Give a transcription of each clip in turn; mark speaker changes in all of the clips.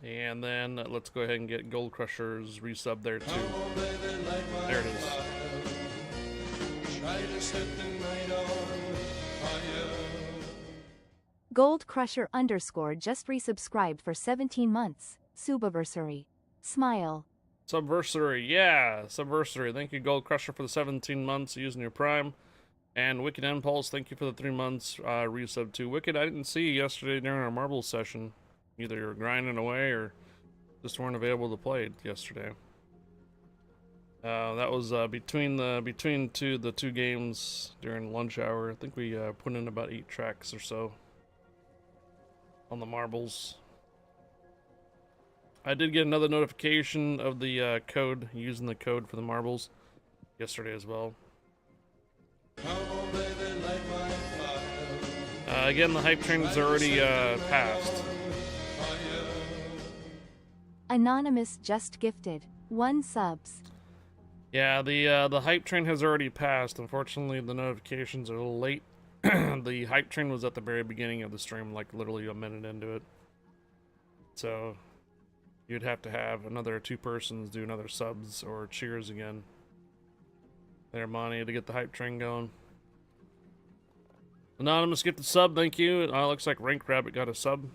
Speaker 1: And then let's go ahead and get Gold Crusher's resub there too. There it is.
Speaker 2: Gold Crusher _ just resubscribed for 17 months. Subaversary. Smile.
Speaker 1: Subversary, yeah, Subversary. Thank you, Gold Crusher, for the 17 months using your Prime. And Wicked Impulse, thank you for the 3 months resub too. Wicked, I didn't see you yesterday during our marbles session. Either you were grinding away or just weren't available to play it yesterday. That was between the two games during lunch hour. I think we put in about 8 tracks or so on the marbles. I did get another notification of the code, using the code for the marbles yesterday as well. Again, the hype train is already passed.
Speaker 2: Anonymous just gifted 1 subs.
Speaker 1: Yeah, the hype train has already passed. Unfortunately, the notifications are a little late. The hype train was at the very beginning of the stream, like literally a minute into it. So you'd have to have another 2 persons do another subs or cheers again. There, Monty, to get the hype train going. Anonymous, get the sub, thank you. Looks like Rank Rabbit got a sub.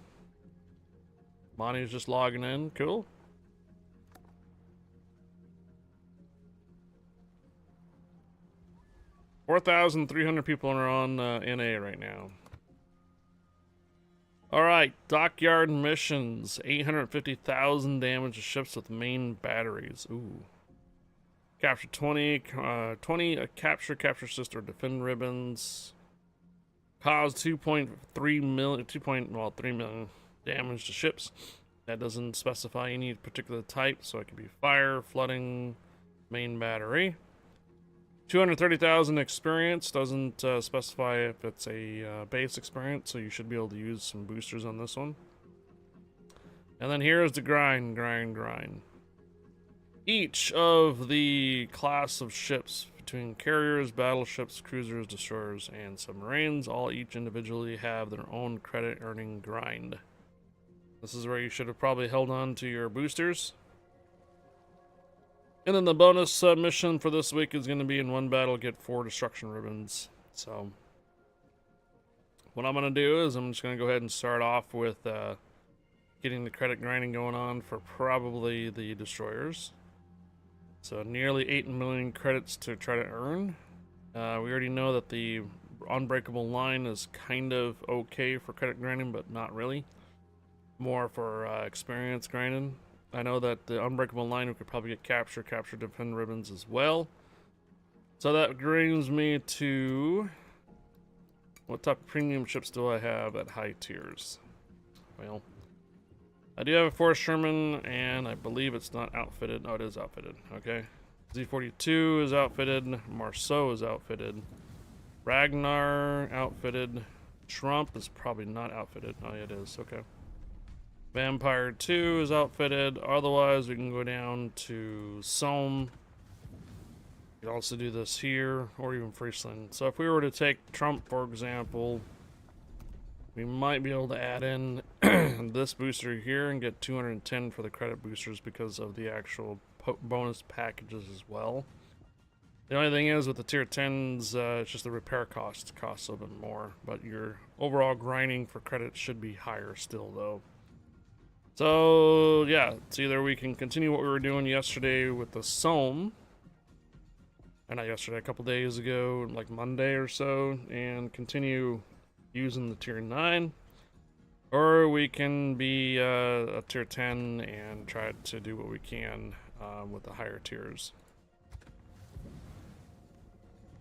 Speaker 1: Monty's just logging in, cool. $4,300 people are on NA right now. Alright, Dockyard Missions. 850,000 damage to ships with main batteries. Ooh. Capture 20, capture sister, defend ribbons. Cause 2.3 million, 3 million damage to ships. That doesn't specify any particular type, so it could be fire, flooding, main battery. 230,000 experience, doesn't specify if it's a base experience, so you should be able to use some boosters on this one. And then here's the grind. Each of the class of ships between carriers, battleships, cruisers, destroyers, and submarines all each individually have their own credit earning grind. This is where you should have probably held on to your boosters. And then the bonus mission for this week is going to be in 1 battle, get 4 destruction ribbons. So what I'm going to do is I'm just going to go ahead and start off with getting the credit grinding going on for probably the destroyers. So nearly 8 million credits to try to earn. We already know that the unbreakable line is kind of okay for credit grinding, but not really. More for experience grinding. I know that the unbreakable line we could probably get capture, defend ribbons as well. So that brings me to what type of premium ships do I have at high tiers? Well, I do have a Forrest Sherman, and I believe it's not outfitted. Oh, it is outfitted. Okay. Z-42 is outfitted. Marceau is outfitted. Ragnar outfitted. Trump is probably not outfitted. Oh, yeah, it is. Okay. Vampire 2 is outfitted. Otherwise, we can go down to Somme. You can also do this here, or even Friesland. So if we were to take Trump, for example, we might be able to add in this booster here and get 210 for the credit boosters because of the actual bonus packages as well. The only thing is with the tier 10s, it's just the repair costs a little bit more, but your overall grinding for credit should be higher still though. So yeah, it's either we can continue what we were doing yesterday with the Somme, or not yesterday, a couple days ago, like Monday or so, and continue using the tier 9, or we can be a tier 10 and try to do what we can with the higher tiers.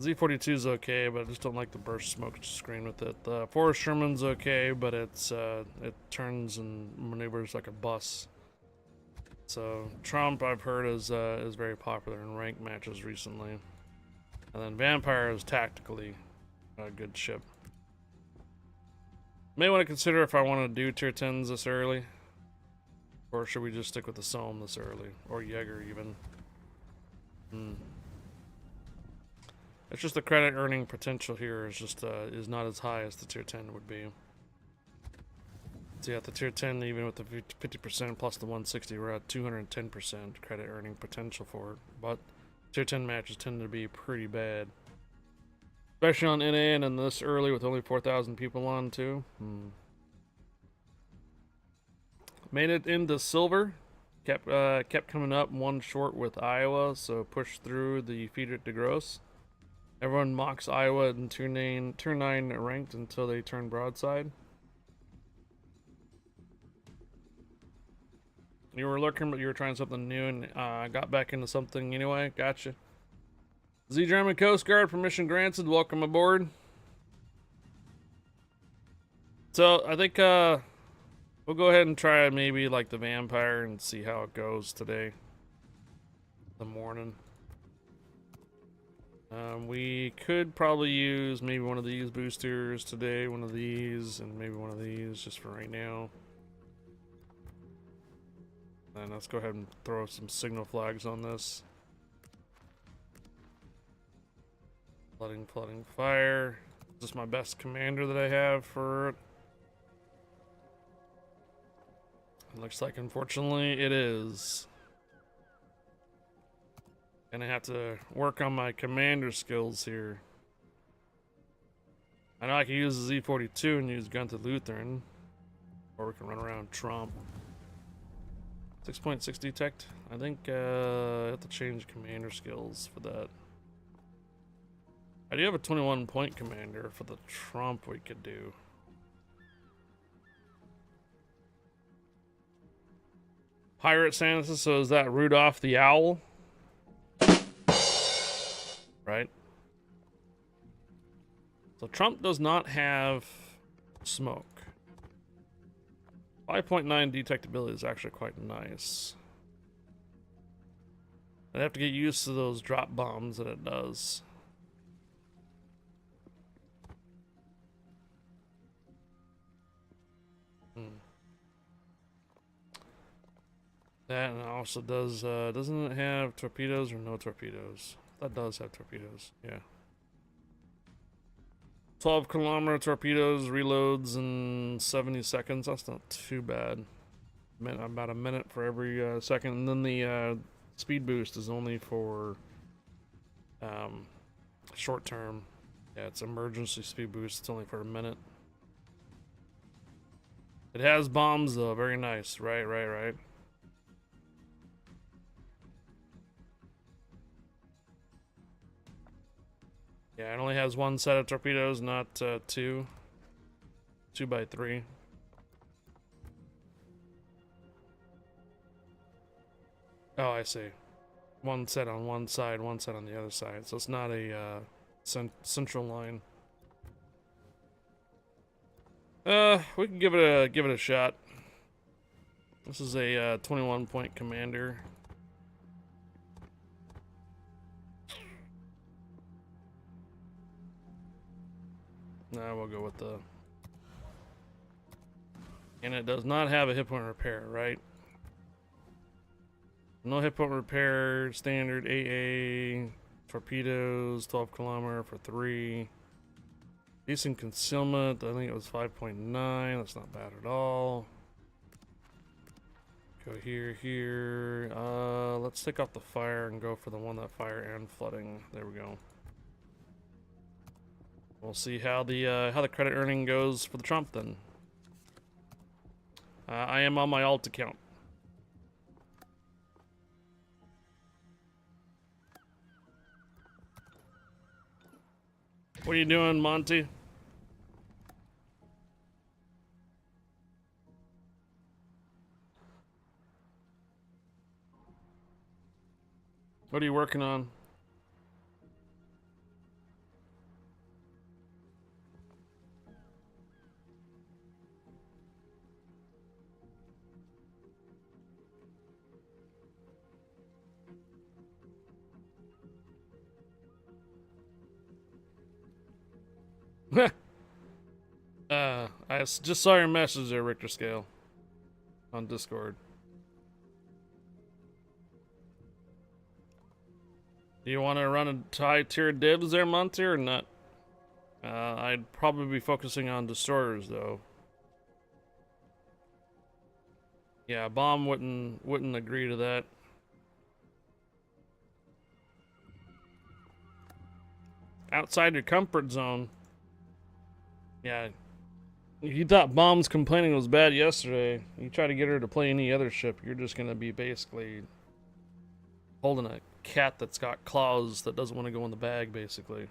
Speaker 1: Z-42 is okay, but I just don't like the burst smoke screen with it. The Forrest Sherman's okay, but it's it turns and maneuvers like a bus. So Trump, I've heard, is very popular in ranked matches recently. And then Vampire is tactically a good ship. May want to consider if I want to do tier 10s this early, or should we just stick with the Somme this early, or Jaeger even. It's just the credit earning potential here is just is not as high as the tier 10 would be. So yeah, at the tier 10, even with the 50% plus the 160, we're at 210% credit earning potential for it. But tier 10 matches tend to be pretty bad. Especially on NA and this early with only 4,000 people on too. Made it into silver. Kept coming up one short with Iowa, so pushed through the feeder to gross. Everyone mocks Iowa in turn 9 ranked until they turn broadside. You were looking, but you were trying something new and got back into something anyway. Gotcha. Z German Coast Guard, permission granted. Welcome aboard. So I think we'll go ahead and try maybe like the vampire and see how it goes today. The morning. We could probably use maybe one of these boosters today, one of these, and maybe one of these just for right now. And let's go ahead and throw some signal flags on this. Flooding fire. Is this my best commander that I have for it? It looks like, unfortunately, it is. Gonna have to work on my commander skills here. I know I can use the Z42 and use Gun to Lutheran. Or we can run around Trump. 6.6 detect. I think I have to change commander skills for that. I do have a 21 point commander for the Trump we could do. Pirate Santa, so is that Rudolph the Owl? Right? So Trump does not have smoke. 5.9 detectability is actually quite nice. I'd have to get used to those drop bombs that it does. That and it also does, doesn't it have torpedoes or no torpedoes? That does have torpedoes, yeah. 12-kilometer torpedoes, reloads in 70 seconds. That's not too bad. About a minute for every second. And then the speed boost is only for short term. Yeah, it's emergency speed boost. It's only for a minute. It has bombs though. Very nice. Right. Yeah, it only has one set of torpedoes, not two. 2x3. Oh, I see. One set on one side, one set on the other side. So it's not a central line. We can give it a shot. This is a 21 point commander. Nah, we'll go with the... And it does not have a hit point repair, right? No hit point repair, standard AA, torpedoes, 12-kilometer for 3. Decent concealment, I think it was 5.9, that's not bad at all. Go here. Let's take off the fire and go for the one that fire and flooding. There we go. We'll see how the credit earning goes for the Trump then. I am on my alt account. What are you doing, Monty? What are you working on? I just saw your message there, Richter Scale, on Discord. Do you want to run a high tier dibs there, Monty, or not? I'd probably be focusing on destroyers, though. Yeah, bomb wouldn't agree to that. Outside your comfort zone. Yeah. If you thought bomb's complaining was bad yesterday, you try to get her to play any other ship, you're just gonna be basically holding a cat that's got claws that doesn't want to go in the bag, basically.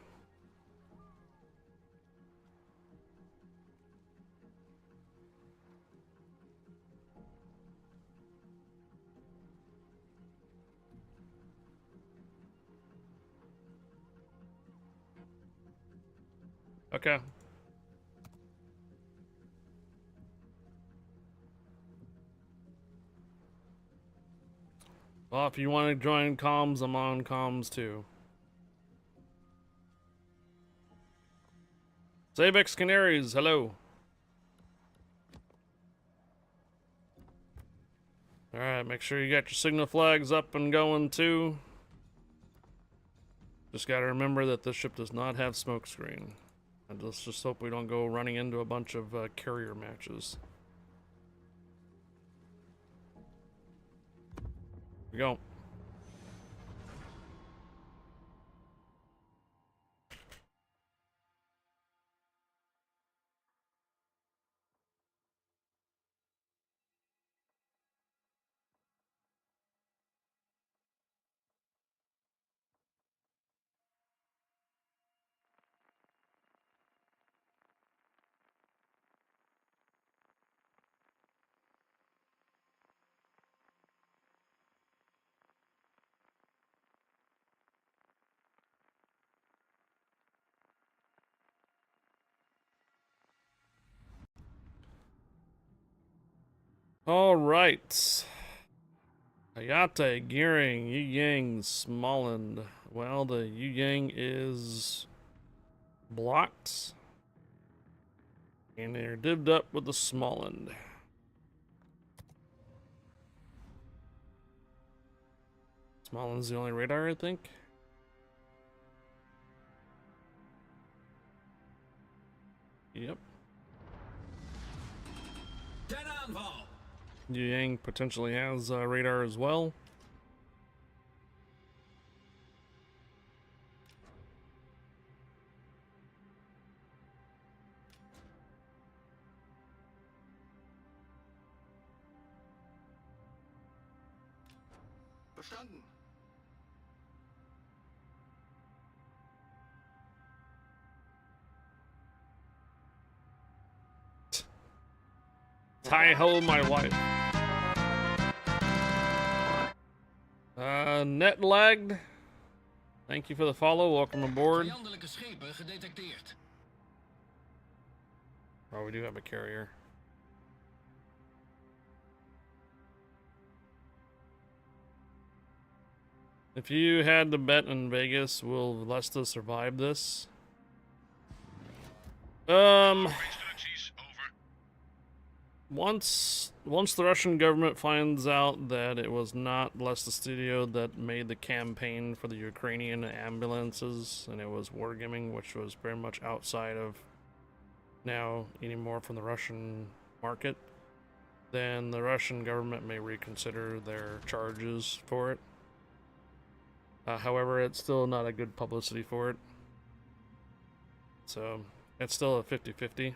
Speaker 1: Okay. Well, if you want to join comms, I'm on comms too. Zabex Canaries, hello. Alright, make sure you got your signal flags up and going too. Just gotta remember that this ship does not have smokescreen. And let's just hope we don't go running into a bunch of carrier matches. Here we go. All right. Hayate, Gearing, Yu Yang, Smolland. Well, the Yu Yang is blocked. And they're divvied up with the Smolland. Smolland's the only radar, I think. Yep. Yu Yang potentially has radar as well.
Speaker 3: Verstanden.
Speaker 1: Hi-ho, my wife. Net lagged. Thank you for the follow. Welcome aboard.
Speaker 3: Vijandelijke schepen gedetecteerd.
Speaker 1: Oh, we do have a carrier. If you had to bet in Vegas, will Lesta survive this? Once the Russian government finds out that it was not Lesta Studio that made the campaign for the Ukrainian ambulances, and it was wargaming, which was very much outside of now anymore from the Russian market, then the Russian government may reconsider their charges for it. However, it's still not a good publicity for it. So, it's still a 50-50.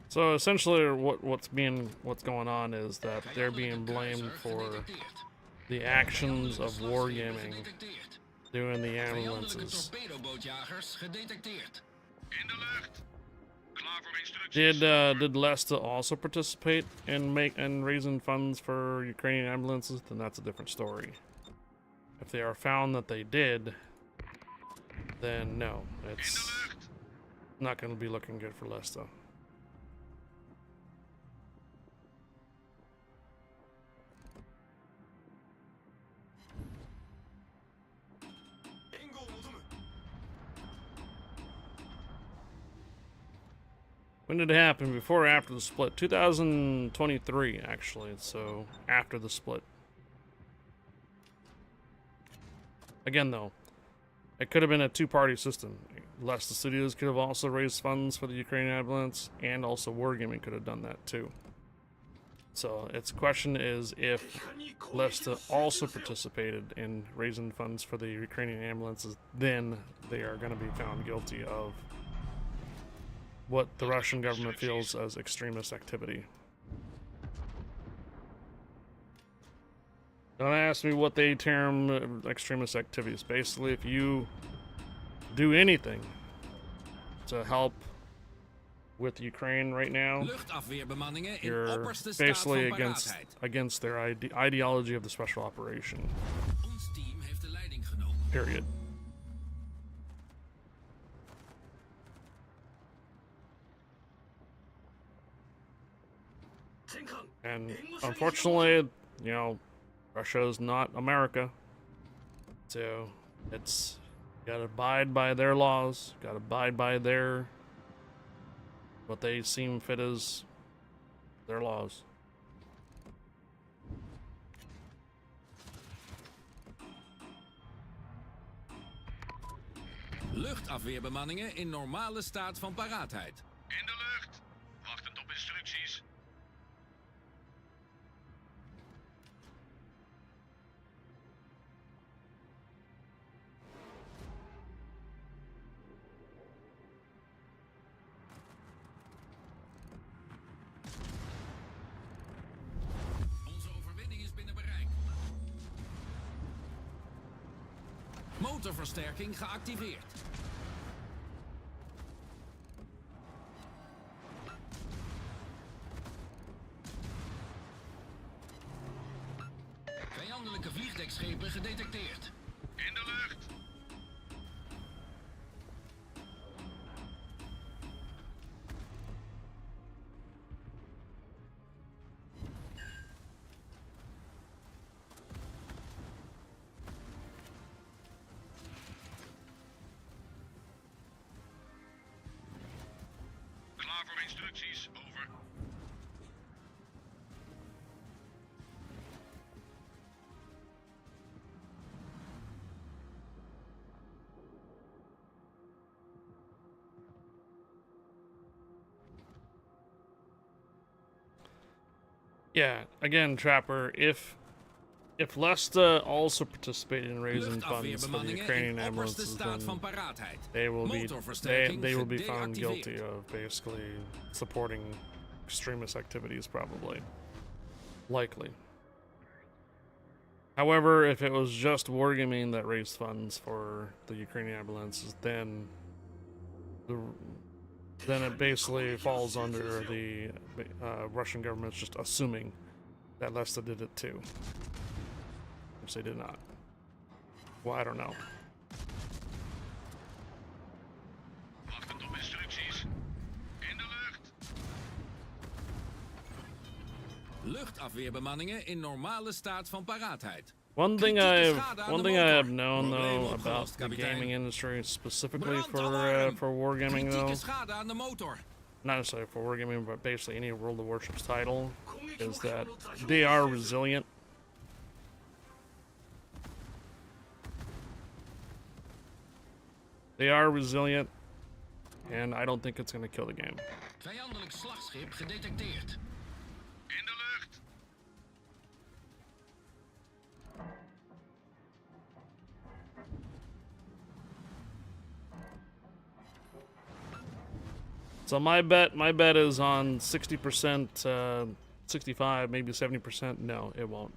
Speaker 1: So essentially what's going on is that they're being blamed for the actions of wargaming doing the ambulances. Did Lesta also participate in raising funds for Ukrainian ambulances? Then that's a different story. If they are found that they did, then no, it's not going to be looking good for Lesta. When did it happen? Before or after the split? 2023, actually. So after the split. Again, though, it could have been a two-party system. Leicester Studios could have also raised funds for the Ukrainian ambulance, and also Wargaming could have done that too. So its question is if Leicester also participated in raising funds for the Ukrainian ambulances, then they are going to be found guilty of what the Russian government feels as extremist activity. Don't ask me what they term extremist activities. Basically, if you do anything to help with Ukraine right now,
Speaker 3: Luchtafweerbemanningen in
Speaker 1: you're
Speaker 3: opperste staat
Speaker 1: basically
Speaker 3: van paraatheid.
Speaker 1: against their ideology of the special operation.
Speaker 3: Ons team heeft de leiding genomen.
Speaker 1: Period. And unfortunately, you know, Russia is not America, so it's gotta abide by their laws, gotta abide by their what they seem fit as their laws.
Speaker 3: Luchtafweerbemanningen in normale staat van paraatheid.
Speaker 4: In de lucht. Wachtend op instructies.
Speaker 3: Onze overwinning is binnen bereik. Motorversterking geactiveerd. Vijandelijke vliegdekschepen gedetecteerd.
Speaker 4: In de lucht. Klaar voor instructies. Over.
Speaker 1: Yeah, again, Trapper, if Leicester also participated in raising funds for the
Speaker 3: Luchtafweerbemanningen
Speaker 1: Ukrainian
Speaker 3: in opperste
Speaker 1: ambulances,
Speaker 3: staat
Speaker 1: then
Speaker 3: van paraatheid.
Speaker 1: they will be
Speaker 3: Motorversterking
Speaker 1: they will be found
Speaker 3: gedeactiveerd.
Speaker 1: guilty of basically supporting extremist activities, probably, likely. However, if it was just Wargaming that raised funds for the Ukrainian ambulances, then it basically falls under the Russian government's just assuming that Leicester did it too, which they did not. Well, I don't know.
Speaker 4: Wachtend op instructies. In de lucht.
Speaker 3: Luchtafweerbemanningen in normale staat van paraatheid.
Speaker 1: One thing
Speaker 3: Kritieke schade aan de
Speaker 1: I have
Speaker 3: motor.
Speaker 1: known
Speaker 3: Probleem
Speaker 1: though about
Speaker 3: opgelost,
Speaker 1: the
Speaker 3: kapitein.
Speaker 1: gaming industry, specifically
Speaker 3: Brandalarm.
Speaker 1: for wargaming though,
Speaker 3: Kritieke schade aan de motor.
Speaker 1: not necessarily for wargaming, but basically any World of Warships title, is that they are resilient. They are resilient, and I don't think it's going to kill the game.
Speaker 3: Vijandelijk slagschip gedetecteerd.
Speaker 4: In de lucht.
Speaker 1: So my bet is on 60%, 65, maybe 70%. No, it won't.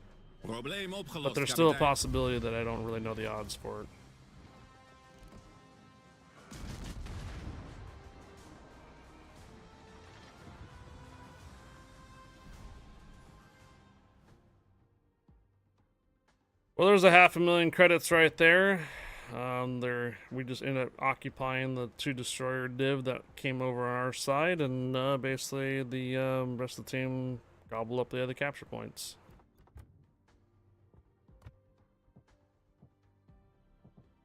Speaker 3: Probleem opgelost,
Speaker 1: But there's still a
Speaker 3: kapitein.
Speaker 1: possibility that I don't really know the odds for it. Well, there's a 500,000 credits right there. We just ended up occupying the 2 destroyer div that came over on our side, and basically the rest of the team gobbled up the other capture points.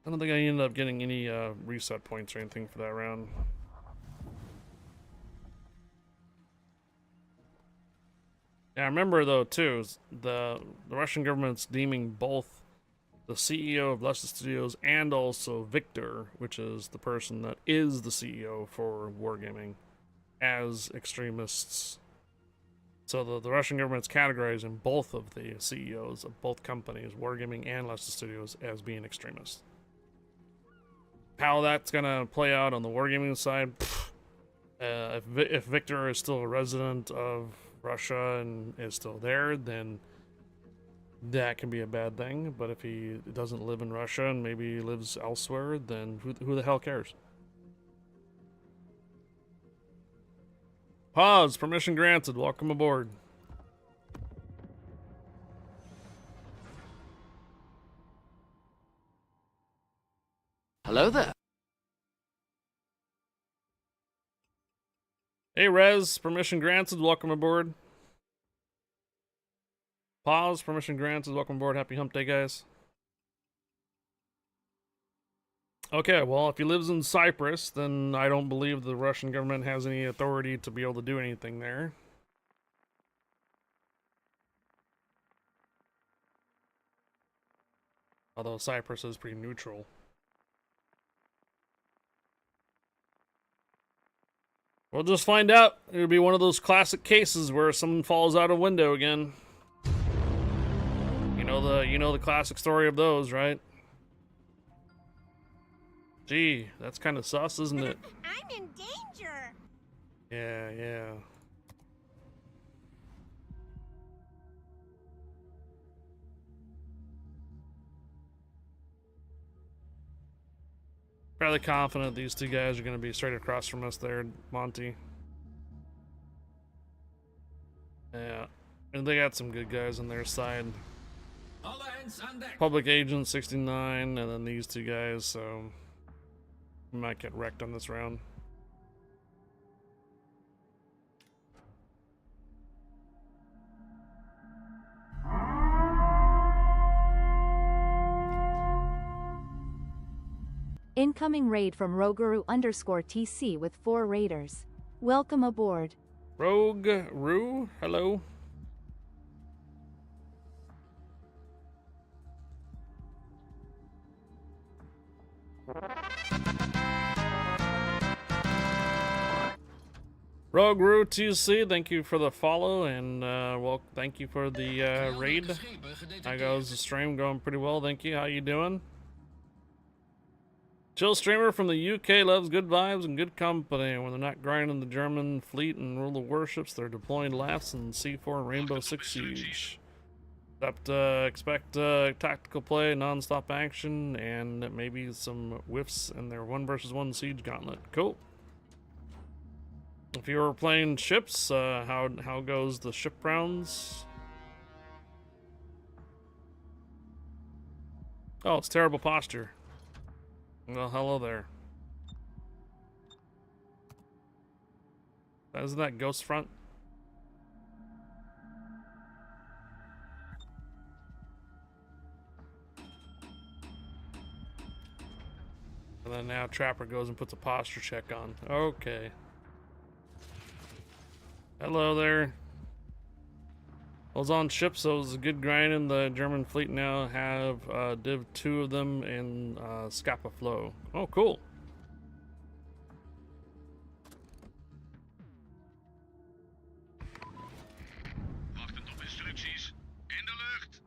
Speaker 1: I don't think I ended up getting any reset points or anything for that round. Yeah, I remember though too, the Russian government's deeming both the CEO of Luscious Studios and also Victor, which is the person that is the CEO for Wargaming, as extremists. So the Russian government's categorizing both of the CEOs of both companies, Wargaming and Luscious Studios, as being extremists. How that's gonna play out on the Wargaming side, if Victor is still a resident of Russia and is still there, then that can be a bad thing. But if he doesn't live in Russia and maybe he lives elsewhere, then who the hell cares? Pause. Permission granted. Welcome aboard.
Speaker 5: Hello there.
Speaker 1: Hey, Rez. Permission granted. Welcome aboard. Pause. Permission granted. Welcome aboard. Happy hump day, guys. Okay, well, if he lives in Cyprus, then I don't believe the Russian government has any authority to be able to do anything there. Although Cyprus is pretty neutral. We'll just find out. It'll be one of those classic cases where someone falls out a window again. You know the classic story of those, right? Gee, that's kind of sus, isn't it?
Speaker 6: I'm in danger.
Speaker 1: Yeah. Fairly confident these two guys are going to be straight across from us there, Monty. Yeah, and they got some good guys on their side.
Speaker 3: Alle hands aan dek.
Speaker 1: Public Agent 69, and then these two guys, so we might get wrecked on this round.
Speaker 2: Incoming raid from Roguru_TC with 4 raiders. Welcome aboard.
Speaker 1: Rogue Roo, hello. Rogue Roo TC, thank you for the follow, and well, thank you for the raid.
Speaker 3: Vijandelijke schepen gedetecteerd.
Speaker 1: How goes the stream? Going pretty well, thank you. How you doing? Chill streamer from the UK loves good vibes and good company. When they're not grinding the German fleet and rule the warships, they're deploying laughs and C4 and Rainbow Six Siege. Expect tactical play, non-stop action, and maybe some whiffs in their 1 versus 1 siege gauntlet. Cool. If you were playing ships, how goes the ship rounds? Oh, it's terrible posture. Well, hello there. Isn't that Ghost Front? And then now Trapper goes and puts a posture check on. Okay. Hello there. I was on ships, so it was a good grind, and the German fleet now have Div 2 of them in Scapa Flow. Oh, cool.
Speaker 4: Wachtend op instructies. In de lucht.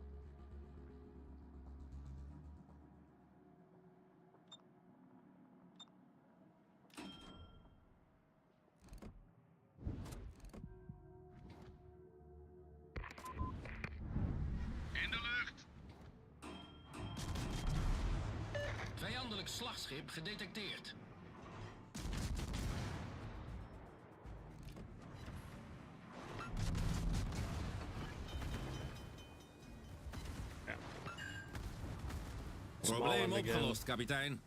Speaker 4: In de lucht.
Speaker 3: Vijandelijk slagschip gedetecteerd. Probleem
Speaker 1: Small one again.
Speaker 3: opgelost, kapitein.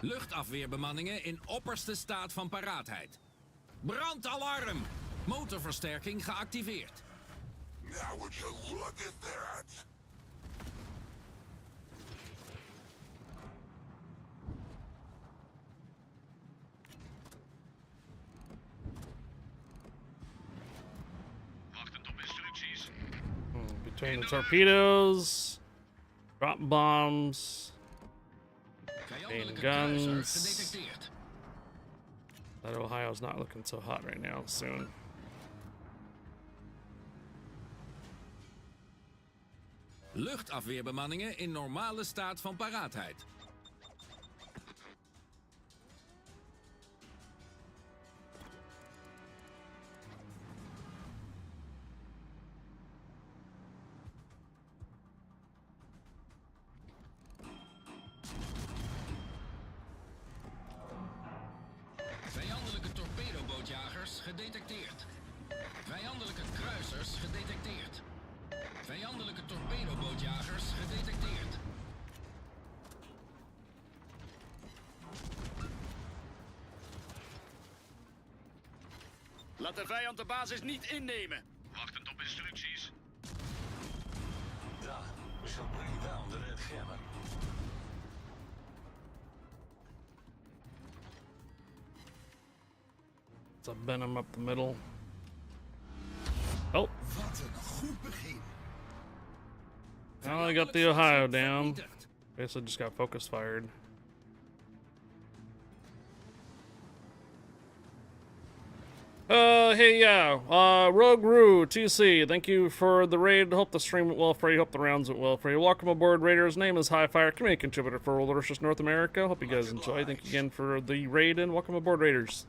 Speaker 3: Luchtafweerbemanningen in opperste staat van paraatheid. Brandalarm! Motorversterking geactiveerd.
Speaker 4: Now would you look at that?
Speaker 1: Between the torpedoes, drop bombs,
Speaker 3: Vijandelijke
Speaker 1: guns.
Speaker 3: kruiser gedetecteerd.
Speaker 1: that Ohio's not looking so hot right now. Soon.
Speaker 3: Luchtafweerbemanningen in normale staat van paraatheid. Vijandelijke torpedobootjagers gedetecteerd. Vijandelijke kruisers gedetecteerd. Vijandelijke torpedobootjagers gedetecteerd.
Speaker 7: Laat de vijand de basis niet innemen.
Speaker 4: Wachtend op instructies.
Speaker 8: Ja, we shall bring down the red hammer.
Speaker 1: It's a Venom up the middle. Oh,
Speaker 8: Wat een goed begin.
Speaker 1: well, I got the Ohio down. Basically just got focus fired. Hey, yeah, Rogue Roo, TC, thank you for the raid. Hope the stream went well for you. Hope the rounds went well for you. Welcome aboard, Raiders. Name is Highfire, community contributor for World Warships North America. Hope you guys enjoy. Thank you again for the raid and welcome aboard, Raiders.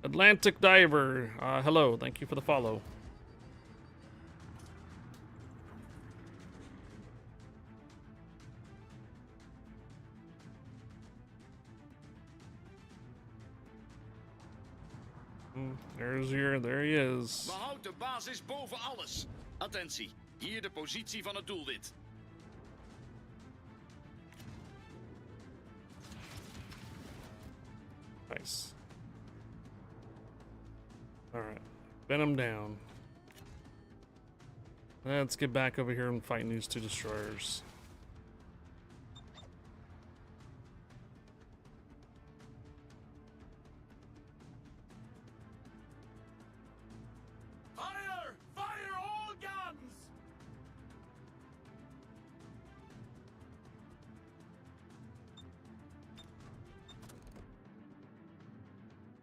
Speaker 1: Atlantic Diver, hello, thank you for the follow. There he is.
Speaker 7: Behoud de basis boven alles. Attentie, hier de positie van het doelwit.
Speaker 1: Nice. Alright, Venom down. Let's get back over here and fight these two destroyers.
Speaker 7: Fire! Fire all guns!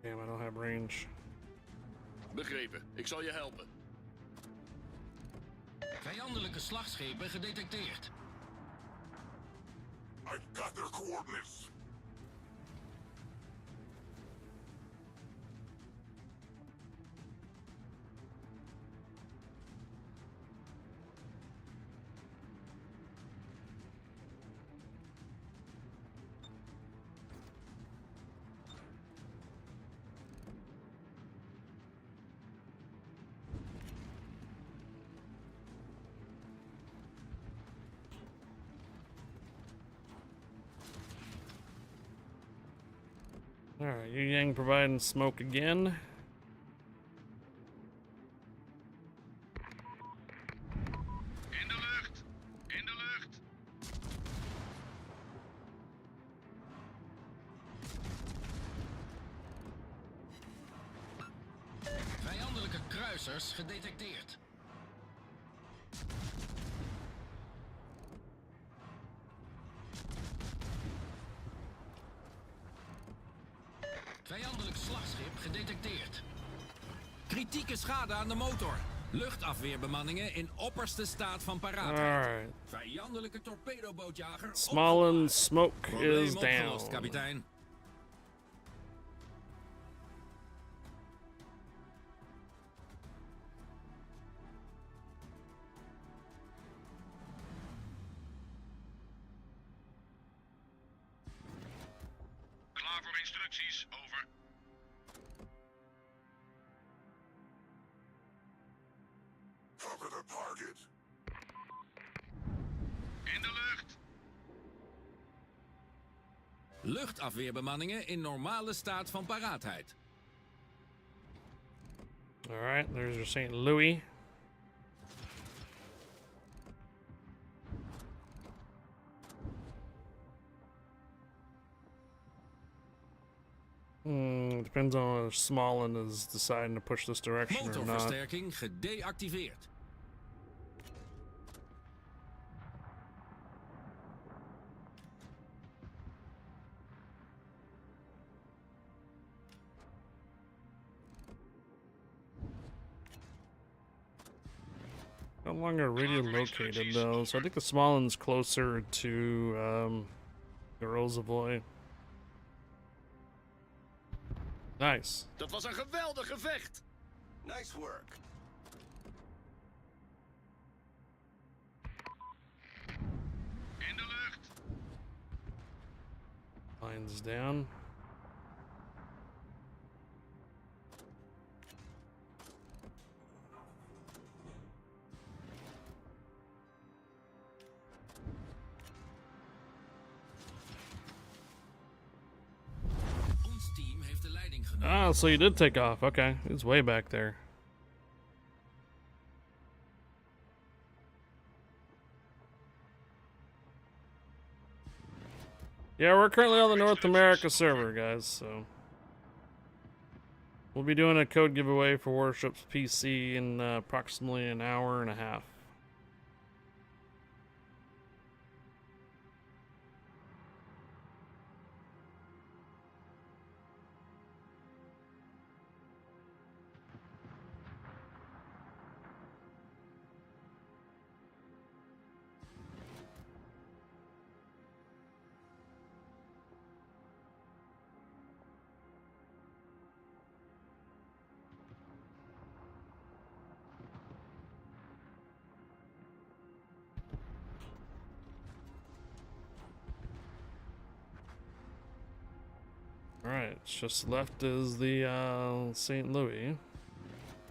Speaker 1: Damn, I don't have range.
Speaker 7: Begrepen, ik zal je helpen.
Speaker 3: Vijandelijke slagschepen gedetecteerd.
Speaker 8: I got their coordinates.
Speaker 1: Alright, Yu Yang providing smoke again.
Speaker 4: In de lucht. In de lucht.
Speaker 3: Vijandelijke kruisers gedetecteerd. Vijandelijk slagschip gedetecteerd. Kritieke schade aan de motor. Luchtafweerbemanningen in opperste staat van paraatheid.
Speaker 1: Alright.
Speaker 3: Vijandelijke torpedobootjager.
Speaker 1: Smollen smoke
Speaker 3: Probleem
Speaker 1: is
Speaker 3: opgelost,
Speaker 1: down.
Speaker 3: kapitein.
Speaker 4: Klaar voor instructies, over.
Speaker 8: Cover the target.
Speaker 4: In de lucht.
Speaker 3: Luchtafweerbemanningen in normale staat van paraatheid.
Speaker 1: Alright, there's your St. Louis. Depends on whether Smalland is deciding to push this direction or not.
Speaker 3: Motorversterking gedeactiveerd.
Speaker 1: No longer radio located though, so I think the Smalland's closer to Garozavoy. Nice.
Speaker 7: Dat was een geweldig gevecht.
Speaker 8: Nice work.
Speaker 4: In de lucht.
Speaker 1: Lines down.
Speaker 3: Ons team heeft de leiding genomen.
Speaker 1: Ah, so you did take off. Okay, it's way back there. Yeah, we're currently on the North America server, guys, so we'll be doing a code giveaway for Warships PC in approximately an hour and a half. Alright, just left is the St. Louis.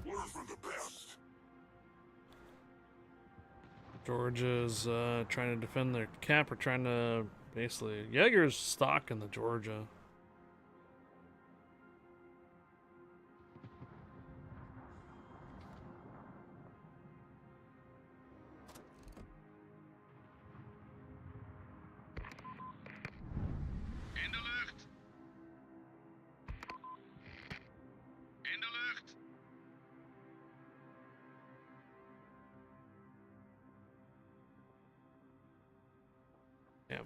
Speaker 8: Learn from the best.
Speaker 1: Georgia's trying to defend their cap, or trying to basically... Jaeger's stock in the Georgia.
Speaker 4: In de lucht. In de lucht.
Speaker 1: Yeah.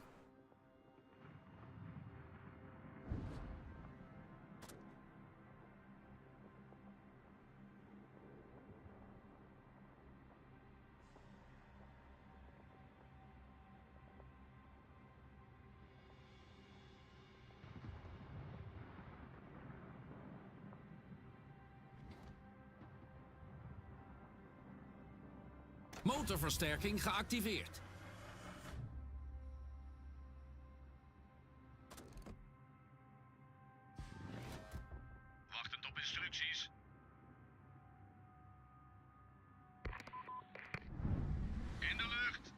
Speaker 3: Motorversterking geactiveerd.
Speaker 4: Wachtend op instructies. In de lucht.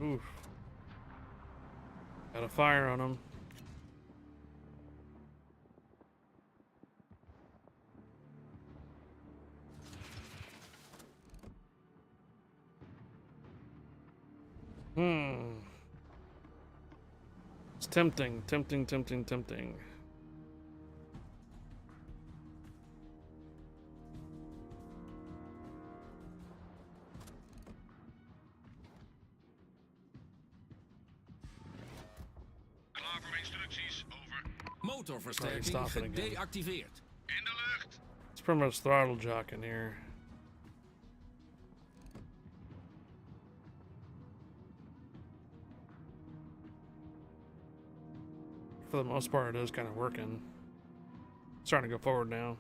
Speaker 1: Oof. Got a fire on him. It's tempting, tempting, tempting, tempting.
Speaker 4: Klaar voor instructies. Over.
Speaker 3: Motorversterking
Speaker 1: stopping again.
Speaker 3: gedeactiveerd.
Speaker 4: In de lucht.
Speaker 1: It's pretty much throttle jocking here. For the most part, it is kind of working. Starting to go forward now.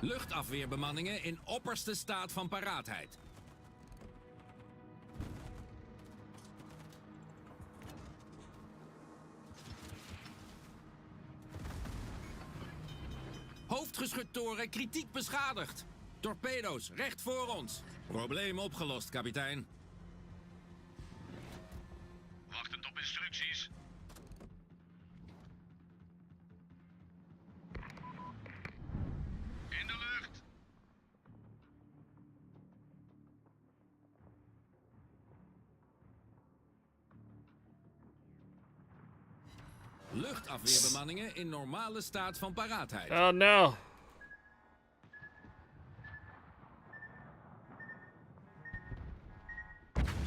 Speaker 3: Luchtafweerbemanningen in opperste staat van paraatheid. Hoofdgeschuttoren kritiek beschadigd. Torpedo's recht voor ons. Probleem opgelost, kapitein.
Speaker 4: Wachtend op instructies.
Speaker 3: Luchtafweerbemanningen in normale staat van paraatheid.
Speaker 1: Oh no.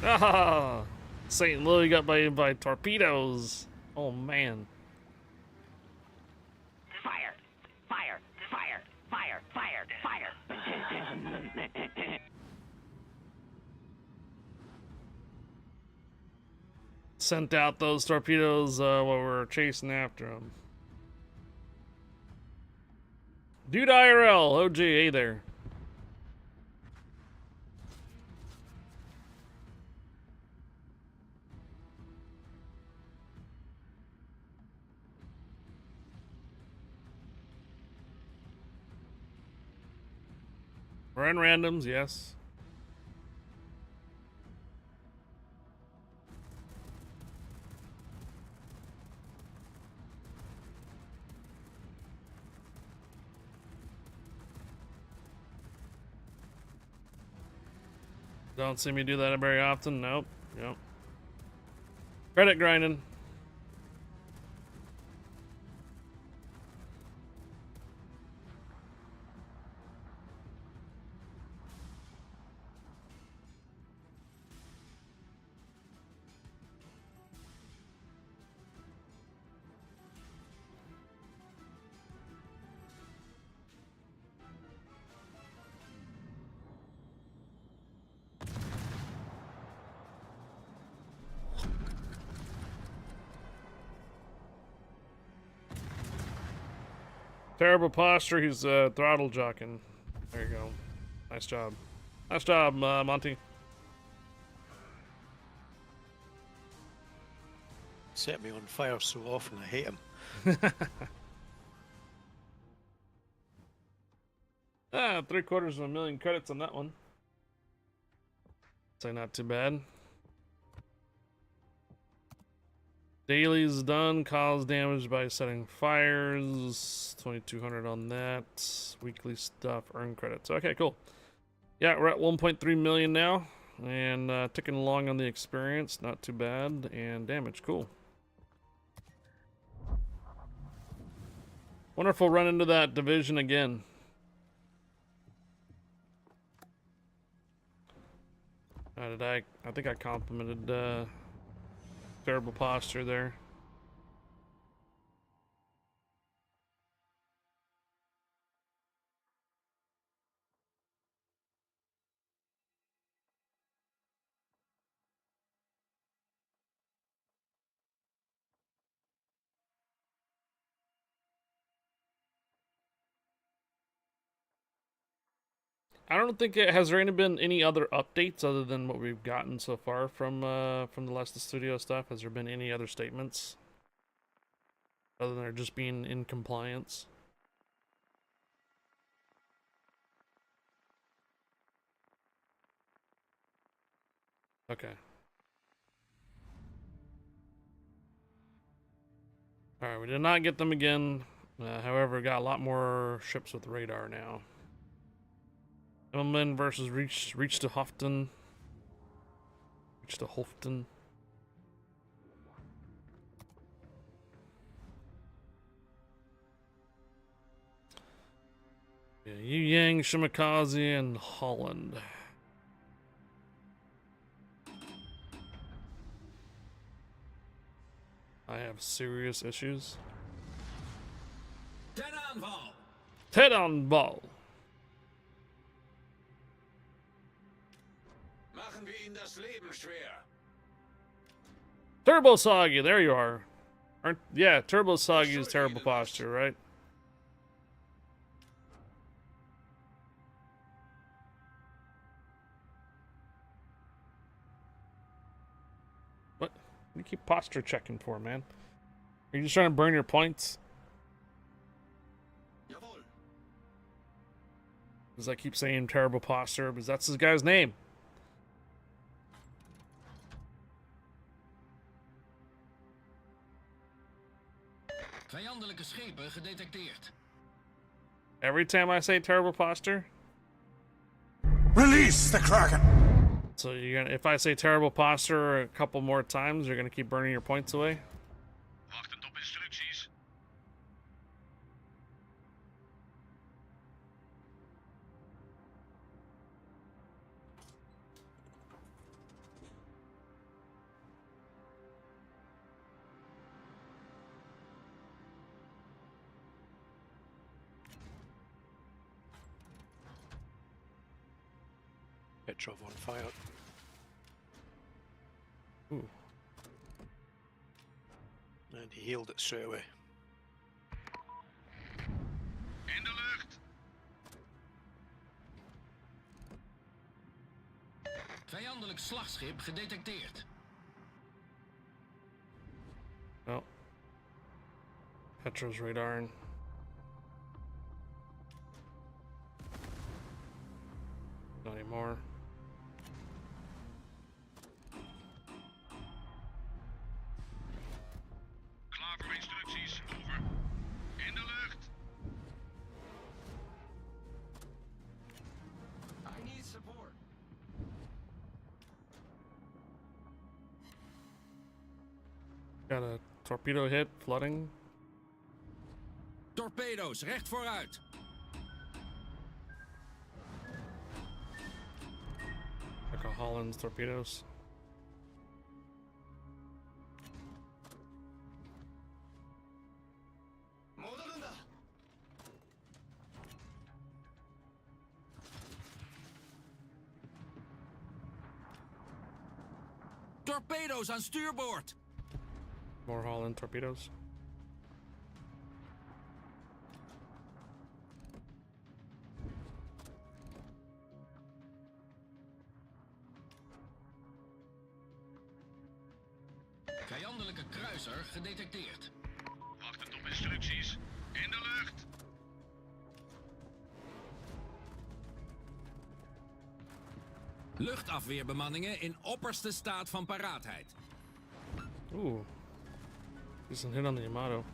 Speaker 1: Ah, St. Louis got by torpedoes. Oh man.
Speaker 6: Fire! Fire! Fire! Fire! Fire! Fire!
Speaker 1: Sent out those torpedoes while we were chasing after them. Dude IRL, OG, hey there. We're in randoms, yes. Don't see me do that very often. Nope. Nope. Credit grinding. Terrible posture. He's throttle jocking. There you go. Nice job. Nice job, Monty.
Speaker 9: Set me on fire so often, I hate him.
Speaker 1: Ah, 750,000 credits on that one. Say not too bad. Daily's done. Cause damage by setting fires. 2,200 on that. Weekly stuff. Earn credits. Okay, cool. Yeah, we're at 1.3 million now. And ticking along on the experience. Not too bad. And damage. Cool. Wonderful run into that division again. I think I complimented terrible posture there. I don't think it has there been any other updates other than what we've gotten so far from the Leicester Studio stuff. Has there been any other statements other than just being in compliance? Okay. All right, we did not get them again. However, we got a lot more ships with radar now. Immelman versus Reach to Hofton. Reach to Hofton. Yeah, Yu Yang, Shimakaze, and Holland. I have serious issues.
Speaker 3: Ten aanval!
Speaker 1: Ten on ball.
Speaker 8: Machen wir ihnen das Leben schwer.
Speaker 1: Turbo Soggy, there you are. Yeah, Turbo Soggy's terrible posture, right? What? What do you keep posture checking for, man? Are you just trying to burn your points?
Speaker 8: Jawohl.
Speaker 1: Because I keep saying terrible posture, because that's this guy's name.
Speaker 3: Vijandelijke schepen gedetecteerd.
Speaker 1: Every time I say terrible posture?
Speaker 8: Release the Kraken.
Speaker 1: So you're gonna, if I say terrible posture a couple more times, you're gonna keep burning your points away?
Speaker 4: Wachtend op instructies.
Speaker 9: Petrov on fire.
Speaker 1: Ooh.
Speaker 9: And he healed it straight away.
Speaker 4: In de lucht.
Speaker 3: Vijandelijk slagschip gedetecteerd.
Speaker 1: Oh. Petrov's radar. Not anymore.
Speaker 4: Klaar voor instructies. Over. In de lucht.
Speaker 8: I need support.
Speaker 1: Got a torpedo hit, flooding.
Speaker 3: Torpedo's recht vooruit.
Speaker 1: Like a Holland's torpedoes.
Speaker 8: 모두른다.
Speaker 3: Torpedo's aan stuurboord.
Speaker 1: More Holland torpedoes.
Speaker 3: Vijandelijke kruiser gedetecteerd.
Speaker 4: Wachtend op instructies. In de lucht.
Speaker 3: Luchtafweerbemanningen in opperste staat van paraatheid.
Speaker 1: Ooh. Decent hit on the Yamato.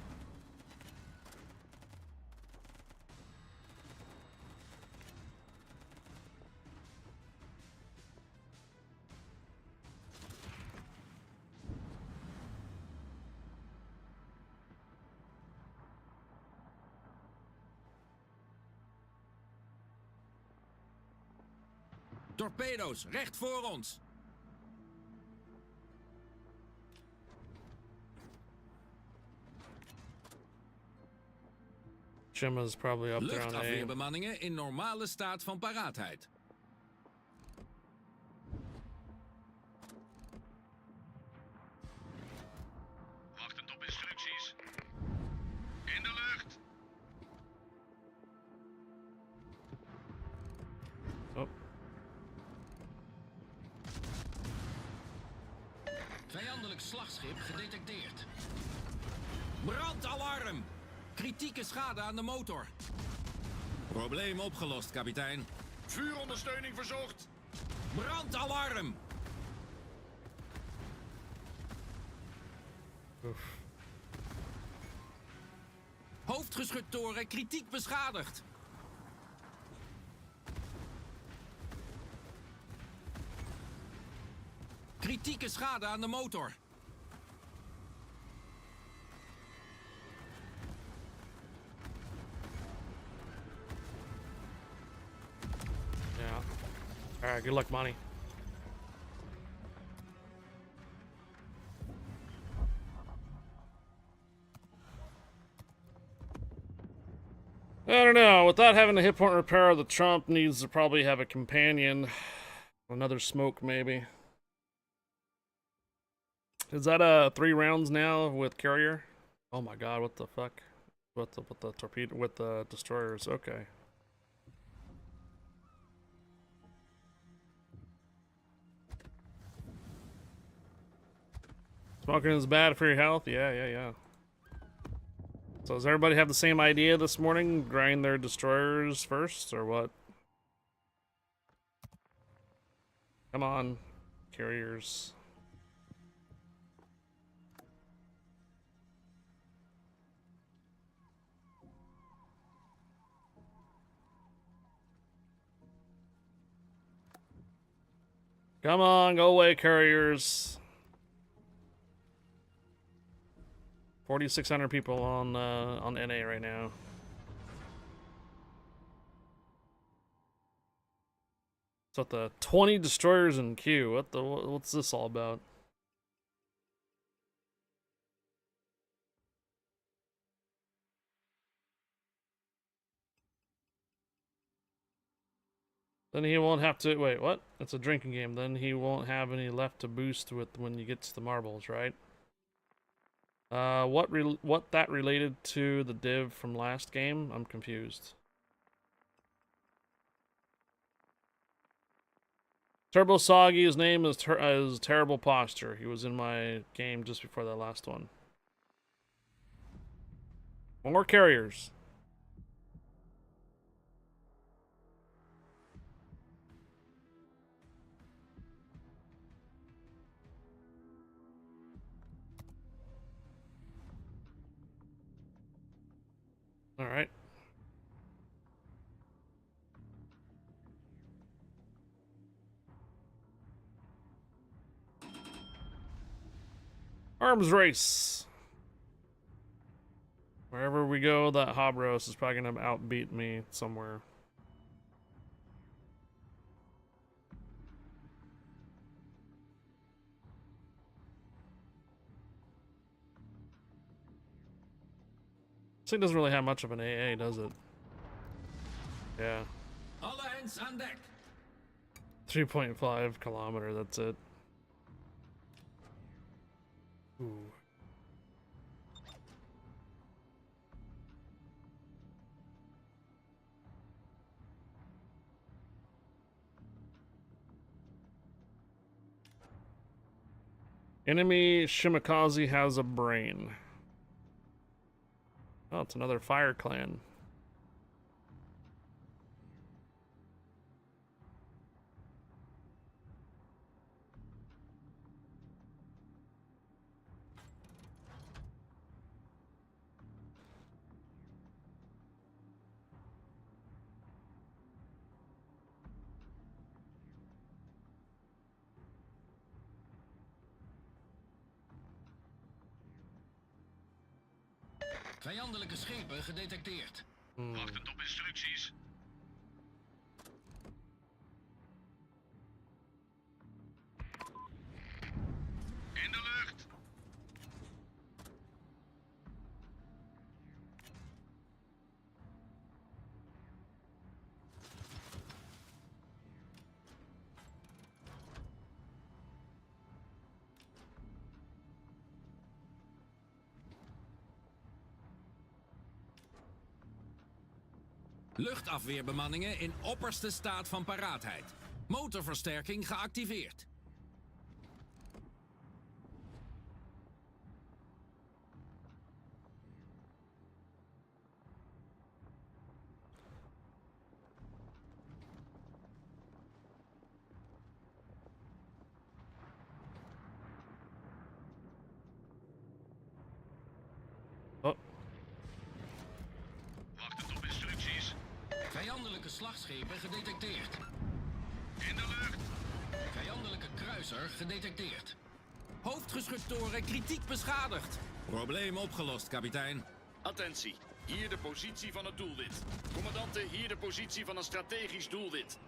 Speaker 3: Torpedo's recht voor ons.
Speaker 1: Gemma's probably up there on A.
Speaker 3: Luchtafweerbemanningen in normale staat van paraatheid.
Speaker 4: Wachtend op instructies. In de lucht.
Speaker 1: Oh.
Speaker 3: Vijandelijk slagschip gedetecteerd. Brandalarm! Kritieke schade aan de motor. Probleem opgelost, kapitein.
Speaker 7: Vuurondersteuning verzocht.
Speaker 3: Brandalarm!
Speaker 1: Oof.
Speaker 3: Hoofdgeschuttoren kritiek beschadigd. Kritieke schade aan de motor.
Speaker 1: Yeah. Alright, good luck, Monty. I don't know. Without having a hit point repair, the Trump needs to probably have a companion. Another smoke, maybe. Is that 3 rounds now with carrier? Oh my god, what the fuck? With the torpedo, with the destroyers, okay. Smoking is bad for your health? Yeah. So does everybody have the same idea this morning? Grind their destroyers first, or what? Come on, carriers. Come on, go away, carriers. 4,600 people on NA right now. So the 20 destroyers in queue. What's this all about? Then he won't have to wait. What? It's a drinking game. Then he won't have any left to boost with when you get to the marbles, right? What that related to the div from last game? I'm confused. Turbo Soggy. His name is Terrible Posture. He was in my game just before that last one. More carriers. All right. Arms race. Wherever we go, that Hobros is probably gonna outbeat me somewhere. This thing doesn't really have much of an AA, does it? Yeah.
Speaker 3: Alle hens aan dek.
Speaker 1: 3.5 kilometer, that's it. Ooh. Enemy Shimakaze has a brain. Oh, it's another fire clan.
Speaker 3: Vijandelijke schepen gedetecteerd.
Speaker 4: Wachtend op instructies. In de lucht.
Speaker 3: Luchtafweerbemanningen in opperste staat van paraatheid. Motorversterking geactiveerd.
Speaker 1: Oh.
Speaker 4: Wachtend op instructies.
Speaker 3: Vijandelijke slagschepen gedetecteerd.
Speaker 4: In de lucht.
Speaker 3: Vijandelijke kruiser gedetecteerd. Hoofdgeschuttoren kritiek beschadigd. Probleem opgelost, kapitein.
Speaker 7: Attentie, hier de positie van het doelwit. Commandante, hier de positie van een strategisch doelwit.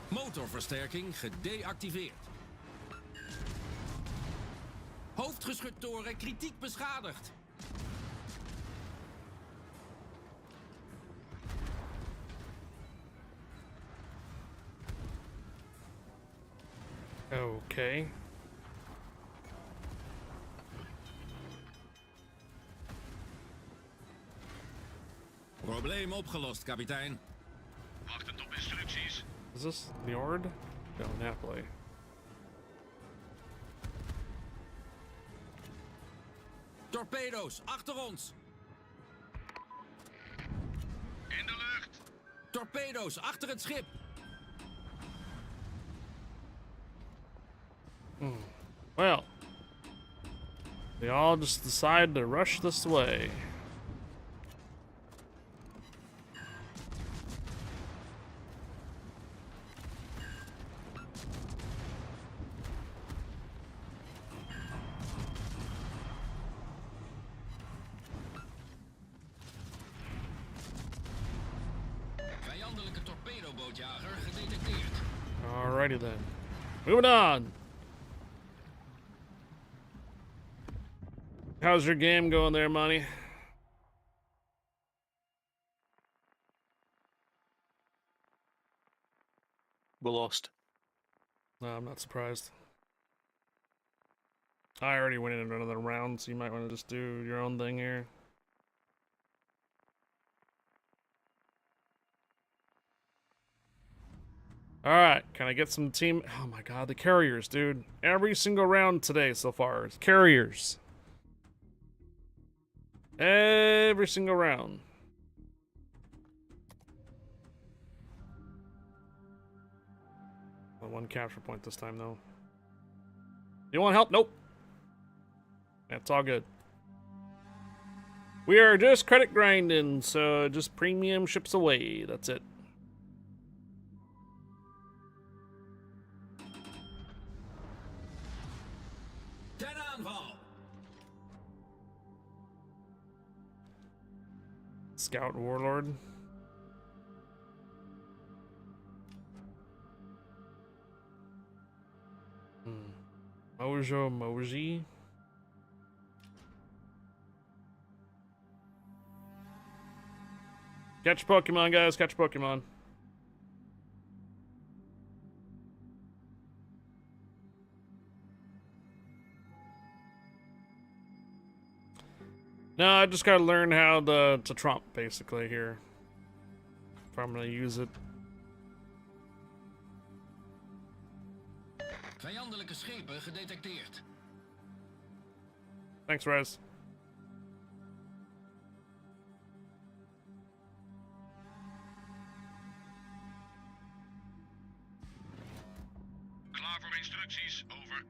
Speaker 3: Motorversterking gedeactiveerd. Hoofdgeschuttoren kritiek beschadigd.
Speaker 1: Okay.
Speaker 3: Probleem opgelost, kapitein.
Speaker 4: Wachtend op instructies.
Speaker 1: Is this Njord? No, Napoli.
Speaker 3: Torpedo's achter ons.
Speaker 4: In de lucht.
Speaker 3: Torpedo's achter het schip.
Speaker 1: Well, they all just decide to rush this way.
Speaker 3: Vijandelijke torpedobootjager gedetecteerd.
Speaker 1: Alrighty then. Moving on. How's your game going there, Money?
Speaker 9: We're lost.
Speaker 1: No, I'm not surprised. I already went in another round, so you might want to just do your own thing here. Alright, can I get some team? Oh my god, the carriers, dude. Every single round today so far is carriers. Every single round. Well, one capture point this time, though. You want help? Nope. That's all good. We are just credit grinding, so just premium ships away. That's it.
Speaker 3: Ten aanval.
Speaker 1: Scout Warlord. Mojo Moji. Catch Pokemon, guys. Catch Pokemon. No, I just gotta learn how to trump, basically, here. If I'm gonna use it.
Speaker 3: Vijandelijke schepen gedetecteerd.
Speaker 1: Thanks, Rez.
Speaker 4: Klaar voor instructies, over.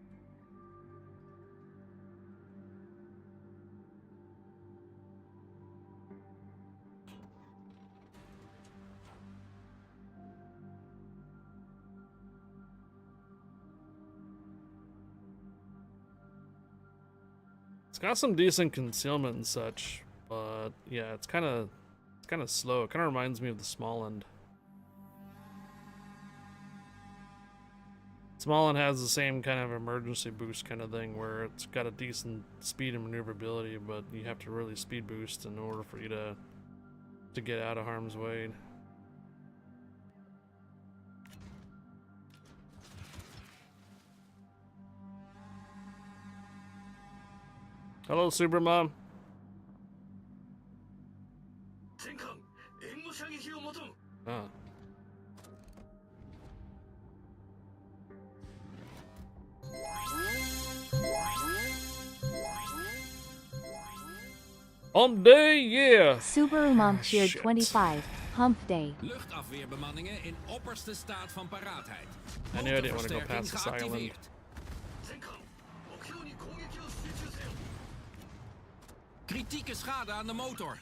Speaker 1: It's got some decent concealment and such, but yeah, it's kind of slow. It kind of reminds me of the small end. Small end has the same kind of emergency boost kind of thing where it's got a decent speed and maneuverability, but you have to really speed boost in order for you to get out of harm's way. Hello, Supermom. Ah. Hump day, yeah.
Speaker 2: Subaru Mom cheered
Speaker 1: shit.
Speaker 2: 25. Hump day.
Speaker 3: Luchtafweerbemanningen in opperste staat van paraatheid.
Speaker 1: I knew I didn't want to go
Speaker 3: Motorversterking
Speaker 1: past this island.
Speaker 3: geactiveerd. Kritieke schade aan de motor.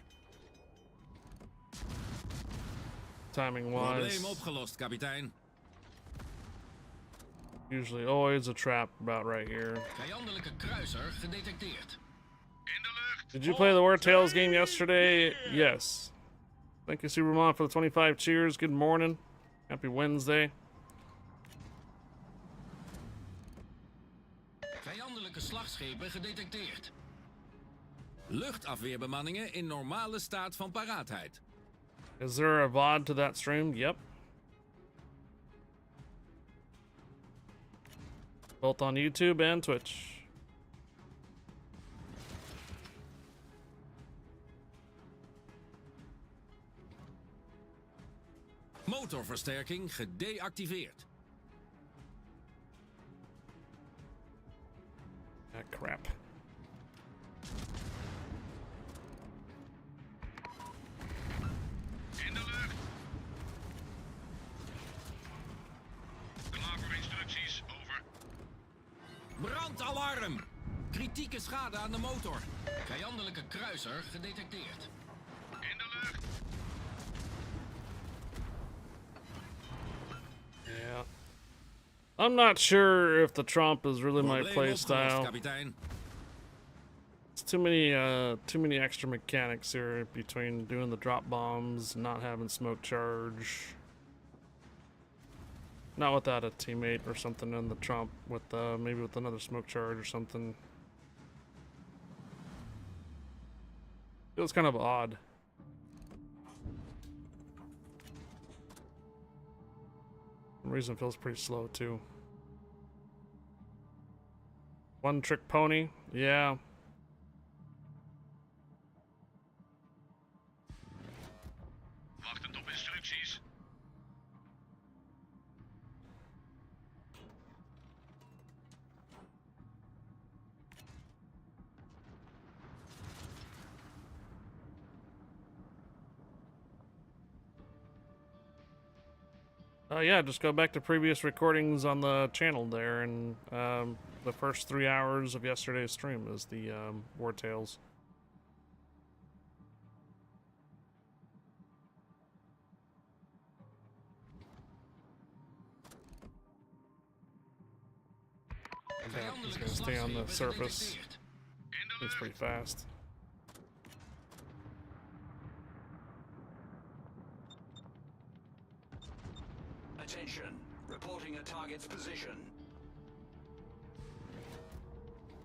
Speaker 1: Timing
Speaker 3: Probleem
Speaker 1: wise,
Speaker 3: opgelost, kapitein.
Speaker 1: usually always a trap about right here.
Speaker 3: Vijandelijke kruiser gedetecteerd.
Speaker 4: In de lucht.
Speaker 1: Did you play the War Tales game yesterday? Yes. Thank you, Supermom, for the 25 cheers. Good morning. Happy Wednesday.
Speaker 3: Vijandelijke slagschepen gedetecteerd. Luchtafweerbemanningen in normale staat van paraatheid.
Speaker 1: Is there a VOD to that stream? Yep. Both on YouTube and Twitch.
Speaker 3: Motorversterking gedeactiveerd.
Speaker 1: Ah, crap.
Speaker 4: In de lucht. Klaar voor instructies, over.
Speaker 3: Brandalarm! Kritieke schade aan de motor. Vijandelijke kruiser gedetecteerd.
Speaker 4: In de lucht.
Speaker 1: Yeah. I'm not sure if the Trump is really my
Speaker 3: Probleem
Speaker 1: play
Speaker 3: opgelost,
Speaker 1: style.
Speaker 3: kapitein.
Speaker 1: It's too many extra mechanics here between doing the drop bombs, not having smoke charge. Not without a teammate or something in the trump, with maybe with another smoke charge or something. Feels kind of odd. For some reason it feels pretty slow too. One trick pony, yeah.
Speaker 4: Wachtend op instructies.
Speaker 1: Yeah, just go back to previous recordings on the channel there, and the first 3 hours of yesterday's stream is the War Tales. Yeah, he's gonna stay on the surface. It's pretty fast.
Speaker 8: Attention. Reporting a target's position.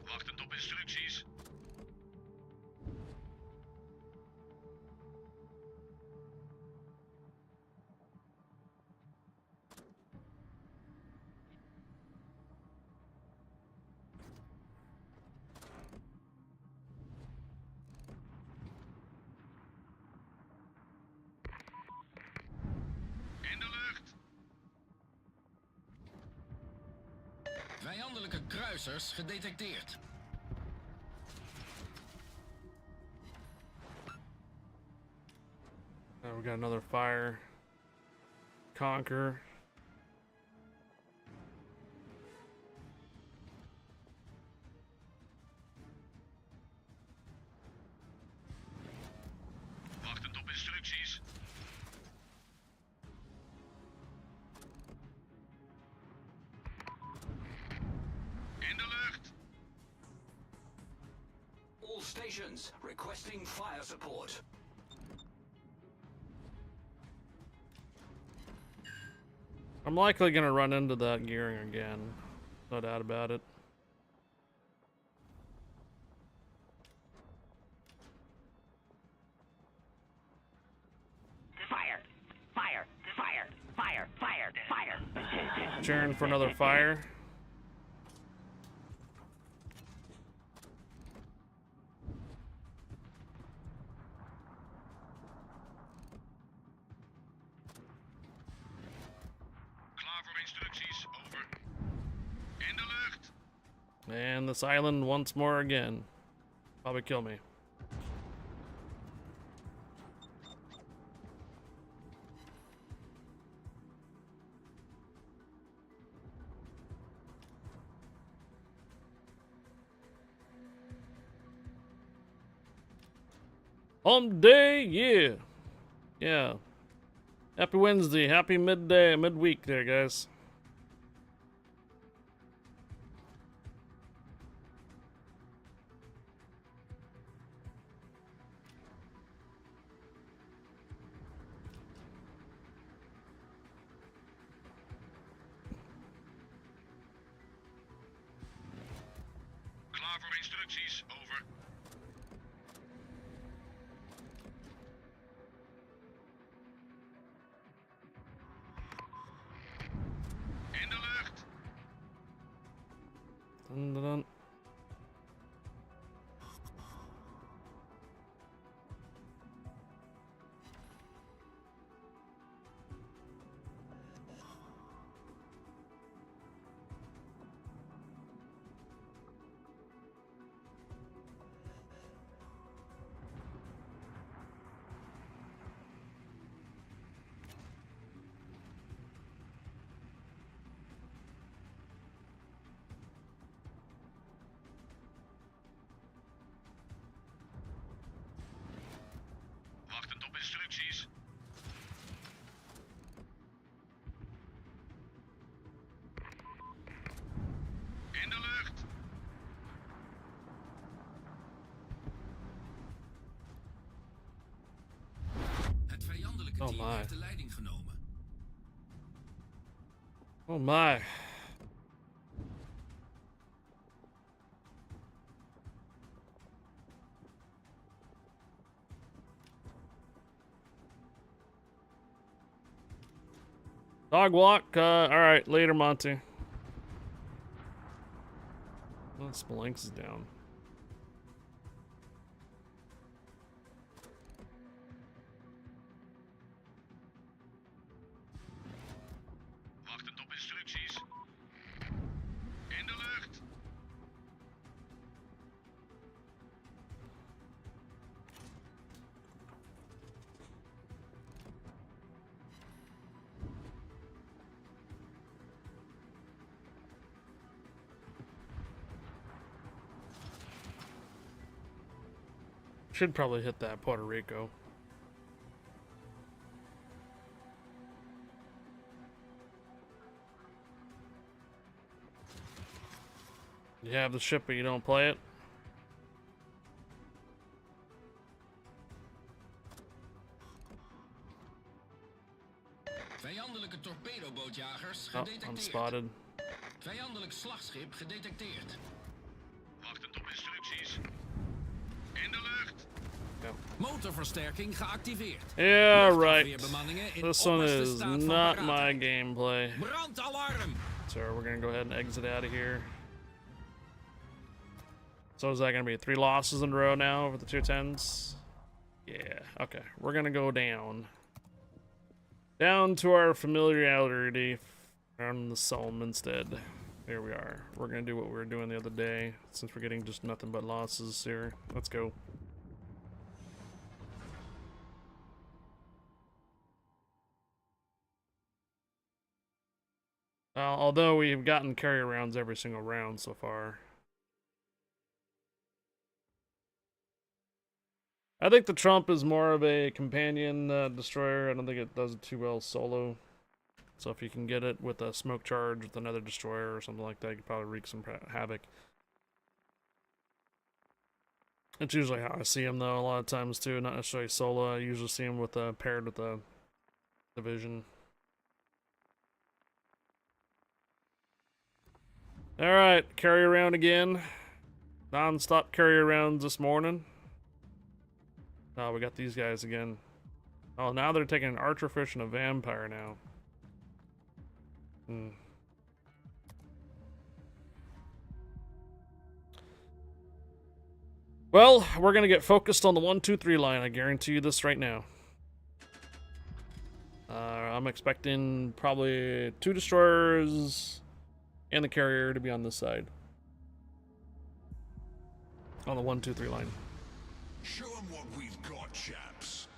Speaker 4: Wachtend op instructies. In de lucht.
Speaker 3: Vijandelijke kruisers gedetecteerd.
Speaker 1: Now we got another fire. Conquer.
Speaker 4: Wachtend op instructies. In de lucht.
Speaker 8: All stations requesting fire support.
Speaker 1: I'm likely gonna run into that gearing again. No doubt about it.
Speaker 6: Fire! Fire! Fire! Fire! Fire! Fire!
Speaker 1: Cheering for another fire.
Speaker 4: Klaar voor instructies. Over. In de lucht.
Speaker 1: And this island once more again. Probably kill me. Hump day, yeah. Yeah. Happy Wednesday, happy midday, midweek there, guys.
Speaker 4: Klaar voor instructies. Over. In de lucht.
Speaker 1: Dun, dun, dun.
Speaker 4: Wachtend op instructies. In de lucht.
Speaker 3: Het vijandelijke
Speaker 1: Oh
Speaker 3: team
Speaker 1: my.
Speaker 3: heeft de leiding genomen.
Speaker 1: Oh my. Dog walk. Alright, later, Monty. Oh, Spelunks is down.
Speaker 4: Wachtend op instructies. In de lucht.
Speaker 1: Should probably hit that Puerto Rico. You have the ship, but you don't play it.
Speaker 3: Vijandelijke torpedobootjagers
Speaker 1: Oh, I'm
Speaker 3: gedetecteerd.
Speaker 1: spotted.
Speaker 3: Vijandelijk slagschip gedetecteerd.
Speaker 4: Wachtend op instructies. In de lucht.
Speaker 3: Motorversterking geactiveerd.
Speaker 1: Yeah, right.
Speaker 3: Luchtafweerbemanningen in
Speaker 1: This one
Speaker 3: opperste
Speaker 1: is
Speaker 3: staat van
Speaker 1: not my
Speaker 3: paraatheid.
Speaker 1: gameplay.
Speaker 3: Brandalarm!
Speaker 1: So we're gonna go ahead and exit out of here. So is that gonna be 3 losses in a row now over the 210s? Yeah, okay. We're gonna go down. Down to our familiarity on the Somme instead. Here we are. We're gonna do what we were doing the other day, since we're getting just nothing but losses here. Let's go. Although we've gotten carrier rounds every single round so far. I think the Trump is more of a companion destroyer. I don't think it does it too well solo. So if you can get it with a smoke charge with another destroyer or something like that, you could probably wreak some havoc. That's usually how I see him, though, a lot of times, too. Not necessarily solo. I usually see him with paired with a division. Alright, carry around again. Non-stop carry rounds this morning. Oh, we got these guys again. Oh, now they're taking an archerfish and a vampire now. Well, we're gonna get focused on the 1, 2, 3 line. I guarantee you this right now. I'm expecting probably 2 destroyers and the carrier to be on this side. On the 1, 2, 3 line.
Speaker 8: Show them what we've got, chaps.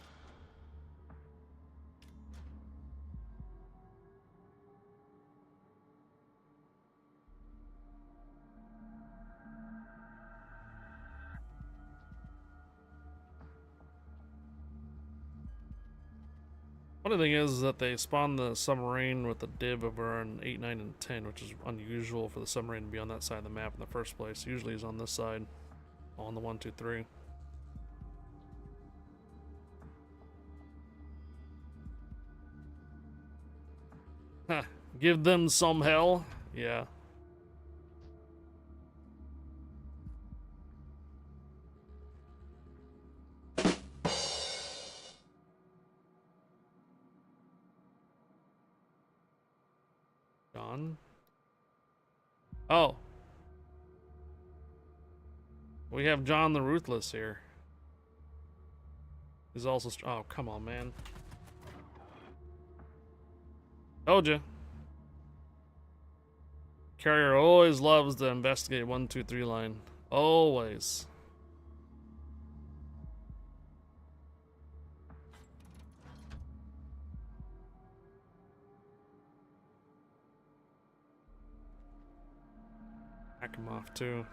Speaker 1: Funny thing is that they spawn the submarine with a div over on 8, 9, and 10, which is unusual for the submarine to be on that side of the map in the first place. Usually it's on this side, on the 1, 2, 3. Huh. Give them some hell? Yeah. John? Oh. We have John the Ruthless here. He's also... Oh, come on, man. Told ya. Carrier always loves to investigate 1, 2, 3 line. Always. Hack him off too.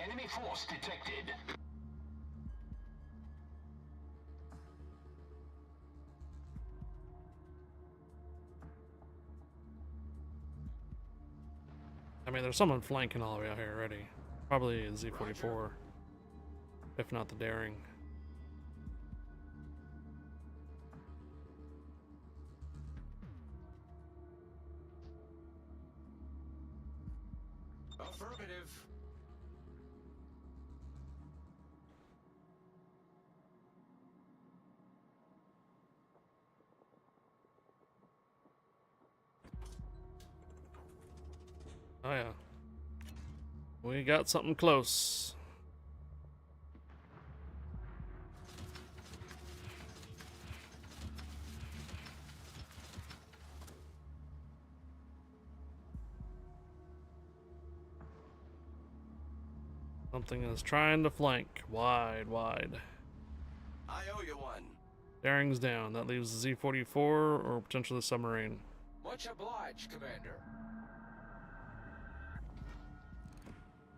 Speaker 8: Enemy force detected.
Speaker 1: I mean, there's someone flanking all the way out here already. Probably a Z-44. If not the Daring. Oh yeah. We got something close. Something is trying to flank. Wide, wide.
Speaker 8: I owe you one.
Speaker 1: Bearings down. That leaves the Z-44 or potentially the submarine.
Speaker 8: Much obliged, Commander.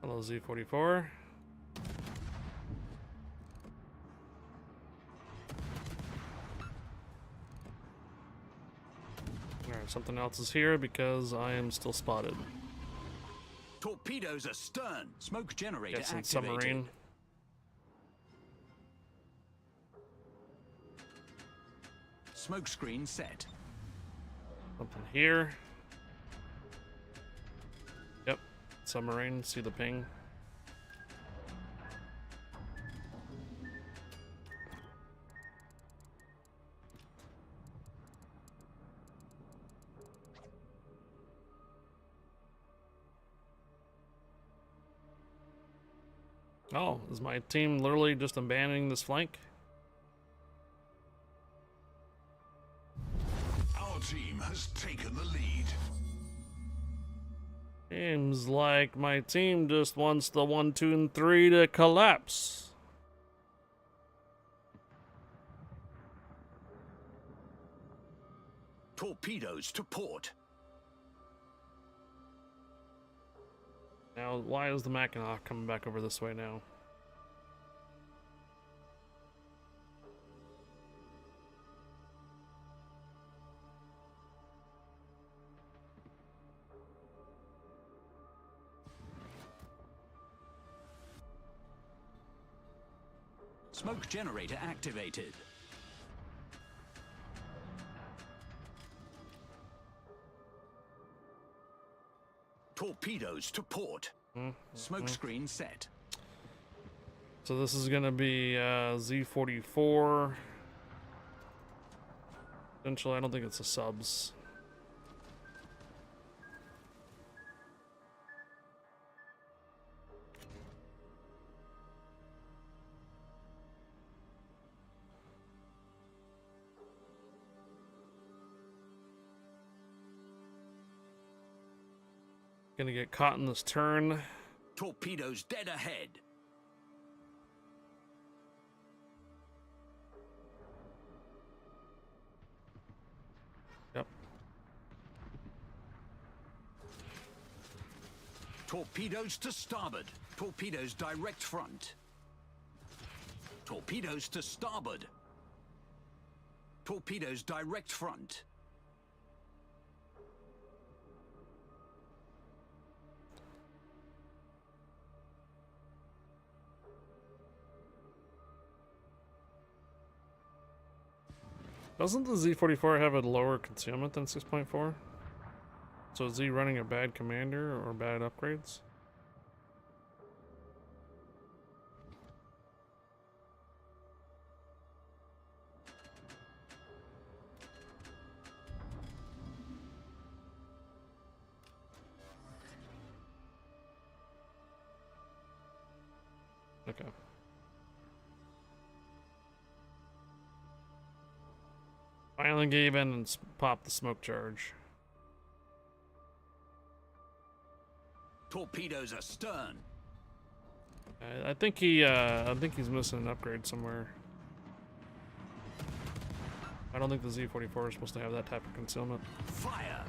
Speaker 1: Hello, Z-44. Alright, something else is here because I am still spotted.
Speaker 8: Torpedoes astern. Smoke generator
Speaker 1: Guessing
Speaker 8: activated.
Speaker 1: submarine.
Speaker 8: Smoke screen set.
Speaker 1: Something here. Yep, submarine. See the ping. Oh, is my team literally just abandoning this flank?
Speaker 4: Our team has taken the lead.
Speaker 1: Seems like my team just wants the 1, 2, and 3 to collapse.
Speaker 8: Torpedoes to port.
Speaker 1: Now, why is the Mackinac coming back over this way now?
Speaker 8: Smoke generator activated. Torpedoes to port. Smoke screen set.
Speaker 1: So this is gonna be Z-44. Potentially, I don't think it's the subs. Gonna get caught in this turn.
Speaker 8: Torpedoes dead ahead.
Speaker 1: Yep.
Speaker 8: Torpedoes to starboard. Torpedoes direct front. Torpedoes to starboard. Torpedoes direct front.
Speaker 1: Doesn't the Z-44 have a lower concealment than 6.4? So is he running a bad commander or bad upgrades? Okay. Finally gave in and popped the smoke charge.
Speaker 8: Torpedoes astern.
Speaker 1: I think he's missing an upgrade somewhere. I don't think the Z-44 is supposed to have that type of concealment.
Speaker 8: Fire.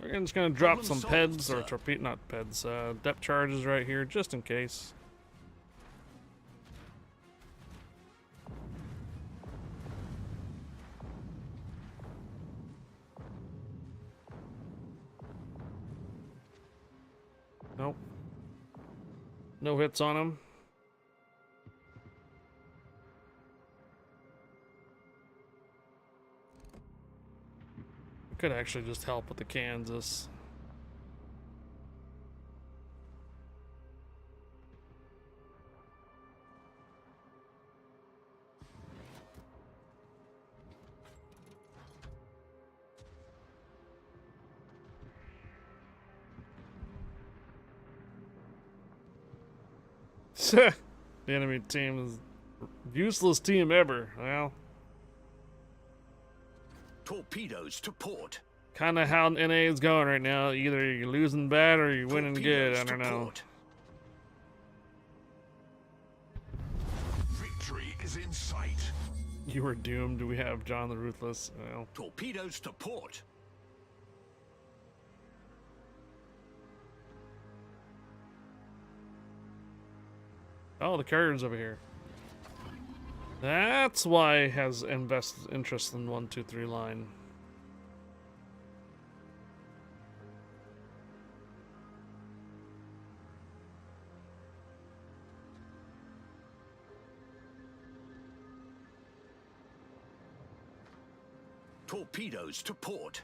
Speaker 1: We're just gonna drop some
Speaker 8: Problem
Speaker 1: PEDs
Speaker 8: solved,
Speaker 1: or
Speaker 8: sir.
Speaker 1: torpedo, not PEDs, depth charges right here, just in case. Nope. No hits on him. Could actually just help with the Kansas. The enemy team is useless team ever. Well,
Speaker 8: Torpedoes to port.
Speaker 1: kind of how NA is going right now. Either you're losing bad or you're winning good. I don't know.
Speaker 8: Victory is in sight.
Speaker 1: You were doomed. We have John the Ruthless. Well,
Speaker 8: Torpedoes to port.
Speaker 1: oh, the carrier's over here. That's why it has invested interest in 1, 2, 3 line.
Speaker 8: Torpedoes to port.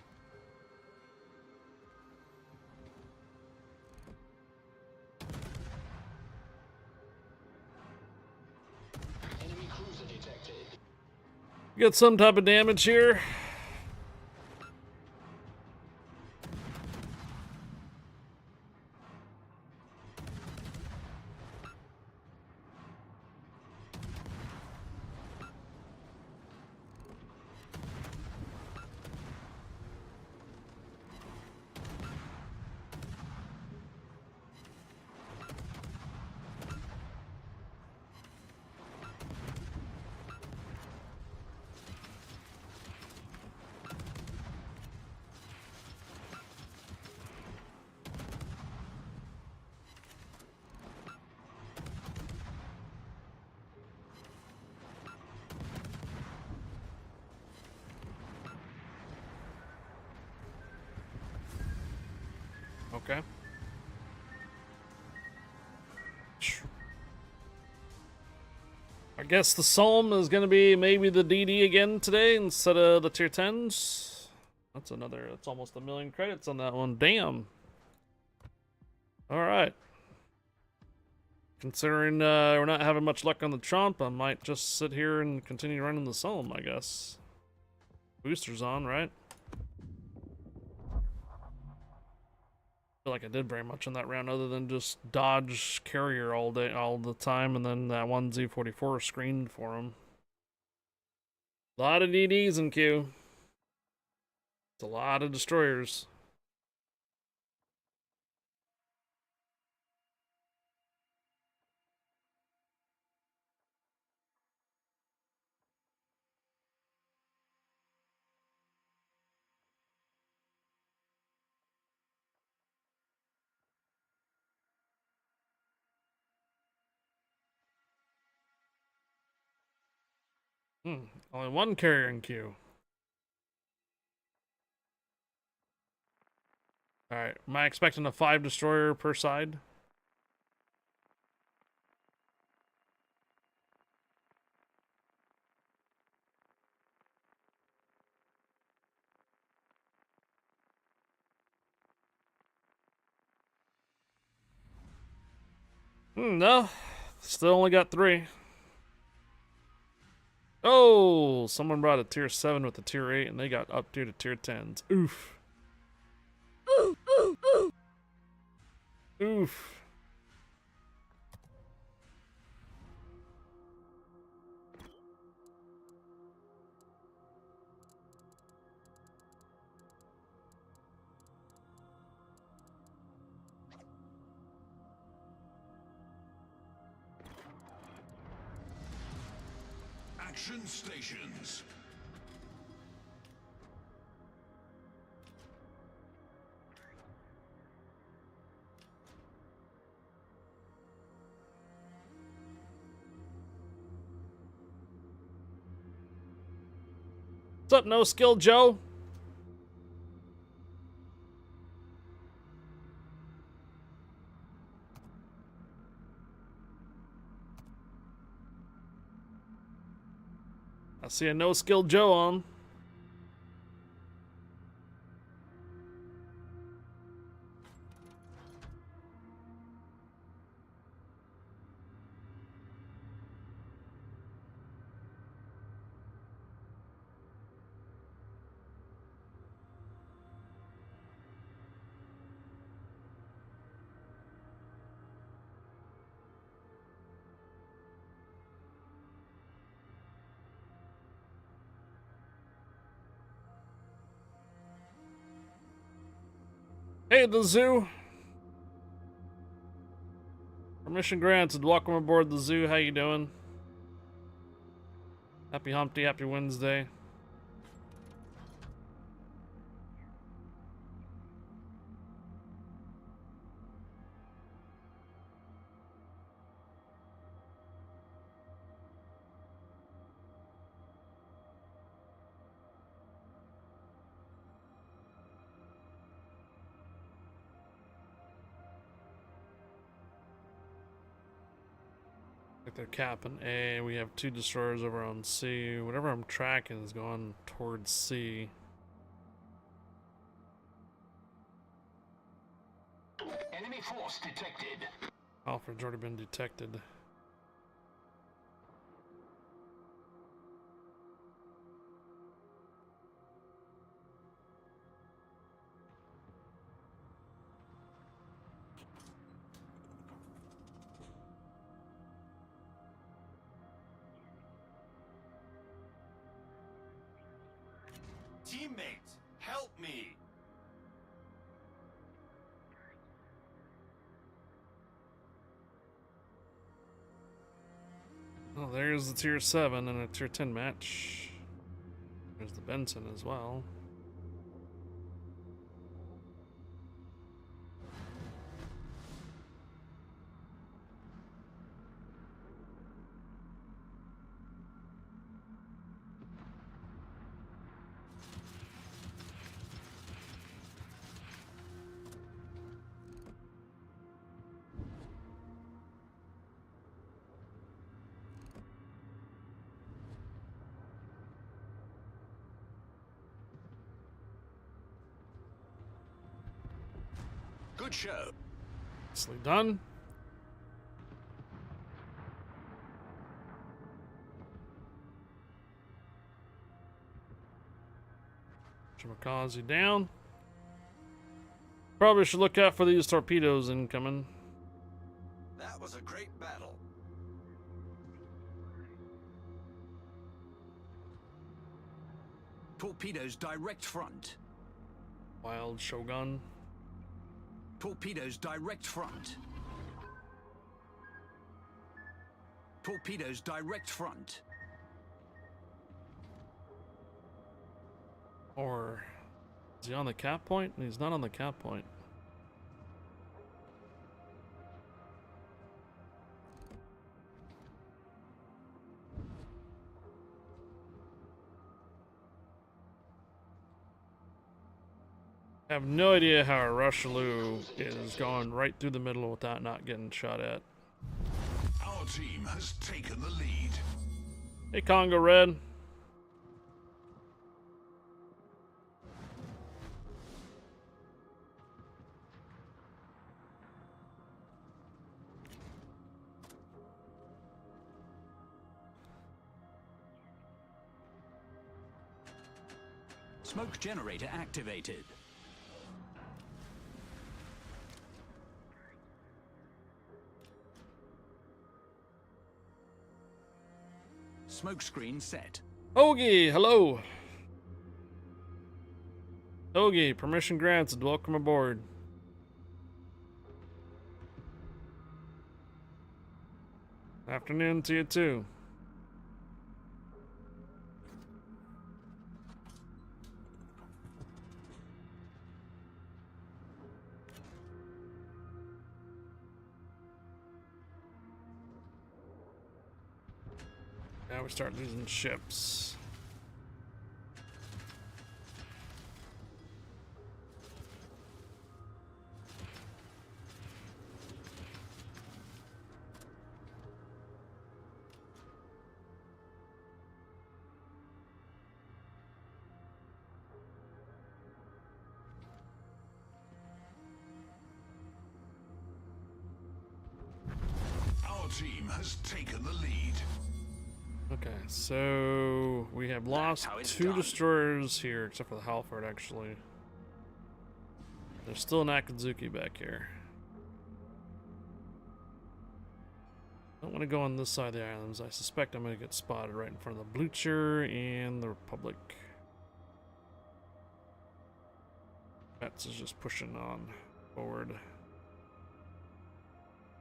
Speaker 8: Enemy cruiser detected.
Speaker 1: Get some type of damage here. Okay. I guess the Psalm is going to be maybe the DD again today instead of the tier 10s. That's almost 1 million credits on that one. Damn. Alright. Considering we're not having much luck on the Trump, I might just sit here and continue running the Psalm, I guess. Booster's on, right? Feel like I did very much in that round other than just dodge carrier all the time, and then that one Z44 screened for him. A lot of DDs in queue. It's a lot of destroyers. Only one carrier in queue. Alright, am I expecting a 5 destroyer per side? No. Still only got 3. Oh, someone brought a tier 7 with a tier 8 and they got up to tier 10s. Oof. Oof.
Speaker 8: Action stations.
Speaker 1: What's up, No Skill Joe? I see a No Skill Joe on. Hey, the zoo. Permission granted. Welcome aboard the zoo. How you doing? Happy Hump Day. Happy Wednesday. They're capping A. We have 2 destroyers over on C. Whatever I'm tracking is going towards C.
Speaker 8: Enemy force detected.
Speaker 1: Alfred's already been detected.
Speaker 8: Teammates, help me!
Speaker 1: Oh, there's the tier 7 and a tier 10 match. There's the Benson as well.
Speaker 8: Good show.
Speaker 1: Nicely done. Shimakaze down. Probably should look out for these torpedoes incoming.
Speaker 8: That was a great battle.
Speaker 3: Torpedoes direct front.
Speaker 1: Wild Shogun.
Speaker 3: Torpedoes direct front. Torpedoes direct front.
Speaker 1: Or is he on the cap point? He's not on the cap point. I have no idea how a Rushaloo is going right through the middle without not getting shot at.
Speaker 8: Our team has taken the lead.
Speaker 1: Hey, Congo Red.
Speaker 3: Smoke generator activated. Smoke screen set.
Speaker 1: Ogie, hello. Ogie, permission granted. Welcome aboard. Afternoon to you too. Now we start losing ships.
Speaker 8: Our team has taken the lead.
Speaker 1: Okay, so we have lost
Speaker 8: how it's
Speaker 1: 2
Speaker 8: done.
Speaker 1: destroyers here, except for the Halford, actually. There's still an Akazuki back here. I don't want to go on this side of the islands. I suspect I'm going to get spotted right in front of the Blucher and the Republic. Mets is just pushing on forward.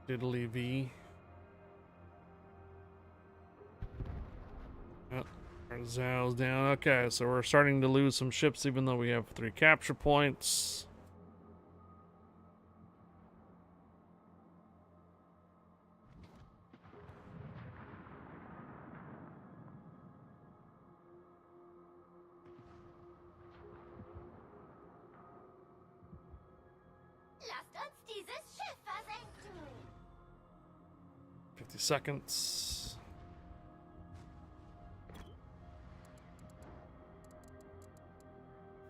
Speaker 1: Diddly V. Yep. Our Zal's down. Okay, so we're starting to lose some ships even though we have 3 capture points.
Speaker 10: Lasst uns dieses Schiff versenken.
Speaker 1: 50 seconds.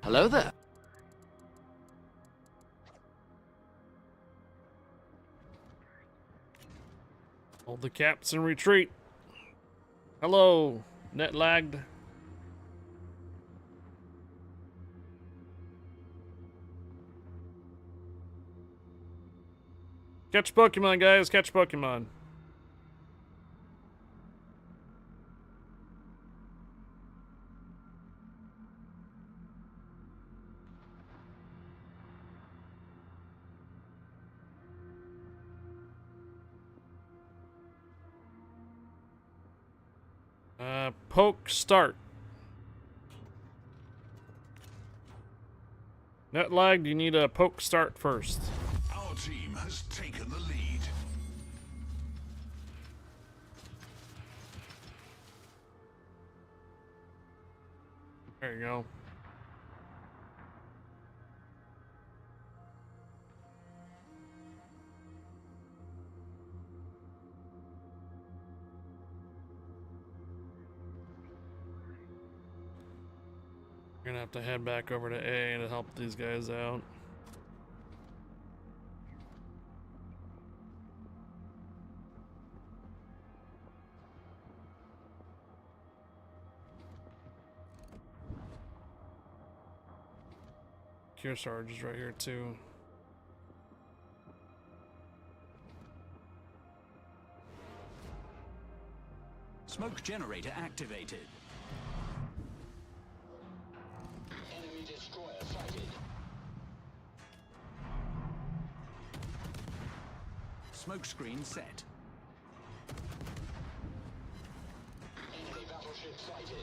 Speaker 5: Hello there.
Speaker 1: Hold the caps and retreat. Hello. Net lagged. Catch Pokemon, guys. Catch Pokemon. Poke start. Net lagged, you need a poke start first.
Speaker 8: Our team has taken the lead.
Speaker 1: There you go. We're gonna have to head back over to A to help these guys out. Kearsarge is right here too.
Speaker 8: Smoke generator activated. Enemy destroyer sighted. Smoke screen set. Enemy battleship sighted.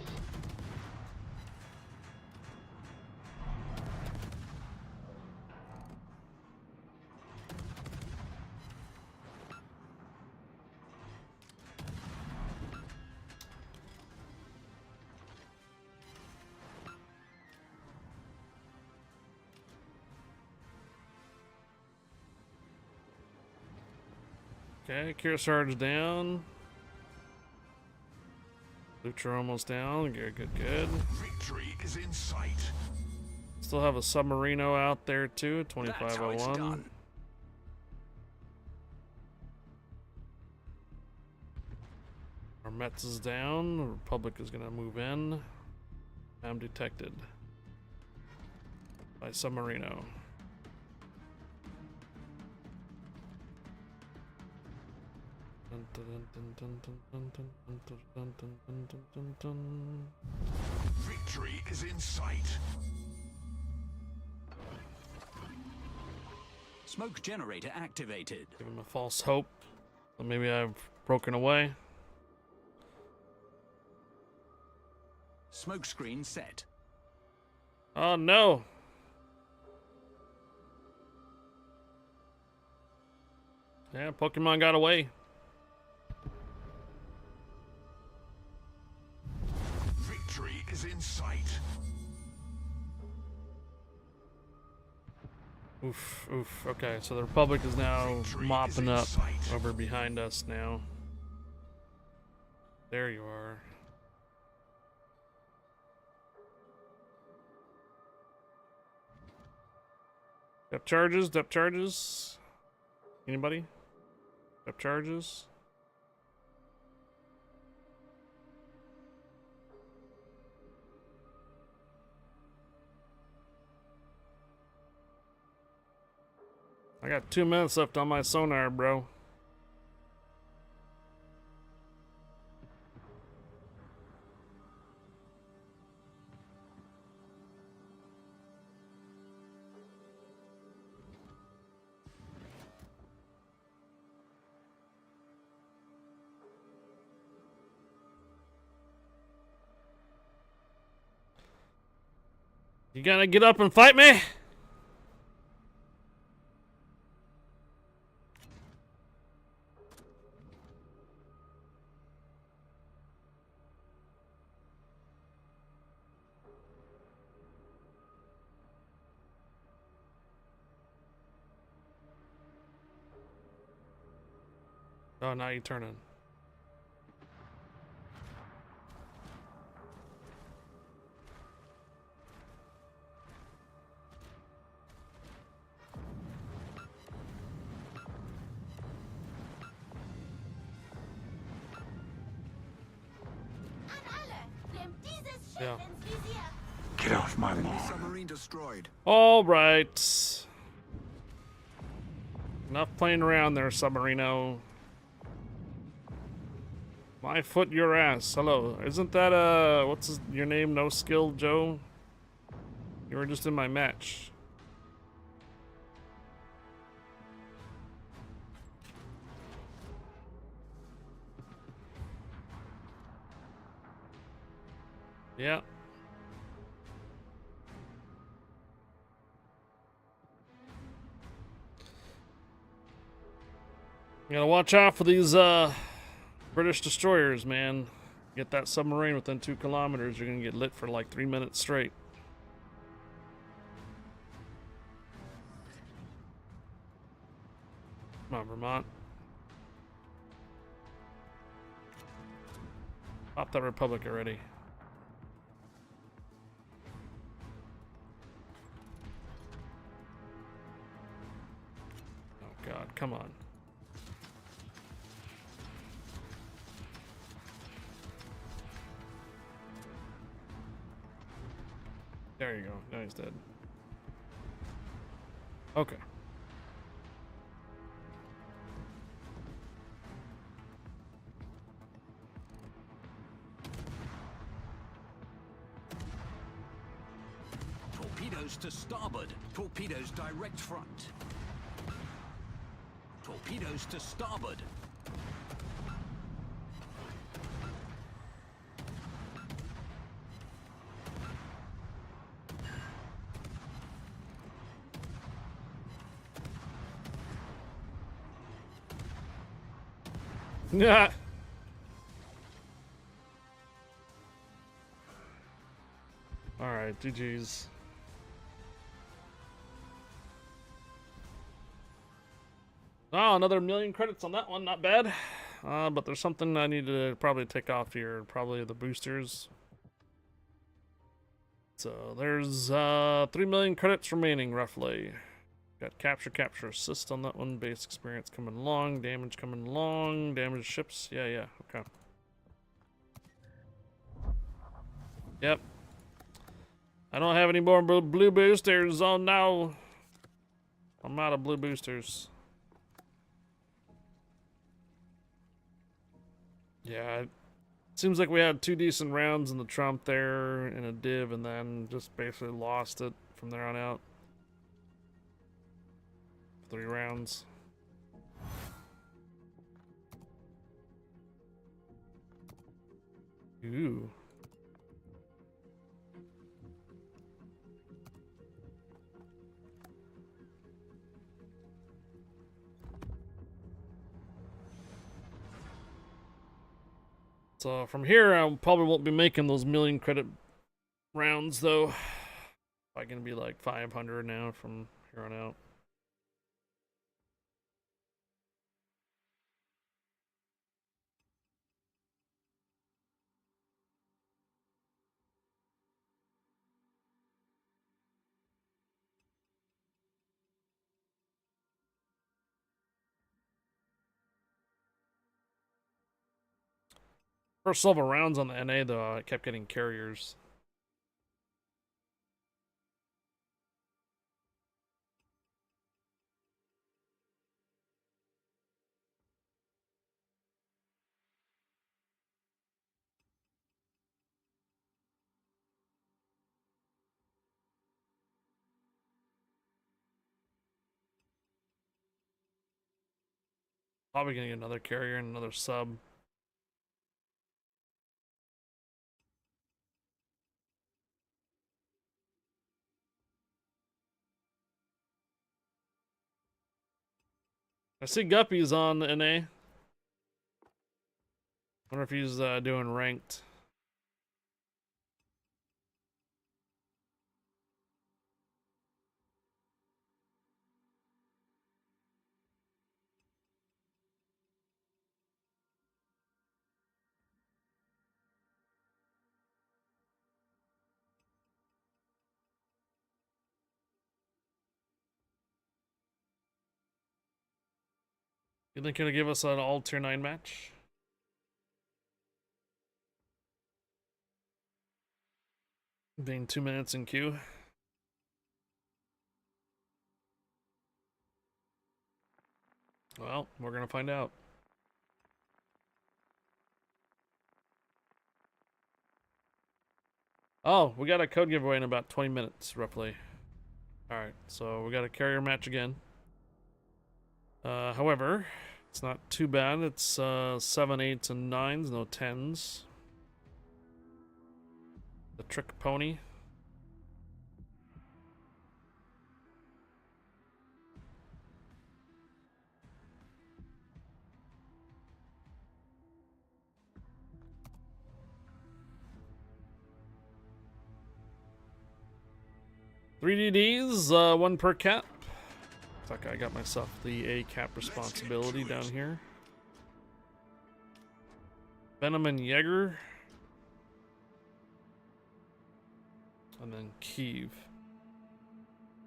Speaker 1: Okay, Kearsarge down. Lucha almost down. Good, good, good.
Speaker 8: Victory is in sight.
Speaker 1: Still have a Submarino out there too,
Speaker 8: That's how it's
Speaker 1: 2501.
Speaker 8: done.
Speaker 1: Our Mets is down. The Republic is gonna move in. I'm detected by Submarino.
Speaker 8: Victory is in sight. Smoke generator activated.
Speaker 1: Give him a false hope. But maybe I've broken away.
Speaker 8: Smoke screen set.
Speaker 1: Oh no! Yeah, Pokemon got away.
Speaker 8: Victory is in sight.
Speaker 1: Oof, oof. Okay, so the Republic is now
Speaker 8: Victory
Speaker 1: mopping
Speaker 8: is in
Speaker 1: up
Speaker 8: sight.
Speaker 1: over behind us now. There you are. Depth charges, depth charges. Anybody? Depth charges. I got 2 minutes left on my sonar, bro. You gonna get up and fight me? Oh, now you turn in.
Speaker 10: An alle, nehmt dieses Schiff
Speaker 1: Ja.
Speaker 10: ins Visier.
Speaker 8: Get off my lawn.
Speaker 3: Submarine destroyed.
Speaker 1: All right. Enough playing around there, Submarino. My foot, your ass. Hello. Isn't that, what's your name? No Skill Joe? You were just in my match. Yeah. You gotta watch out for these, British destroyers, man. Get that submarine within 2 kilometers, you're gonna get lit for like 3 minutes straight. Come on, Vermont. Pop that Republic already. Oh God, come on. There you go. Now he's dead. Okay.
Speaker 3: Torpedoes to starboard. Torpedoes direct front. Torpedoes to starboard.
Speaker 1: Yeah. All right, GG's. Oh, another 1,000,000 credits on that one. Not bad. But there's something I need to probably take off here. Probably the boosters. So there's 3,000,000 credits remaining, roughly. Got capture, assist on that one. Base experience coming along. Damage coming along. Damage ships. Yeah. Okay. Yep. I don't have any more blue boosters. Oh no. I'm out of blue boosters. Yeah. It seems like we had 2 decent rounds in the Trump there in a div and then just basically lost it from there on out. 3 rounds. Ooh. So from here, I probably won't be making those 1,000,000 credit rounds though. Probably gonna be like 500 now from here on out. First several rounds on the NA though, I kept getting carriers. Probably gonna get another carrier and another sub. I see Guppy's on NA. Wonder if he's doing ranked. You think he'll give us an all tier 9 match? Being 2 minutes in queue. Well, we're gonna find out. Oh, we got a code giveaway in about 20 minutes, roughly. Alright, so we got a carrier match again. However, it's not too bad. It's 7, 8s, and 9s, no 10s. The trick pony. Three DDs, 1 per cap. Looks like I got myself the A cap responsibility down here. Venom and Jaeger. And then Kiev.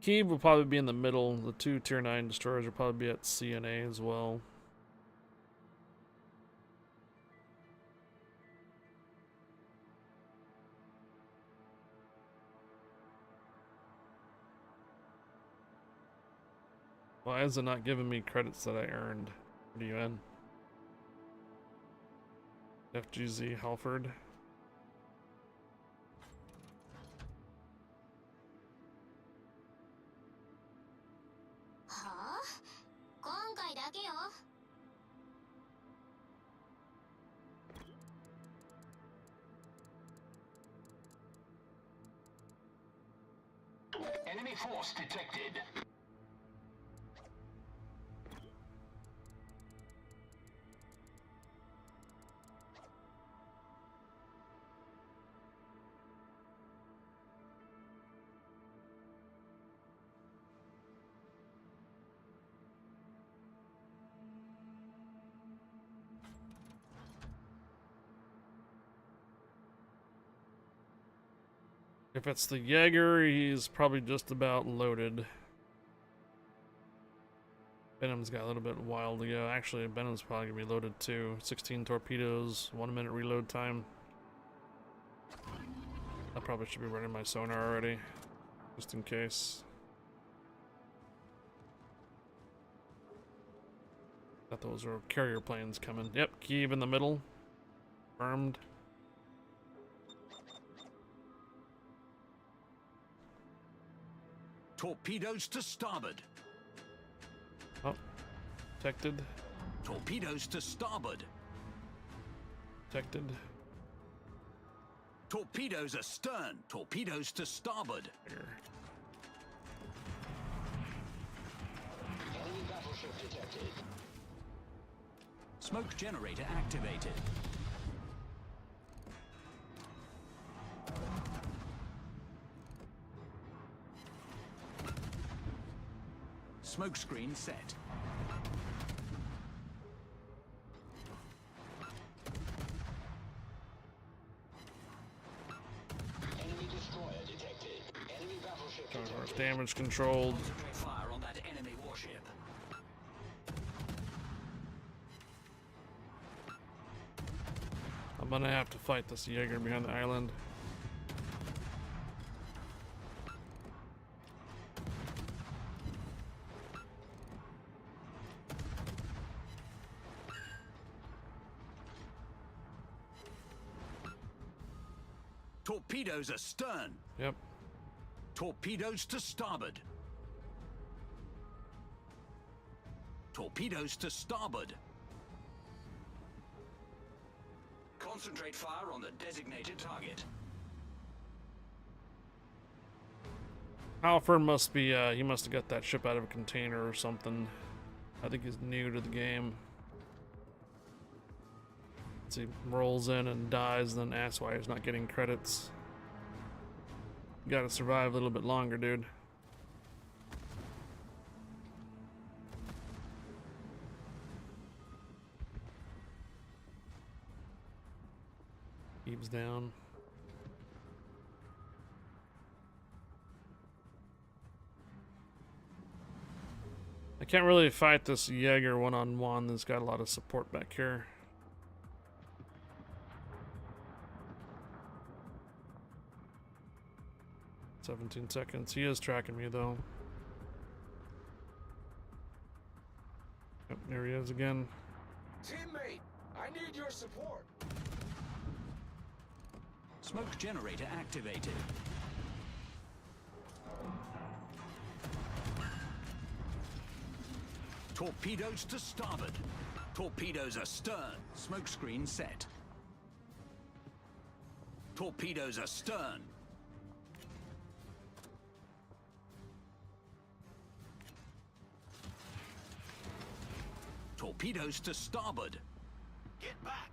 Speaker 1: Kiev will probably be in the middle. The 2 tier 9 destroyers will probably be at CNA as well. Why is it not giving me credits that I earned? What are you in? FGZ Halford.
Speaker 10: Huh? 今回だけよ。
Speaker 8: Enemy force detected.
Speaker 1: If it's the Jaeger, he's probably just about loaded. Venom's got a little bit wild to go. Actually, Venom's probably gonna be loaded too. 16 torpedoes, 1 minute reload time. I probably should be running my sonar already, just in case. Thought those were carrier planes coming. Yep, Kiev in the middle. Armed.
Speaker 8: Torpedoes to starboard.
Speaker 1: Oh, detected.
Speaker 8: Torpedoes to starboard.
Speaker 1: Detected.
Speaker 8: Torpedoes astern. Torpedoes to starboard.
Speaker 1: Here.
Speaker 8: Enemy battleship detected. Smoke generator activated. Smoke screen set. Enemy destroyer detected. Enemy battleship detected.
Speaker 1: Damage controlled.
Speaker 8: Concentrate fire on that enemy warship.
Speaker 1: I'm gonna have to fight this Jaeger behind the island.
Speaker 8: Torpedoes astern.
Speaker 1: Yep.
Speaker 8: Torpedoes to starboard. Torpedoes to starboard. Concentrate fire on the designated target.
Speaker 1: Halford must be, he must have got that ship out of a container or something. I think he's new to the game. So he rolls in and dies, and then asks why he's not getting credits. You gotta survive a little bit longer, dude. Keeps down. I can't really fight this Jaeger one-on-one. That's got a lot of support back here. "17 seconds. He is tracking me though. Yep, there he is again.
Speaker 8: Teammate, I need your support.
Speaker 3: Smoke generator activated. Torpedoes to starboard. Torpedoes astern. Smokescreen set. Torpedoes astern. Torpedoes to starboard.
Speaker 8: Get back.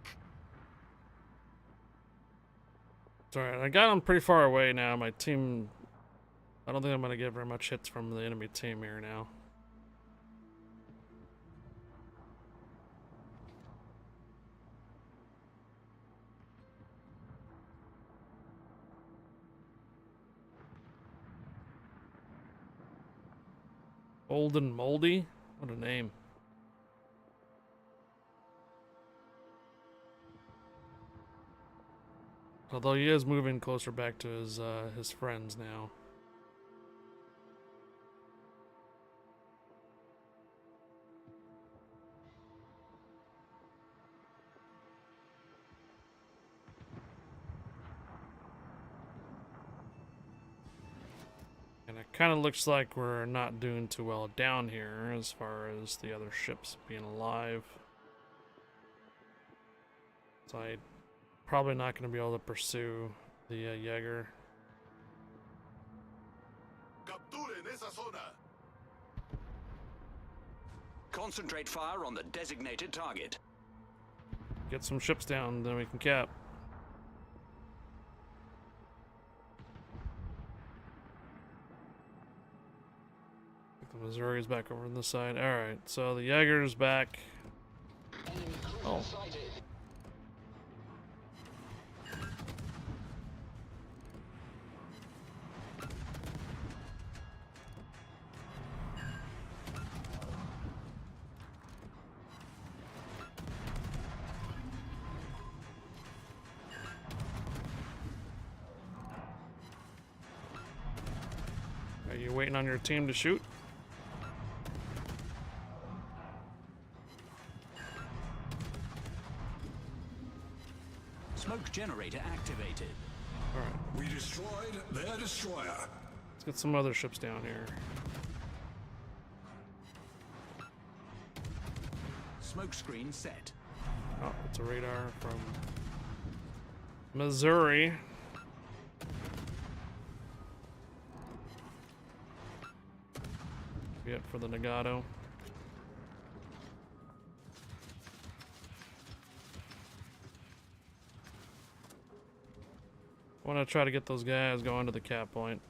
Speaker 1: It's alright, I got him pretty far away now. My team... I don't think I'm going to get very much hits from the enemy team here now. Old and Moldy? What a name. Although he is moving closer back to his friends now. And it kind of looks like we're not doing too well down here as far as the other ships being alive. So I'm probably not going to be able to pursue the Jaeger.
Speaker 8: Concentrate fire on the designated target.
Speaker 1: Get some ships down, then we can cap. The Missouri's back over on this side. Alright, so the Jaeger's back. Oh. Are you waiting on your team to shoot?
Speaker 3: Smoke generator activated.
Speaker 1: Alright.
Speaker 8: We destroyed their destroyer.
Speaker 1: Let's get some other ships down here.
Speaker 3: Smokescreen set.
Speaker 1: Oh, it's a radar from Missouri. Yep, for the Nagato. I want to try to get those guys going to the cap point.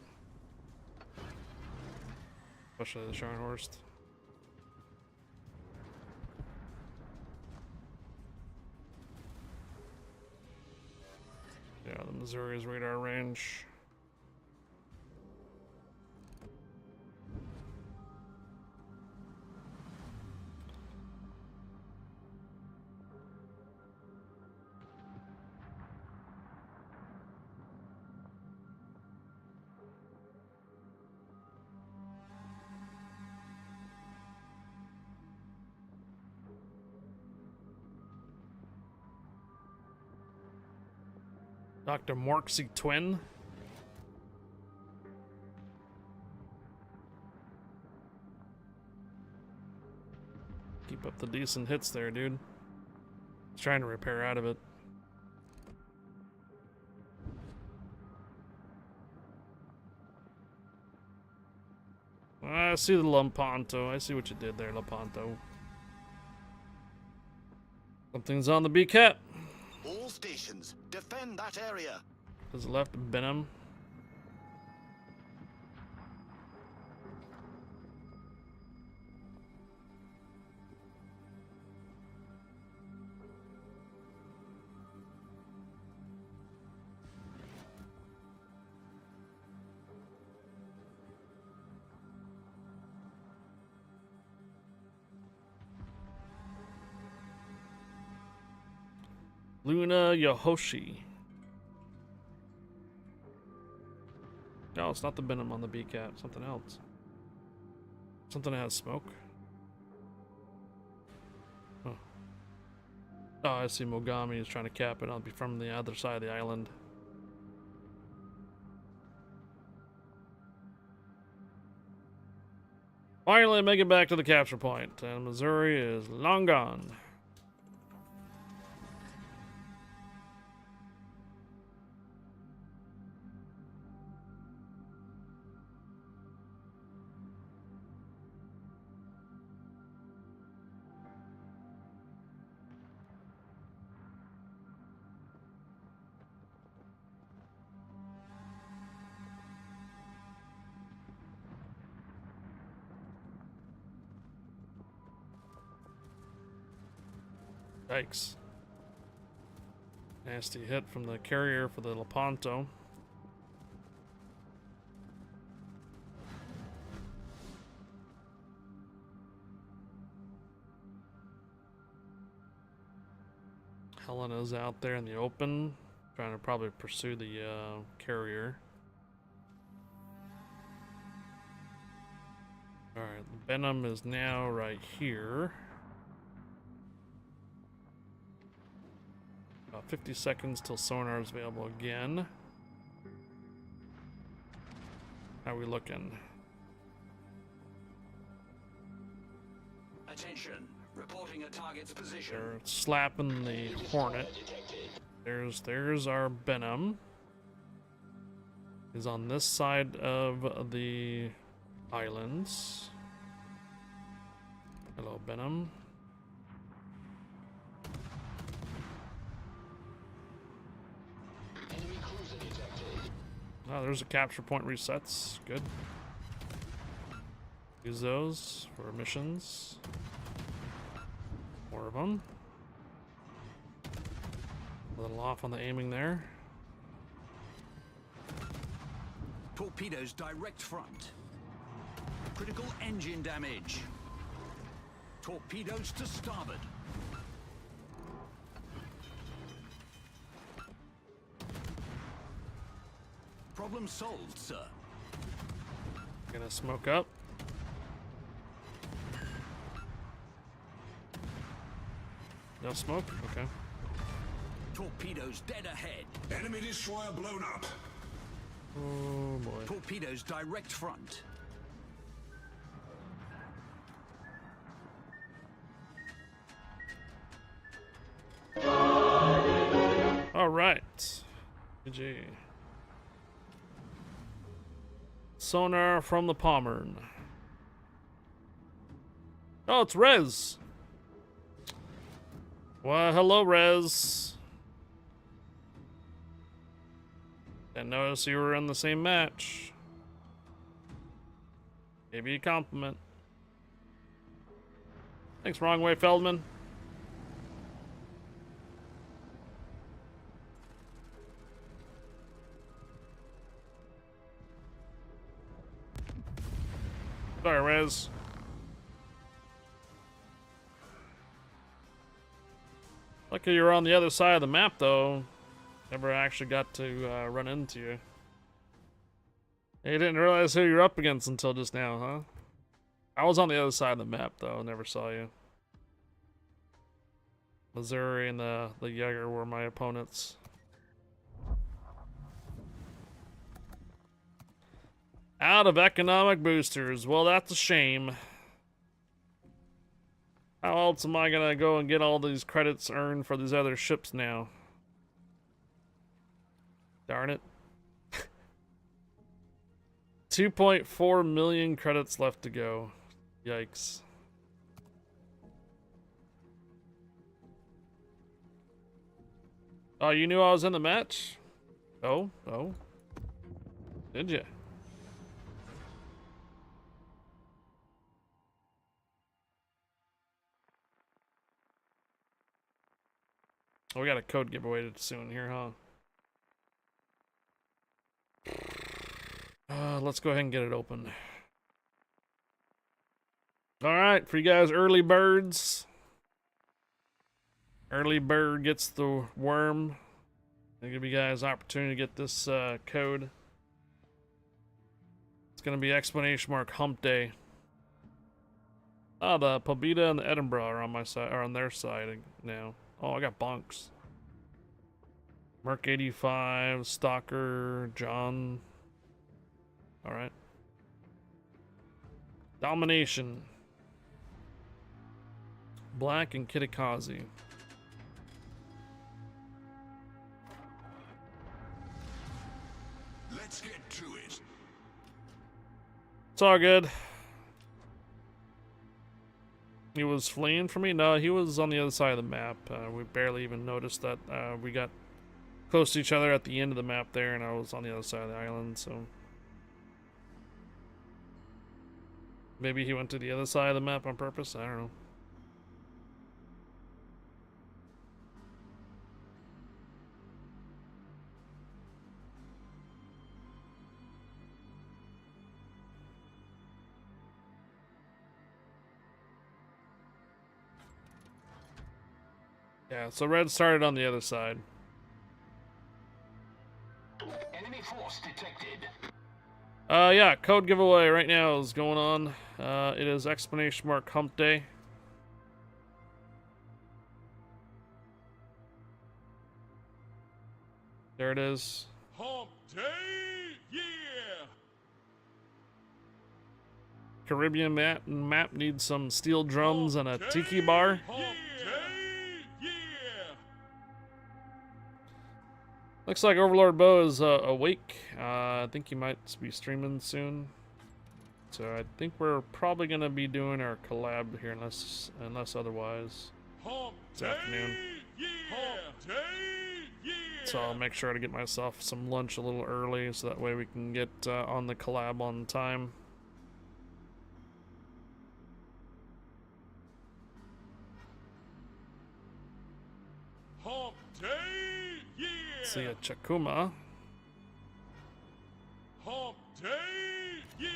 Speaker 1: Especially the Scharnhorst. Yeah, the Missouri's radar range. Dr. Morksy Twin. Keep up the decent hits there, dude. He's trying to repair out of it. I see the Lampanto. I see what you did there, Lampanto. Something's on the B-cap.
Speaker 4: All stations, defend that area.
Speaker 1: Has left Benham. Luna Yohoshi. No, it's not the Benham on the B-cap. Something else. Something that has smoke. Oh. Oh, I see Mogami is trying to cap it. I'll be from the other side of the island. Finally make it back to the capture point, and Missouri is long gone. Yikes. Nasty hit from the carrier for the Lepanto. Helena's out there in the open, trying to probably pursue the carrier. Alright, Benham is now right here. About 50 seconds till sonar is available again. How are we looking?
Speaker 8: Attention. Reporting a target's position.
Speaker 1: They're slapping the Hornet. There's our Benham. He's on this side of the islands. Hello, Benham. Oh, there's a capture point resets. Good. Use those for missions. More of them. A little off on the aiming there.
Speaker 8: Torpedoes direct front. Critical engine damage. Torpedoes to starboard. Problem solved, sir.
Speaker 1: Gonna smoke up. No smoke? Okay.
Speaker 8: Torpedoes dead ahead.
Speaker 4: Enemy destroyer blown up.
Speaker 1: Oh boy.
Speaker 8: Torpedoes direct front.
Speaker 1: Alright. GG. Sonar from the Pommern. Oh, it's Rez. Well, hello, Rez. Didn't notice you were in the same match. Maybe a compliment. Thanks, wrong way, Feldman. Sorry, Rez. Lucky you were on the other side of the map, though. Never actually got to run into you. You didn't realize who you're up against until just now, huh? I was on the other side of the map, though. Never saw you. Missouri and the Jaeger were my opponents. Out of economic boosters. Well, that's a shame. How else am I gonna go and get all these credits earned for these other ships now? Darn it. 2.4 million credits left to go. Yikes. Oh, you knew I was in the match? Oh. Did ya? Oh, we got a code giveaway soon here, huh? Let's go ahead and get it open. Alright, for you guys early birds. Early bird gets the worm. I'll give you guys opportunity to get this code. It's gonna be ! hump day. Ah, the Pobeda and the Edinburgh are on my side, or on their side now. Oh, I got bunks. Merc 85, Stalker, John. Alright. Domination. Black and Kitakazi.
Speaker 8: Let's get to it.
Speaker 1: It's all good. He was fleeing from me? No, he was on the other side of the map. We barely even noticed that. We got close to each other at the end of the map there, and I was on the other side of the island, so... Maybe he went to the other side of the map on purpose? I don't know. Yeah, so red started on the other side.
Speaker 8: Enemy force detected.
Speaker 1: Yeah, code giveaway right now is going on. It is ! hump day. There it is.
Speaker 7: Hump day, yeah!
Speaker 1: Caribbean map needs some steel drums and a tiki bar.
Speaker 7: Hump day, yeah!
Speaker 1: Looks like Overlord Bo is awake. I think he might be streaming soon. So I think we're probably gonna be doing our collab here unless otherwise this afternoon. So I'll make sure to get myself some lunch a little early so that way we can get on the collab on time.
Speaker 7: Hump day, yeah!
Speaker 1: See a Chakuma.
Speaker 7: Hump day, yeah!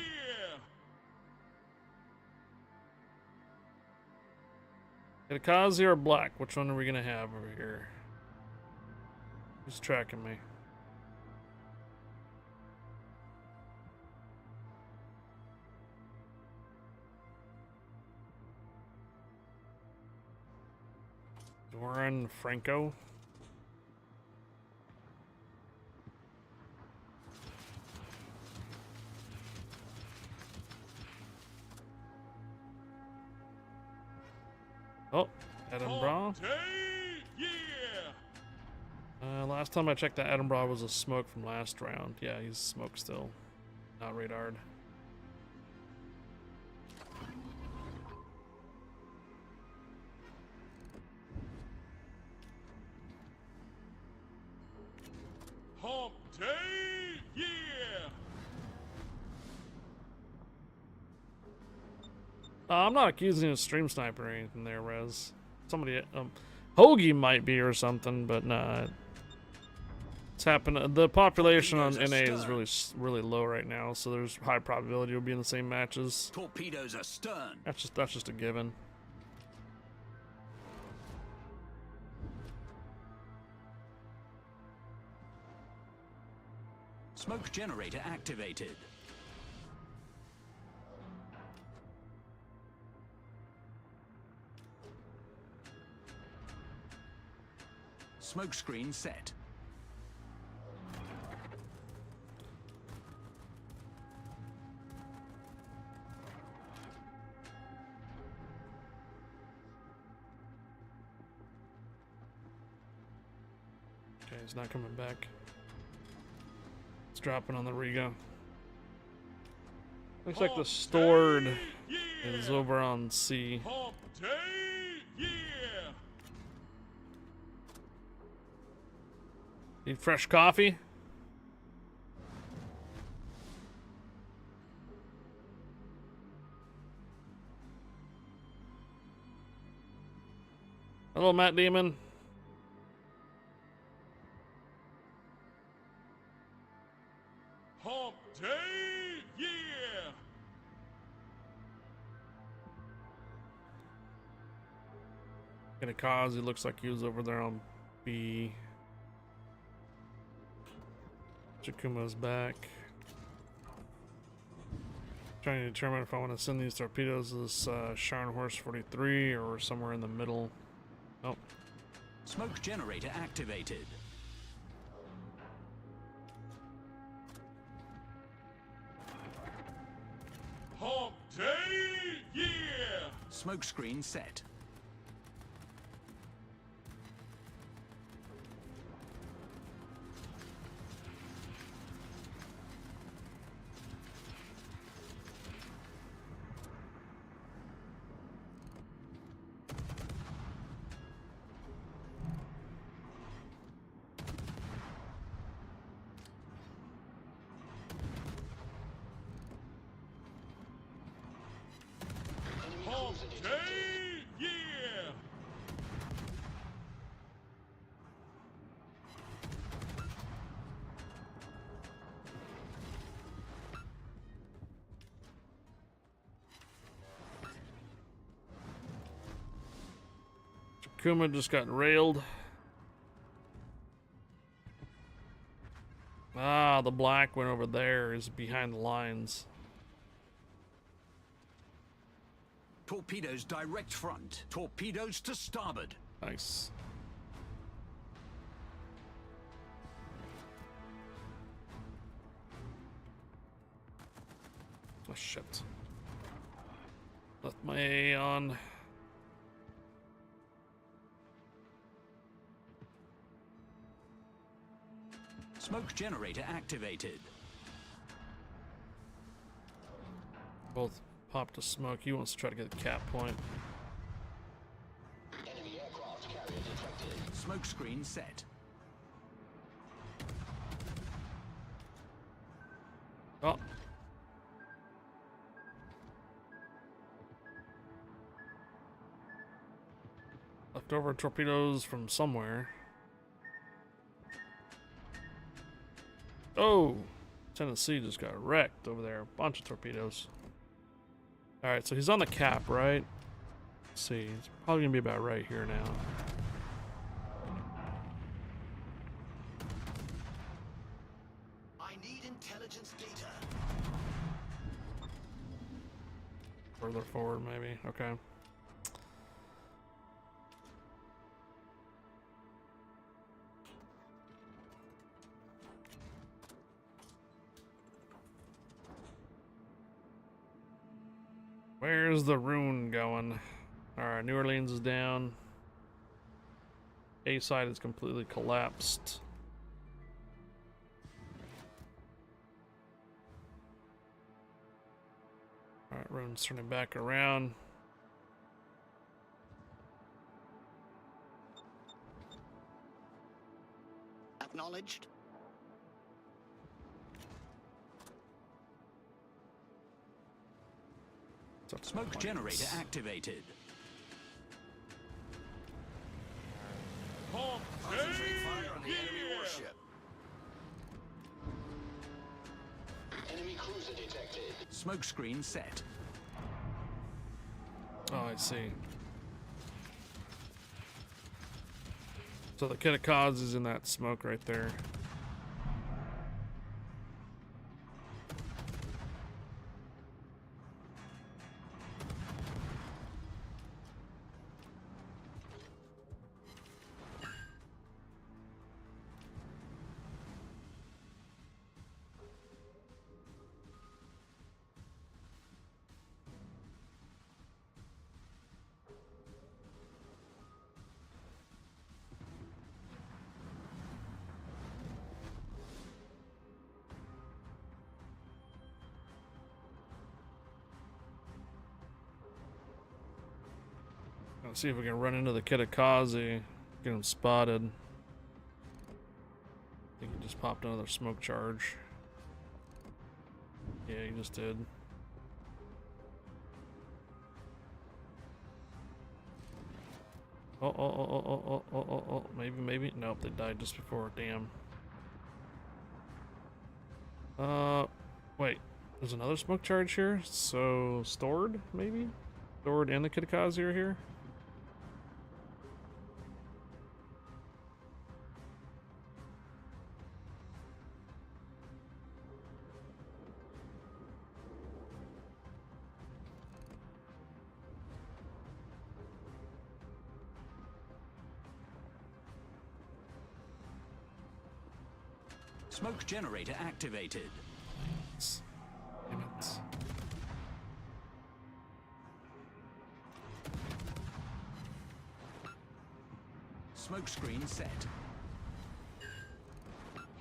Speaker 1: Kitakazi or Black? Which one are we gonna have over here? Who's tracking me? Doran Franco. Oh, Edinburgh. Last time I checked, that Edinburgh was a smoke from last round. Yeah, he's smoke still, not radared.
Speaker 7: Hump day, yeah!
Speaker 1: I'm not accusing you of stream sniper or anything there, Rez. Somebody, Hoagie might be or something, but nah. It's happened. The population on NA is really low right now, so there's high probability we'll be in the same matches.
Speaker 8: Torpedoes astern.
Speaker 1: That's just a given.
Speaker 8: Smoke generator activated. Smoke screen set.
Speaker 1: Okay, he's not coming back. It's dropping on the Riga. Looks like the stored is over on C.
Speaker 7: Hump day, yeah!
Speaker 1: Need fresh coffee? Hello, Matt Demon.
Speaker 4: Hump day, yeah!
Speaker 1: Gonna cause, he looks like he was over there on B. Jakuma's back. Trying to determine if I want to send these torpedoes to this Sharn Horse 43 or somewhere in the middle. Oh.
Speaker 3: Smoke generator activated.
Speaker 4: Hump day, yeah!
Speaker 3: Smoke screen set.
Speaker 4: Hump day, yeah!
Speaker 1: Jakuma just got railed. Ah, the black went over there, is behind the lines.
Speaker 3: Torpedoes direct front. Torpedoes to starboard.
Speaker 1: Nice. Oh shit. Left my A on.
Speaker 3: Smoke generator activated.
Speaker 1: Both popped a smoke. He wants to try to get the cap point.
Speaker 8: Enemy aircraft carrier detected.
Speaker 3: Smoke screen set.
Speaker 1: Oh. Leftover torpedoes from somewhere. Oh! Tennessee just got wrecked over there. A bunch of torpedoes. Alright, so he's on the cap, right? Let's see. It's probably gonna be about right here now.
Speaker 8: I need intelligence data.
Speaker 1: Further forward, maybe. Okay. Where's the rune going? Alright, New Orleans is down. A side is completely collapsed. Alright, rune's turning back around.
Speaker 8: Acknowledged.
Speaker 3: Smoke generator activated.
Speaker 4: Hump
Speaker 8: Concentrate
Speaker 4: day,
Speaker 8: fire on the enemy
Speaker 4: yeah!
Speaker 8: warship. Enemy cruiser detected.
Speaker 3: Smoke screen set.
Speaker 1: Oh, I see. So the Kitakaze is in that smoke right there. Let's see if we can run into the Kitakaze, get him spotted. I think he just popped another smoke charge. Yeah, he just did. Oh. Maybe. Nope, they died just before. Damn. Wait. There's another smoke charge here? So, stored, maybe? Stored and the Kitakazi are here?
Speaker 8: Smoke generator activated.
Speaker 1: Damn it.
Speaker 8: Smoke screen set.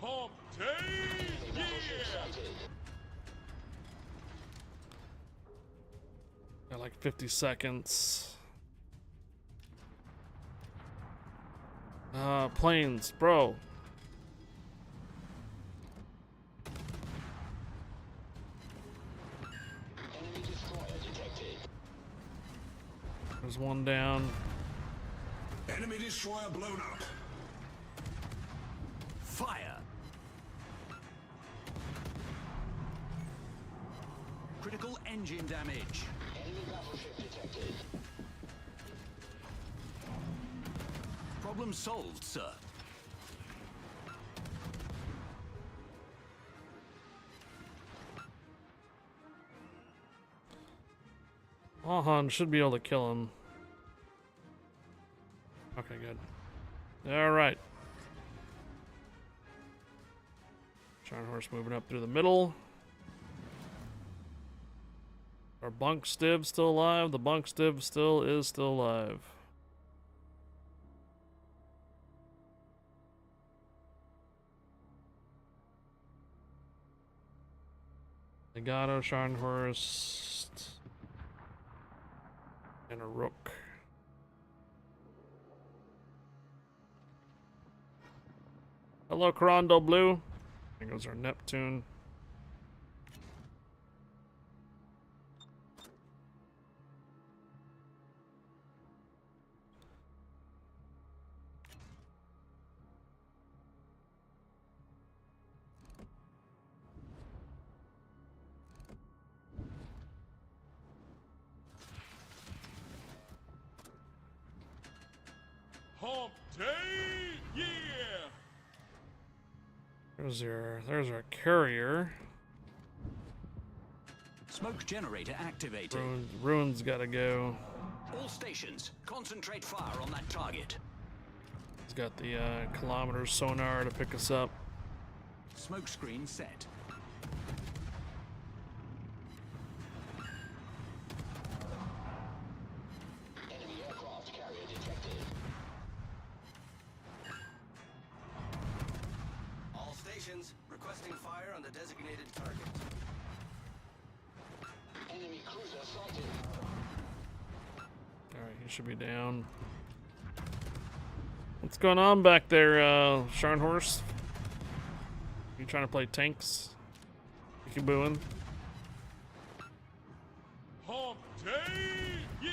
Speaker 4: Hump day, yeah!
Speaker 1: Got like 50 seconds. Planes, bro. There's one down.
Speaker 8: Enemy destroyer blown up. Fire. Critical engine damage. Enemy battleship detected. Problem solved, sir.
Speaker 1: Ahan should be able to kill him. Okay, good. Alright. Giant horse moving up through the middle. Our bunk stiv still alive? The bunk stiv is still alive. Legato, Scharnhorst, and a rook. Hello, Corondo Blue. There goes our Neptune.
Speaker 4: Hump day, yeah!
Speaker 1: There's our carrier.
Speaker 8: Smoke generator activated.
Speaker 1: Ruin's gotta go.
Speaker 8: All stations, concentrate fire on that target.
Speaker 1: He's got the kilometer sonar to pick us up.
Speaker 8: Smoke screen set. Enemy aircraft carrier detected. All stations requesting fire on the designated target. Enemy cruiser sighted.
Speaker 1: Alright, he should be down. What's going on back there, Scharnhorst? You trying to play tanks? You booing?
Speaker 4: Hump day, yeah!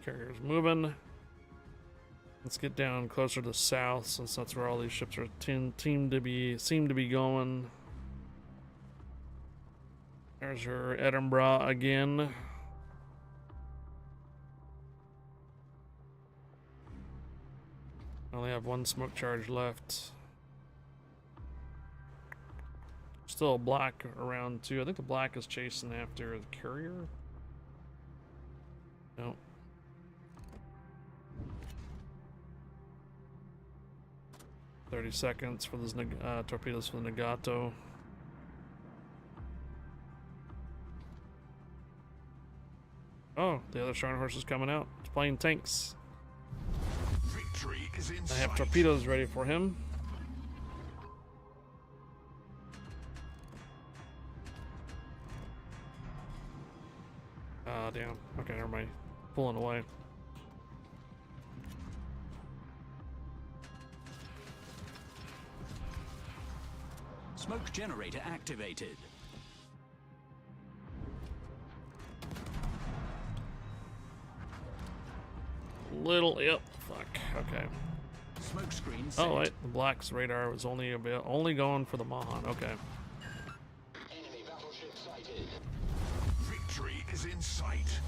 Speaker 1: Carrier's moving. Let's get down closer to the south, since that's where all these ships are seem to be going. There's her Edinburgh again. I only have one smoke charge left. Still a black around too. I think the black is chasing after the carrier. Nope. "30 seconds for those torpedoes for the Nagato." Oh, the other Scharnhorst is coming out. It's playing tanks.
Speaker 8: Victory is in
Speaker 1: I have torpedoes ready for him. Ah, damn. Okay, never mind. Pulling away.
Speaker 8: Smoke generator activated.
Speaker 1: Yep. Fuck. Okay.
Speaker 8: Smoke screen set.
Speaker 1: Oh wait, the black's radar was only going for the Mahan. Okay.
Speaker 8: Enemy battleship sighted. Victory is in sight.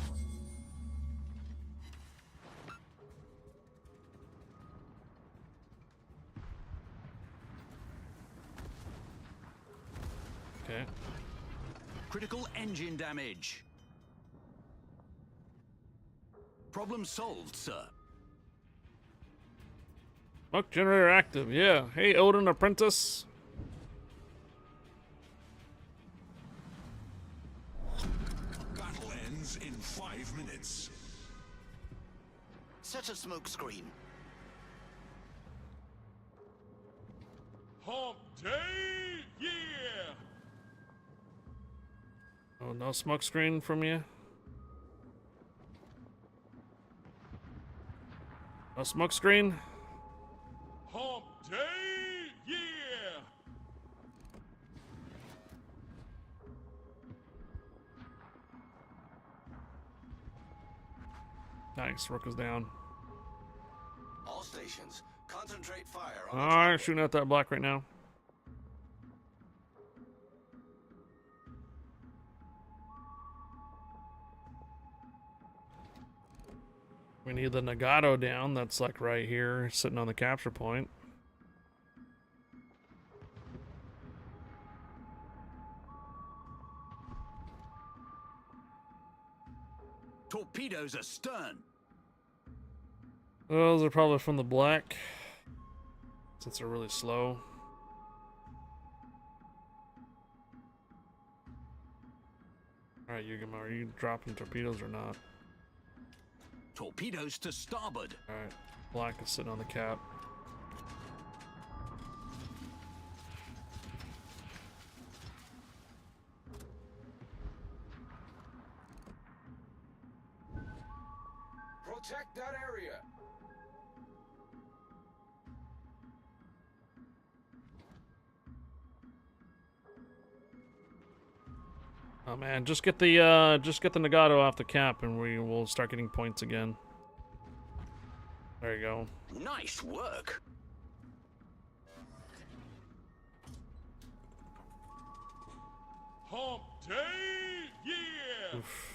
Speaker 1: Okay.
Speaker 8: Critical engine damage. Problem solved, sir.
Speaker 1: Smoke generator active. Yeah. Hey, Odin Apprentice.
Speaker 8: Battle ends in 5 minutes.
Speaker 5: Set a smoke screen.
Speaker 4: Hump day, yeah!
Speaker 1: Oh, no smoke screen from you. No smoke screen.
Speaker 4: Hump day, yeah!
Speaker 1: Nice. Rook is down.
Speaker 8: All stations, concentrate fire
Speaker 1: All right, shooting at that black right now. We need the Nagato down. That's like right here, sitting on the capture point.
Speaker 8: Torpedoes astern.
Speaker 1: Those are probably from the black, since they're really slow. All right, Yugama, are you dropping torpedoes or not?
Speaker 8: Torpedoes to starboard.
Speaker 1: All right, black is sitting on the cap.
Speaker 4: Protect that area!
Speaker 1: Oh man, just get the Nagato off the cap, and we will start getting points again. There you go.
Speaker 8: Nice work.
Speaker 4: Hump day, yeah!
Speaker 1: Oof.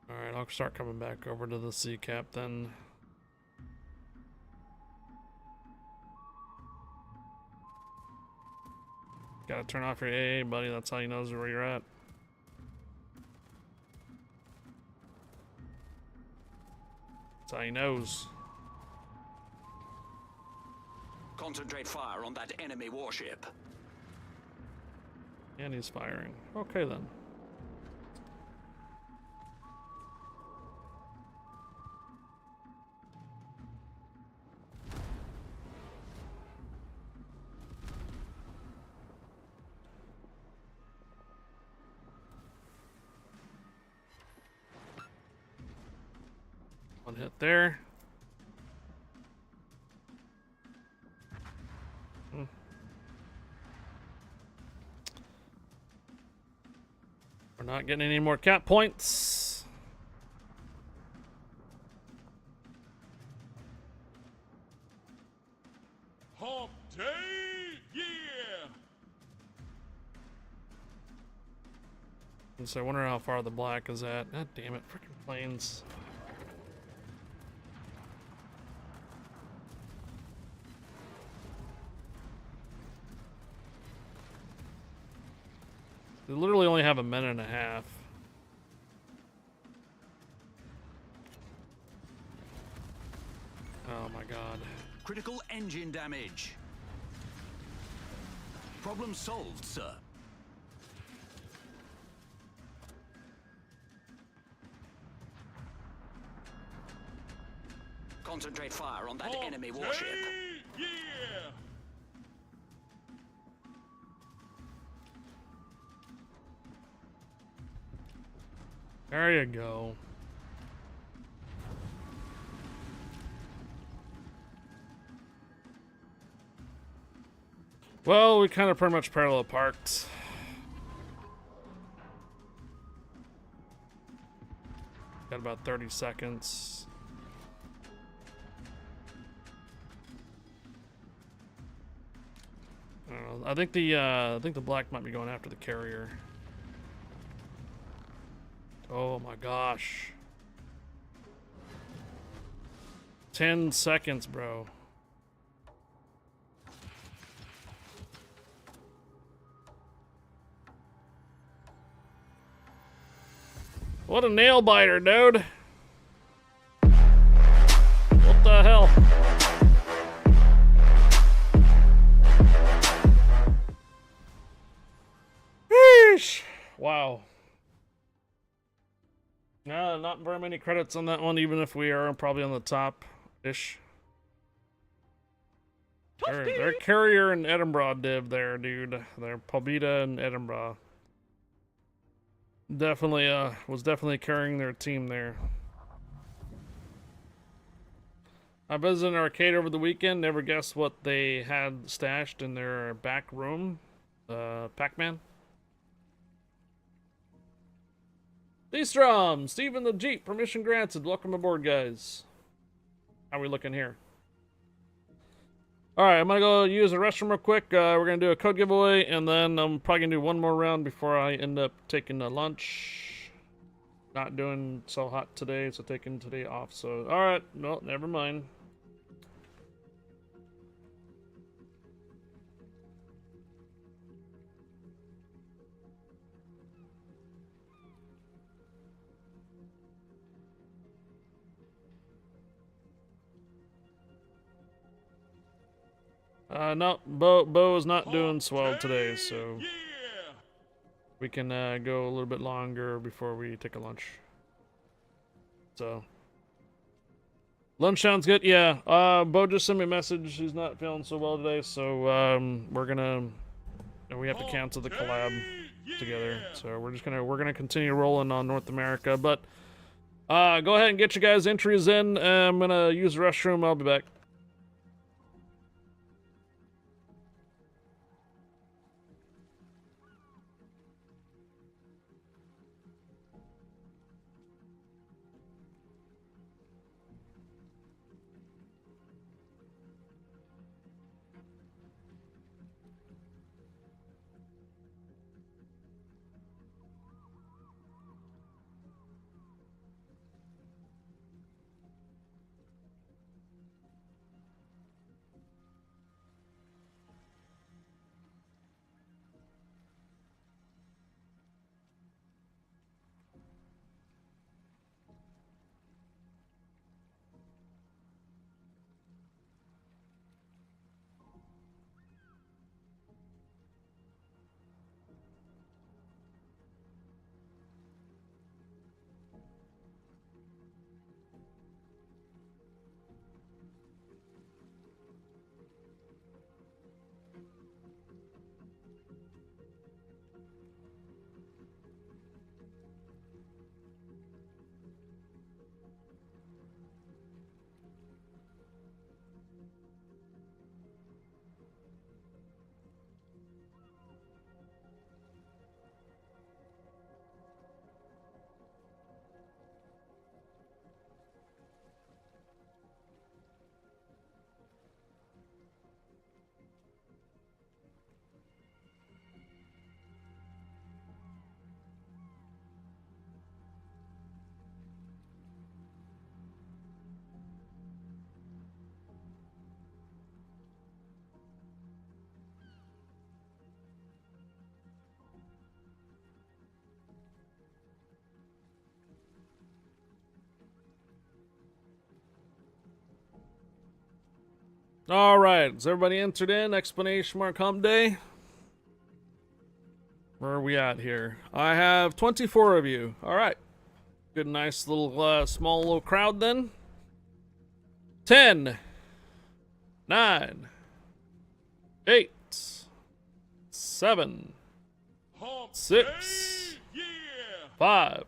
Speaker 1: Alright, I'll start coming back over to the sea cap then. Gotta turn off your AA, buddy. That's how he knows where you're at. That's how he knows.
Speaker 8: Concentrate fire on that enemy warship.
Speaker 1: And he's firing. Okay then. One hit there. We're not getting any more cap points.
Speaker 4: Hump day, yeah!
Speaker 1: And so I wonder how far the black is at. God damn it, freaking planes. They literally only have a minute and a half. Oh my god.
Speaker 8: Critical engine damage. Problem solved, sir. Concentrate fire on that enemy warship.
Speaker 1: There you go. Well, we kind of pretty much parallel parked. Got about 30 seconds. I don't know. I think the black might be going after the carrier. Oh my gosh. 10 seconds, bro. What a nail biter, dude. What the hell? Yeesh. Wow. No, not very many credits on that one, even if we are probably on the top-ish. They're Carrier and Edinburgh div there, dude. They're Pobeda and Edinburgh. Definitely, was definitely carrying their team there. I visited an arcade over the weekend. Never guessed what they had stashed in their back room. Pac-Man. D-Strom, Steven the Jeep, permission granted. Welcome aboard, guys. How we looking here? Alright, I'm gonna go use the restroom real quick. We're gonna do a code giveaway, and then I'm probably gonna do one more round before I end up taking a lunch. Not doing so hot today, so taking today off. So, alright, no, never mind. No, Bo is not doing swell today, so we can go a little bit longer before we take a lunch. So, lunch sounds good. Yeah, Bo just sent me a message. He's not feeling so well today, so we have to cancel the collab together. So we're gonna continue rolling on North America, but go ahead and get you guys entries in. I'm gonna use the restroom. I'll be back. All right, is everybody entered in? Explanation mark hump day. Where are we at here? I have 24 of you. All right, good, nice little small little crowd then. 10, 9, 8, 7, 6, 5,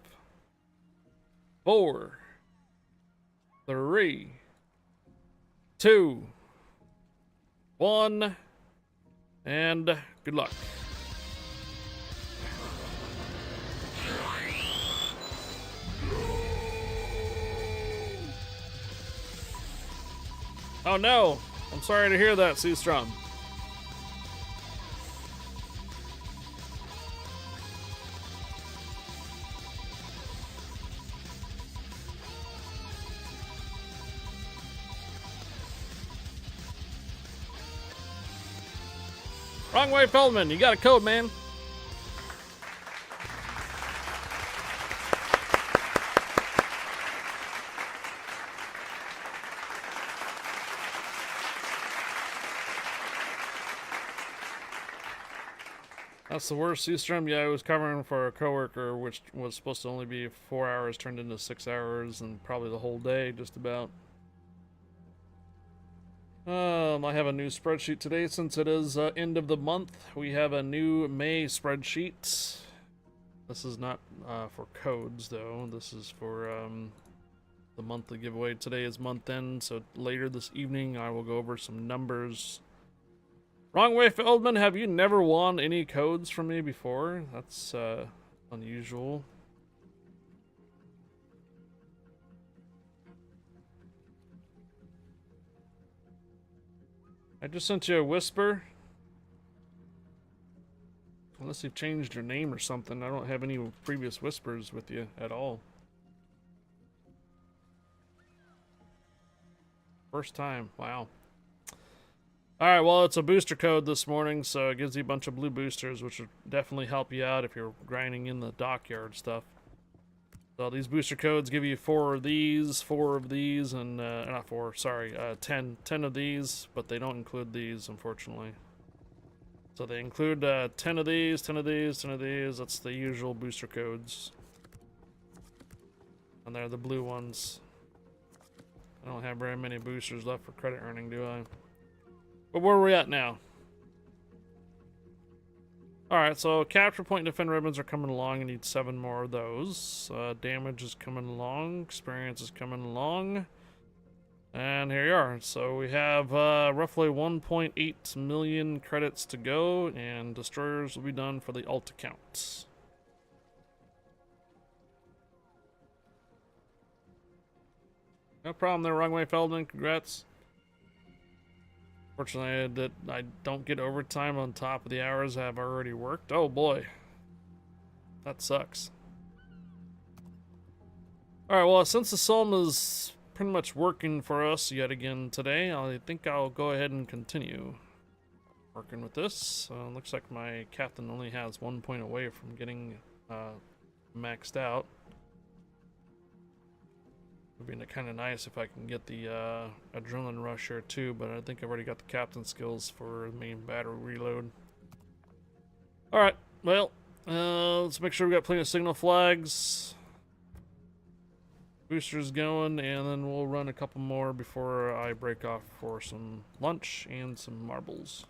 Speaker 1: 4, 3, 2, 1, and good luck. Oh no! I'm sorry to hear that, Seastrom. Wrong way, Feldman. You got a code, man. That's the worst Seastrom. Yeah, I was covering for a coworker, which was supposed to only be 4 hours, turned into 6 hours, and probably the whole day, just about. I have a new spreadsheet today since it is end of the month. We have a new May spreadsheet. This is not for codes, though. This is for the monthly giveaway. Today is month end, so later this evening I will go over some numbers. Wrong way, Feldman. Have you never won any codes from me before? That's unusual. I just sent you a whisper. Unless you've changed your name or something. I don't have any previous whispers with you at all. First time. Wow. Alright, well, it's a booster code this morning, so it gives you a bunch of blue boosters, which will definitely help you out if you're grinding in the dockyard stuff. So these booster codes give you 4 of these, and, not 4, sorry, 10 of these, but they don't include these, unfortunately. So they include 10 of these, 10 of these, 10 of these. That's the usual booster codes. And they're the blue ones. I don't have very many boosters left for credit earning, do I? But where are we at now? Alright, so capture point and defend ribbons are coming along. I need 7 more of those. Damage is coming along. Experience is coming along. And here you are. So we have roughly 1.8 million credits to go, and destroyers will be done for the alt accounts. No problem there, wrong way, Feldman. Congrats. Fortunately, I don't get overtime on top of the hours I've already worked. Oh boy. That sucks. Alright, well, since the Psalm is pretty much working for us yet again today, I think I'll go ahead and continue working with this. Looks like my captain only has 1 point away from getting maxed out. It would be kind of nice if I can get the adrenaline rush here too, but I think I've already got the captain skills for main battery reload. Alright, well, let's make sure we got plenty of signal flags. Boosters going, and then we'll run a couple more before I break off for some lunch and some marbles.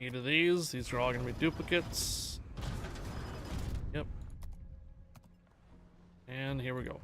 Speaker 1: Eight of these are all going to be duplicates. Yep. And here we go.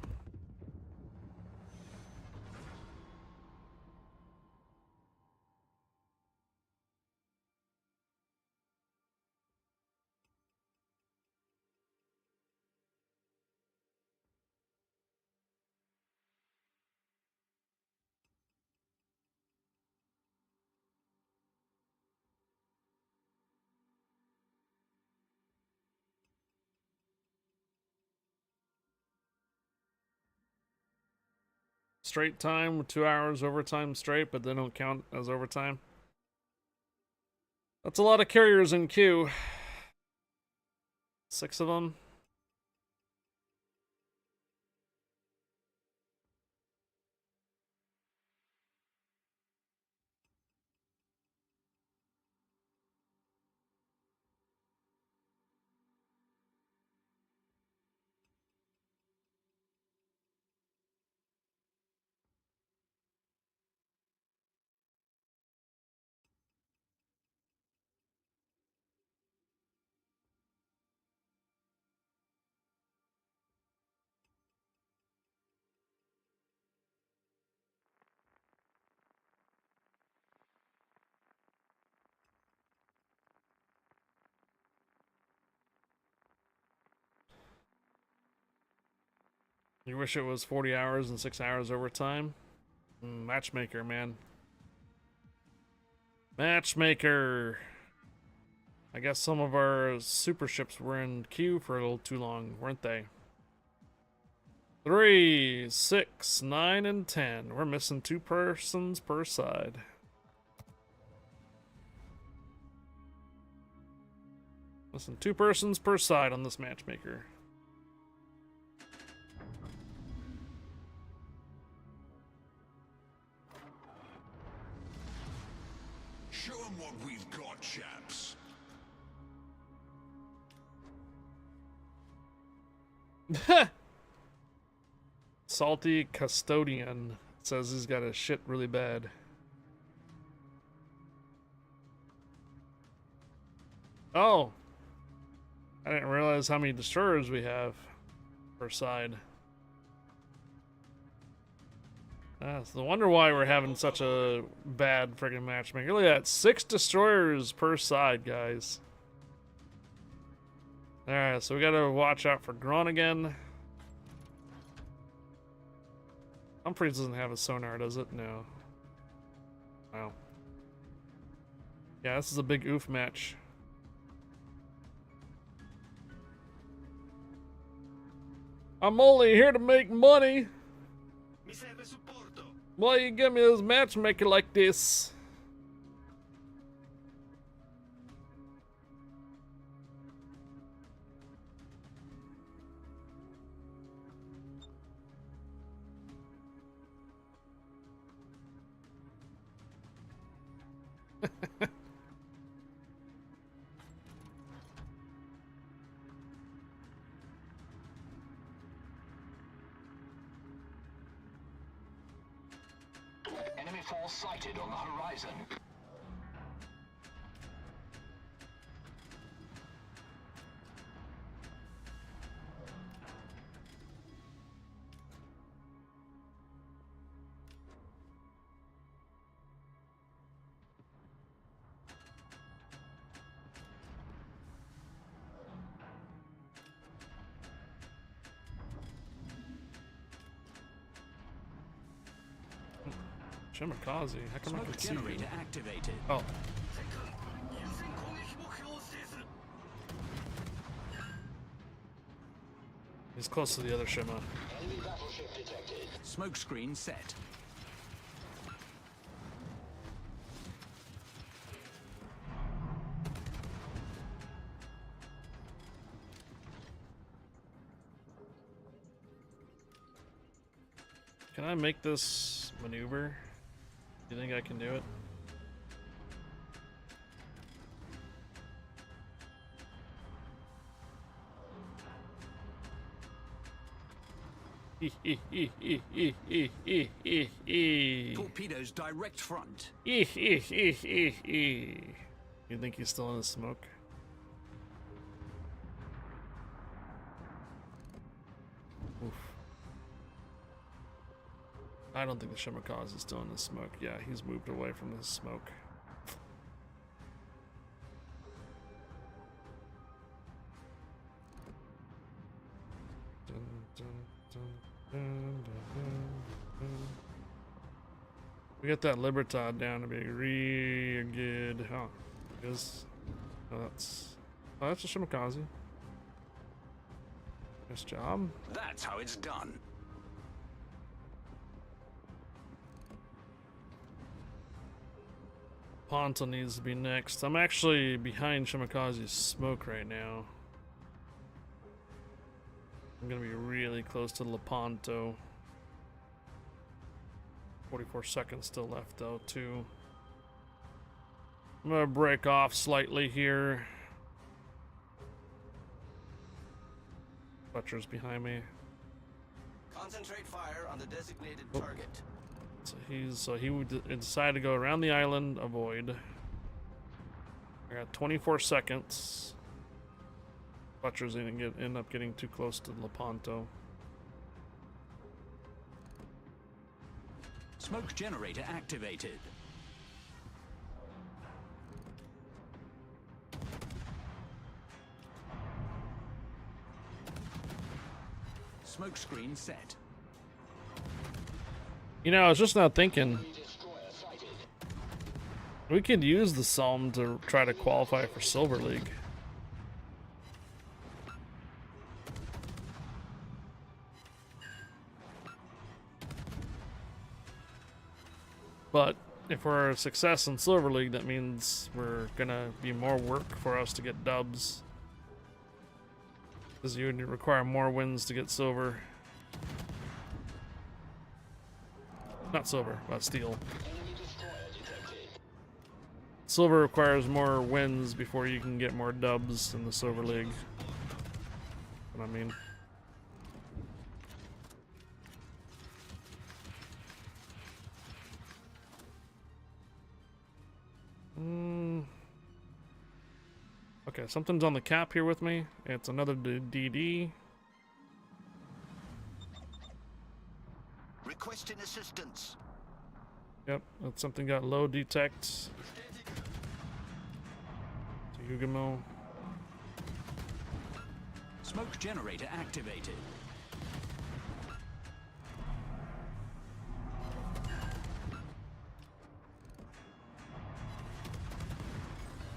Speaker 1: Straight time with 2 hours overtime straight, but they don't count as overtime. That's a lot of carriers in queue. 6 of them. You wish it was 40 hours and 6 hours overtime? Matchmaker, man. Matchmaker! I guess some of our super ships were in queue for a little too long, weren't they? 3, 6, 9, and 10. We're missing 2 persons per side. Listen, 2 persons per side on this matchmaker.
Speaker 8: Show 'em what we've got, chaps.
Speaker 1: Salty Custodian says he's got a shit really bad. Oh! I didn't realize how many destroyers we have per side. It's no wonder why we're having such a bad friggin' matchmaker. Look at that, 6 destroyers per side, guys. Alright, so we gotta watch out for Groningen. Humphreys doesn't have a sonar, does it? No. Wow. Yeah, this is a big oof match. I'm only here to make money. Why you give me this matchmaker like this?
Speaker 8: Enemy force sighted on the horizon.
Speaker 1: Shimakaze, how come I
Speaker 3: Smoke
Speaker 1: can see you?
Speaker 3: generator activated.
Speaker 1: Oh. He's close to the other Shima.
Speaker 8: Enemy battleship detected.
Speaker 3: Smoke screen set.
Speaker 1: Can I make this maneuver? Do you think I can do it?
Speaker 3: Torpedoes direct front.
Speaker 1: You think he's still in the smoke? Oof. I don't think the Shimakaze is still in the smoke. Yeah, he's moved away from the smoke. We got that Libertad down to be real good. Oh, because that's a Shimakaze. Nice job.
Speaker 8: That's how it's done.
Speaker 1: Ponto needs to be next. I'm actually behind Shimakaze's smoke right now. I'm gonna be really close to Lepanto. 44 seconds still left though, too. I'm gonna break off slightly here. Butcher's behind me.
Speaker 8: Concentrate fire on the designated target.
Speaker 1: So he would decide to go around the island, avoid. I got 24 seconds. Butcher's gonna end up getting too close to Lepanto.
Speaker 3: Smoke generator activated.
Speaker 8: Smokescreen set.
Speaker 1: You know, I was just now thinking we could use the Psalm to try to qualify for Silver League. But if we're a success in Silver League, that means we're gonna be more work for us to get dubs. Because you would require more wins to get silver. Not silver, but steel. Silver requires more wins before you can get more dubs in the Silver League. What I mean. Okay, something's on the cap here with me. It's another DD.
Speaker 11: Requesting assistance.
Speaker 1: Yep, that's something got low detect. Yugamo.
Speaker 8: Smoke generator activated.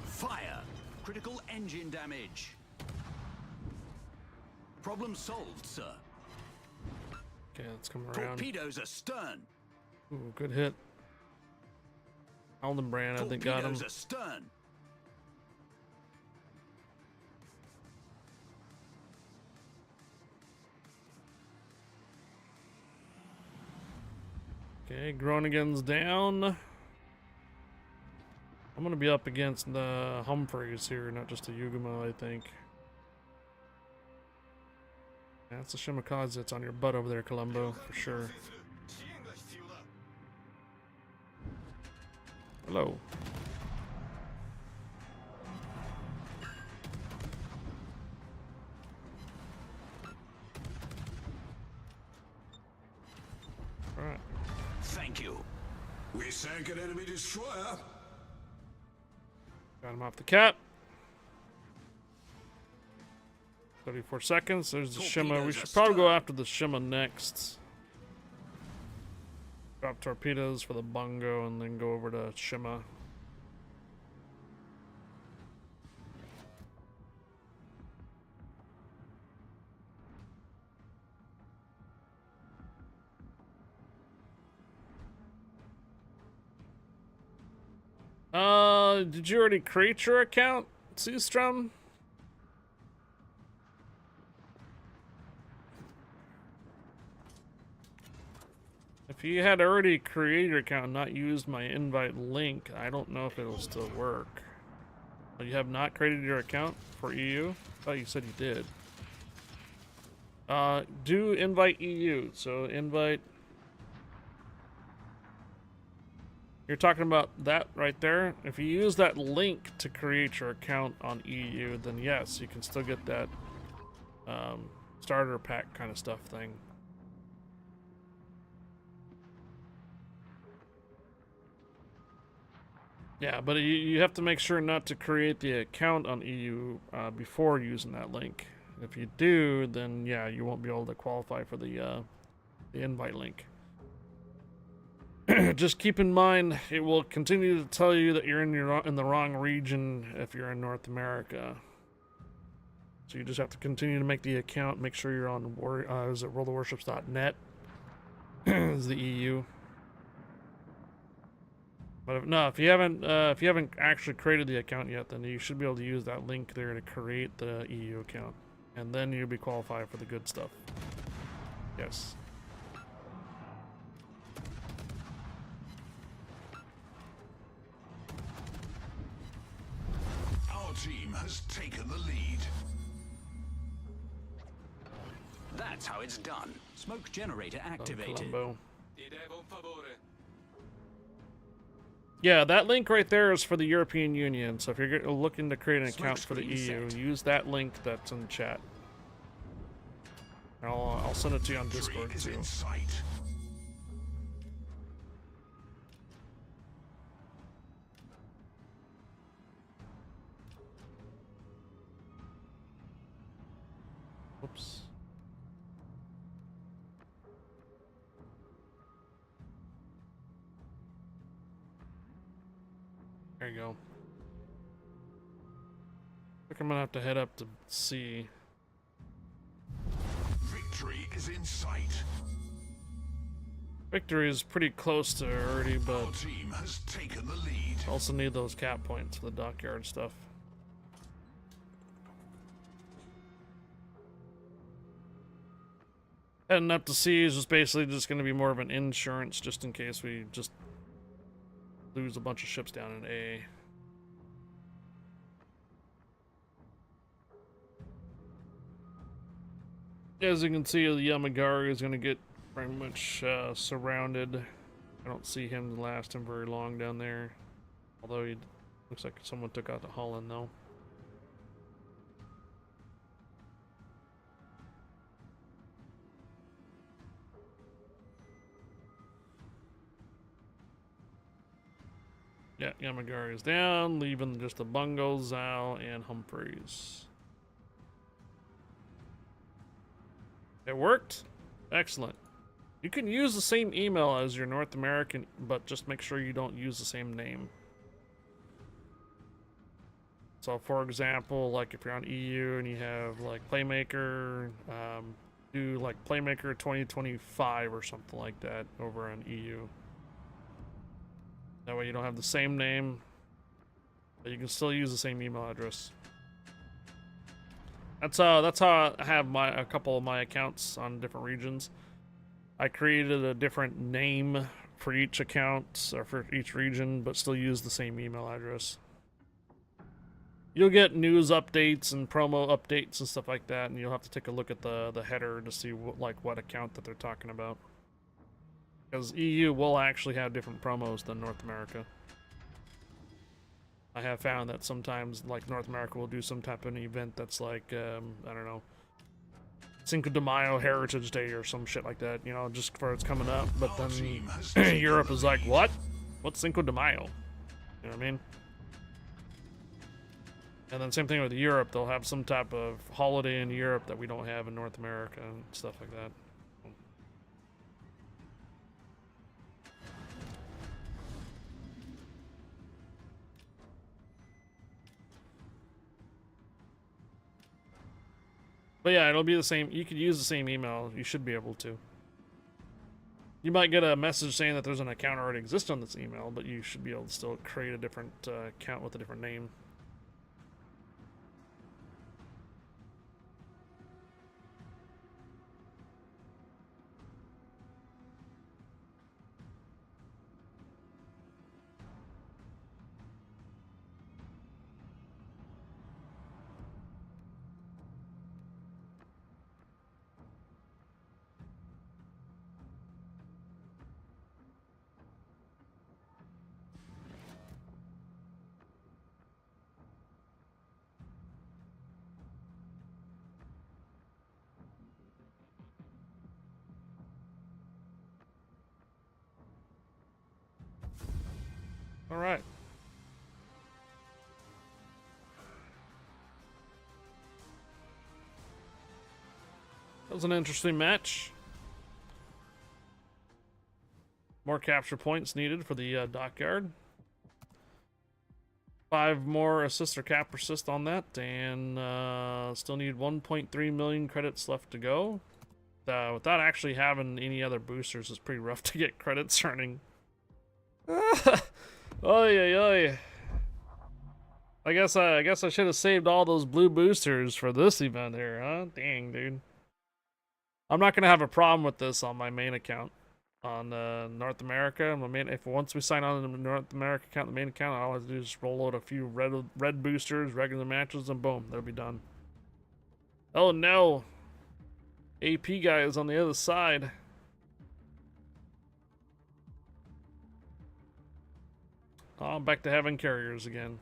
Speaker 8: Fire. Critical engine damage. Problem solved, sir.
Speaker 1: Okay, let's come around.
Speaker 8: Torpedoes astern.
Speaker 1: Ooh, good hit. Aldenbrand, I think, got him.
Speaker 8: Torpedoes astern.
Speaker 1: Okay, Groningen's down. I'm gonna be up against the Humphreys here, not just a Yugamo, I think. That's a Shimakaze that's on your butt over there, Columbo, for sure. Hello. Alright.
Speaker 8: Thank you.
Speaker 11: We sank an enemy destroyer.
Speaker 1: Got him off the cap. 34 seconds. There's the Shima. We should probably go after the Shima next. Drop torpedoes for the Bungo and then go over to Shima. Did you already create your account, Seastrom? If you had already created your account and not used my invite link, I don't know if it'll still work. You have not created your account for EU? Oh, you said you did. Do invite EU. So invite. You're talking about that right there. If you use that link to create your account on EU, then yes, you can still get that starter pack kind of stuff thing. Yeah, but you have to make sure not to create the account on EU before using that link. If you do, then yeah, you won't be able to qualify for the invite link. Just keep in mind, it will continue to tell you that you're in the wrong region if you're in North America. So you just have to continue to make the account. Make sure you're on is it worldofwarships.net is the EU. But if you haven't actually created the account yet, then you should be able to use that link there to create the EU account, and then you'll be qualified for the good stuff. Yes.
Speaker 11: Our team has taken the lead.
Speaker 8: That's how it's done. Smoke generator activated.
Speaker 1: Colombo. Yeah, that link right there is for the European Union. So if you're looking to create an account for the EU, use that link that's in the chat. I'll send it to you on Discord too. Whoops. you go. I think I'm gonna have to head up to sea.
Speaker 11: Victory is in sight.
Speaker 1: Victory is pretty close to her already, but
Speaker 11: Our team has taken the lead.
Speaker 1: also need those cap points for the dockyard stuff. Heading up to sea is just basically just going to be more of an insurance just in case we just lose a bunch of ships down in A. As you can see, the Yamagari is going to get pretty much surrounded. I don't see him last him very long down there. Although he looks like someone took out the Holland though. Yeah, Yamagari is down, leaving just the Bungo, Zal, and Humphreys. It worked? Excellent. You can use the same email as your North American, but just make sure you don't use the same name. So for example, like if you're on EU and you have like Playmaker, do like Playmaker 2025 or something like that over on EU. That way you don't have the same name, but you can still use the same email address. That's how I have a couple of my accounts on different regions. I created a different name for each account or for each region, but still use the same email address. You'll get news updates and promo updates and stuff like that, and you'll have to take a look at the header to see what account that they're talking about. Because EU will actually have different promos than North America. I have found that sometimes, like, North America will do some type of an event that's like, I don't know, Cinco de Mayo Heritage Day or some shit like that, you know, just for it's coming up. But then Europe is like, what? What's Cinco de Mayo? You know what I mean? And then same thing with Europe, they'll have some type of holiday in Europe that we don't have in North America and stuff like that. But yeah, it'll be the same. You could use the same email. You should be able to. You might get a message saying that there's an account already exists on this email, but you should be able to still create a different account with a different name. All right. That was an interesting match. More capture points needed for the Dockyard. 5 more assist or cap persist on that, and still need 1.3 million credits left to go. Without actually having any other boosters, it's pretty rough to get credits earning. Oy, oy. I guess I should have saved all those blue boosters for this event here, huh? Dang, dude. I'm not gonna have a problem with this on my main account on North America. If once we sign on the North America account, the main account, all I have to do is roll out a few red boosters, regular matches, and boom, they'll be done. Oh no, AP guy is on the other side. Oh, I'm back to having carriers again.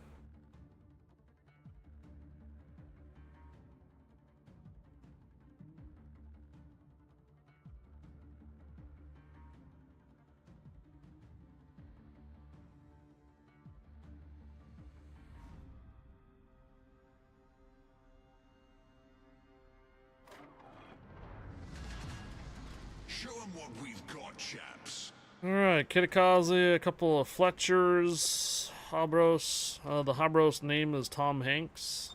Speaker 11: Show 'em what we've got, chaps.
Speaker 1: Alright, Kitakaze, a couple of Fletchers, Habros. The Habros name is Tom Hanks.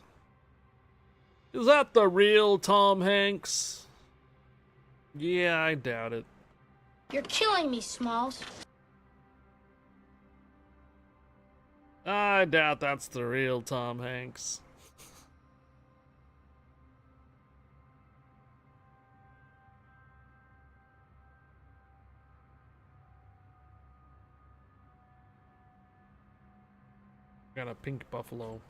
Speaker 1: Is that the real Tom Hanks? Yeah, I doubt it.
Speaker 10: You're killing me, Smalls.
Speaker 1: I doubt that's the real Tom Hanks. Got a pink buffalo.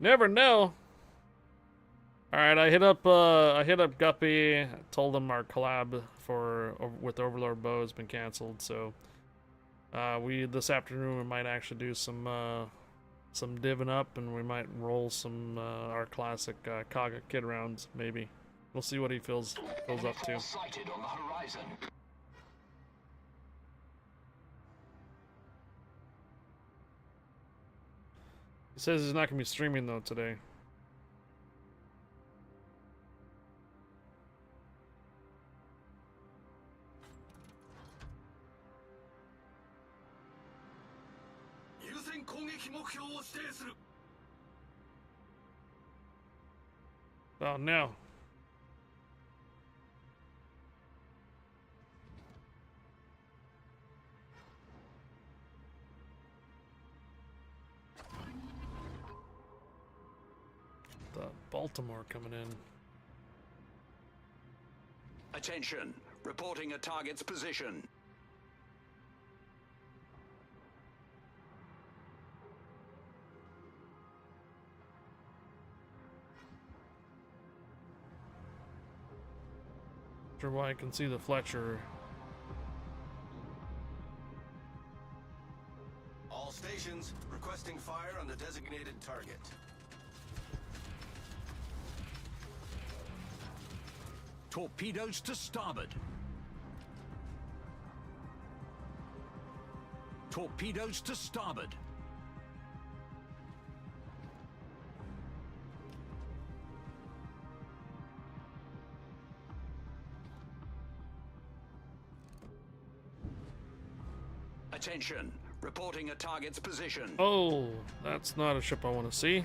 Speaker 1: Never know. All right, I hit up Guppy. Told him our collab with Overlord Bow has been canceled. So we this afternoon we might actually do some divving up, and we might roll some our classic Kaga kid rounds. Maybe we'll see what he feels up to.
Speaker 8: Sighted on the horizon.
Speaker 1: He says he's not gonna be streaming though today. Oh no. The Baltimore coming in.
Speaker 8: Attention, reporting a target's position.
Speaker 1: Sure why I can see the Fletcher.
Speaker 11: All stations requesting fire on the designated target.
Speaker 3: Torpedoes to starboard. Torpedoes to starboard.
Speaker 8: Attention, reporting a target's position.
Speaker 1: Oh, that's not a ship I want to see.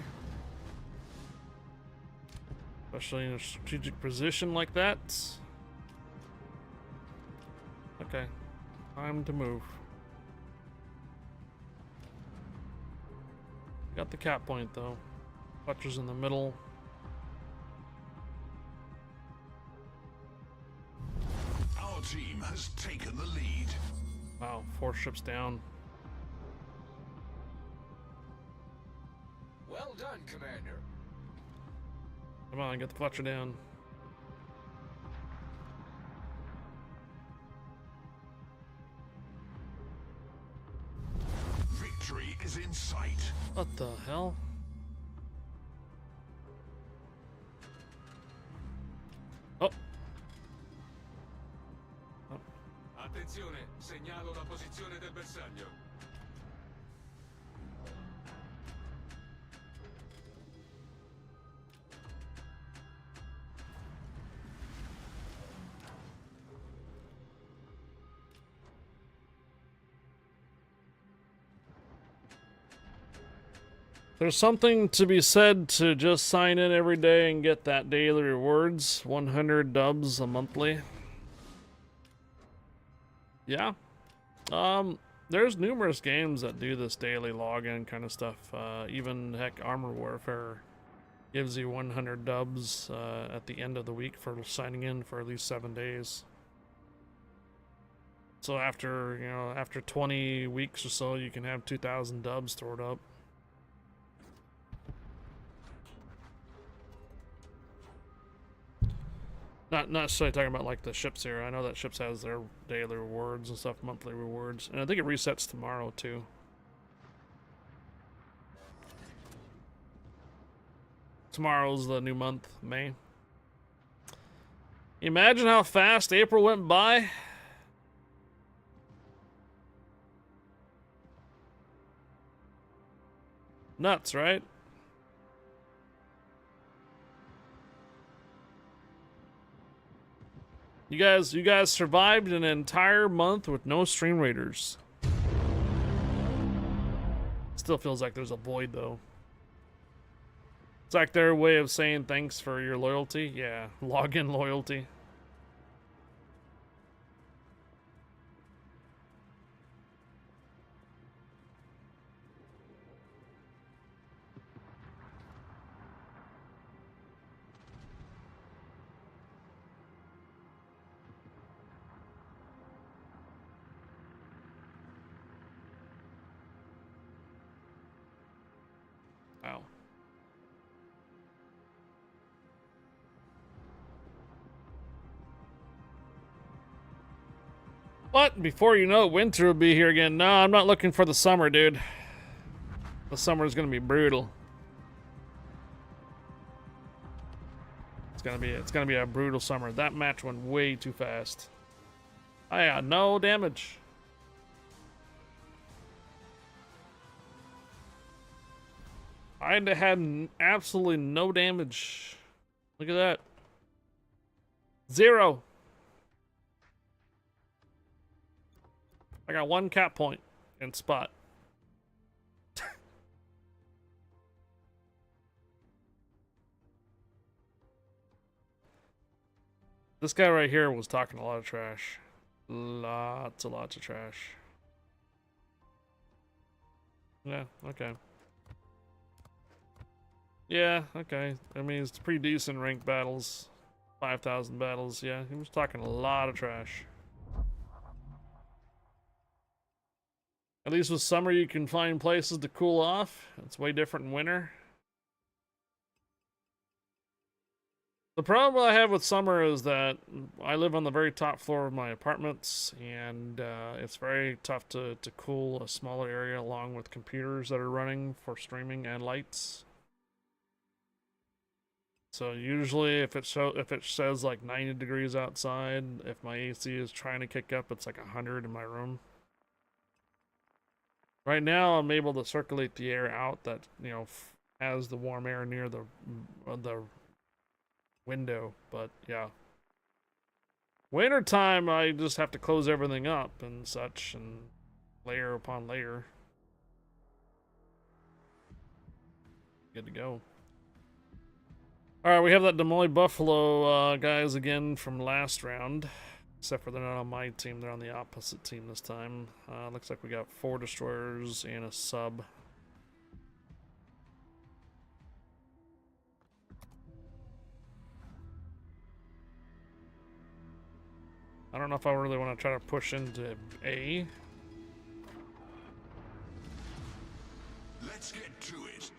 Speaker 1: Especially in a strategic position like that. Okay, time to move. Got the cap point though. Fletcher's in the middle.
Speaker 11: Our team has taken the lead.
Speaker 1: Wow, 4 ships down.
Speaker 8: Well done, Commander.
Speaker 1: Come on, get the Fletcher down.
Speaker 11: Victory is in sight.
Speaker 1: What the hell? Oh.
Speaker 8: Attenzione, segnalo la posizione del bersaglio.
Speaker 1: There's something to be said to just sign in every day and get that daily rewards. 100 dubs a monthly. Yeah. There's numerous games that do this daily login kind of stuff. Even heck, Armor Warfare gives you 100 dubs at the end of the week for signing in for at least 7 days. So after 20 weeks or so, you can have 2,000 dubs stored up. Not necessarily talking about like the ships here. I know that ships has their daily rewards and stuff, monthly rewards, and I think it resets tomorrow too. Tomorrow's the new month, May. Imagine how fast April went by. Nuts, right? You guys survived an entire month with no stream raiders. Still feels like there's a void, though. It's like their way of saying thanks for your loyalty. Yeah, login loyalty. Wow. But before you know it, winter will be here again. No, I'm not looking for the summer, dude. The summer is gonna be brutal. It's gonna be a brutal summer. That match went way too fast. I got no damage. I had absolutely no damage. Look at that. 0. I got 1 cap point and spot. This guy right here was talking a lot of trash. Lots of trash. Yeah, okay. Yeah, okay. I mean, it's pretty decent ranked battles. 5,000 battles, yeah. He was talking a lot of trash. At least with summer, you can find places to cool off. It's way different in winter. The problem I have with summer is that I live on the very top floor of my apartments, and it's very tough to cool a smaller area along with computers that are running for streaming and lights. So usually if it says like 90 degrees outside, if my AC is trying to kick up, it's like 100 in my room. Right now, I'm able to circulate the air out that, you know, has the warm air near the window, but yeah. Wintertime, I just have to close everything up and such, and layer upon layer. Good to go. Alright, we have that Des Moines Buffalo guys again from last round. Except for they're not on my team, they're on the opposite team this time. Looks like we got 4 destroyers and a sub. I don't know if I really want to try to push into A.
Speaker 11: Let's get to it.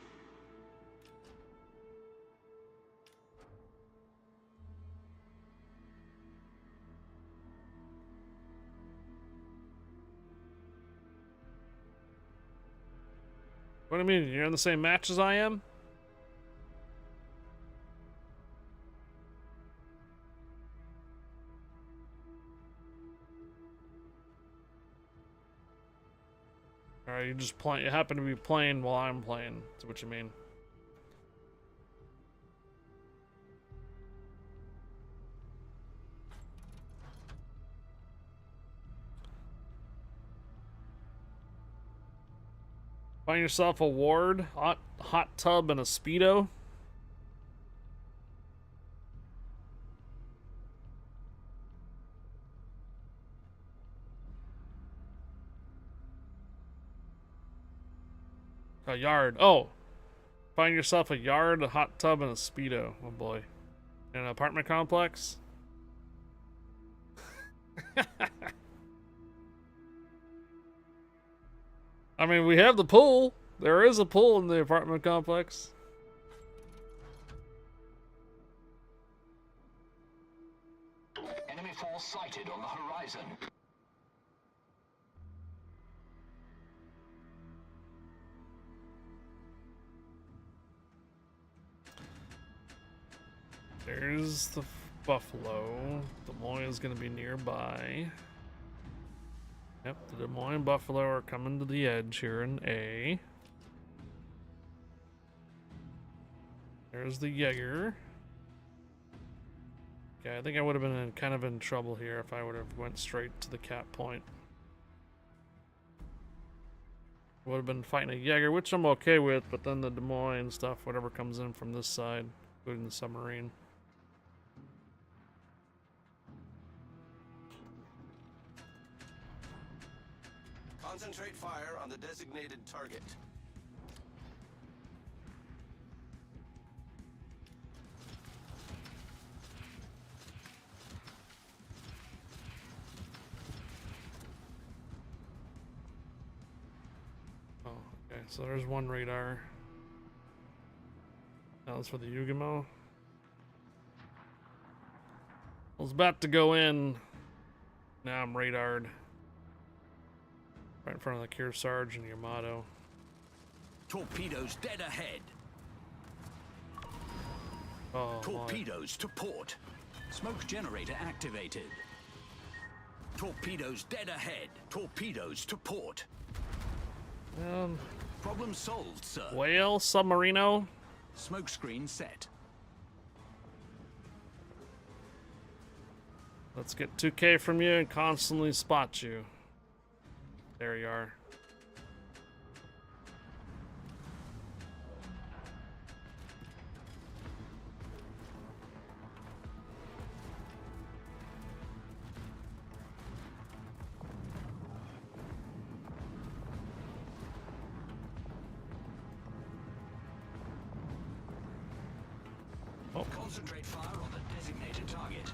Speaker 1: What do you mean? You're in the same match as I am? Alright, you just play. You happen to be playing while I'm playing. That's what you mean. Find yourself a ward, hot tub, and a Speedo. A yard. Oh. Find yourself a yard, a hot tub, and a Speedo. Oh boy. In an apartment complex? I mean, we have the pool. There is a pool in the apartment complex.
Speaker 6: Enemy force sighted on the horizon.
Speaker 1: There's the Buffalo. Des Moines is going to be nearby. Yep, the Des Moines Buffalo are coming to the edge here in A. There's the Jaeger. Okay, I think I would have been kind of in trouble here if I would have went straight to the cap point. Would have been fighting a Jaeger, which I'm okay with, but then the Des Moines stuff, whatever comes in from this side, including the submarine.
Speaker 11: Concentrate fire on the designated target.
Speaker 1: Oh, okay, so there's one radar. That was for the Yugimo. I was about to go in. Now I'm radared. Right in front of the Kearsarge and Yamato.
Speaker 3: Torpedoes dead ahead.
Speaker 1: Oh,
Speaker 3: Torpedoes to port. Smoke generator activated. Torpedoes dead ahead. Torpedoes to port. Problem solved, sir.
Speaker 1: Whale Submarino.
Speaker 3: Smoke screen set.
Speaker 1: Let's get 2K from you and constantly spot you. There you are.
Speaker 3: Concentrate fire on the designated target.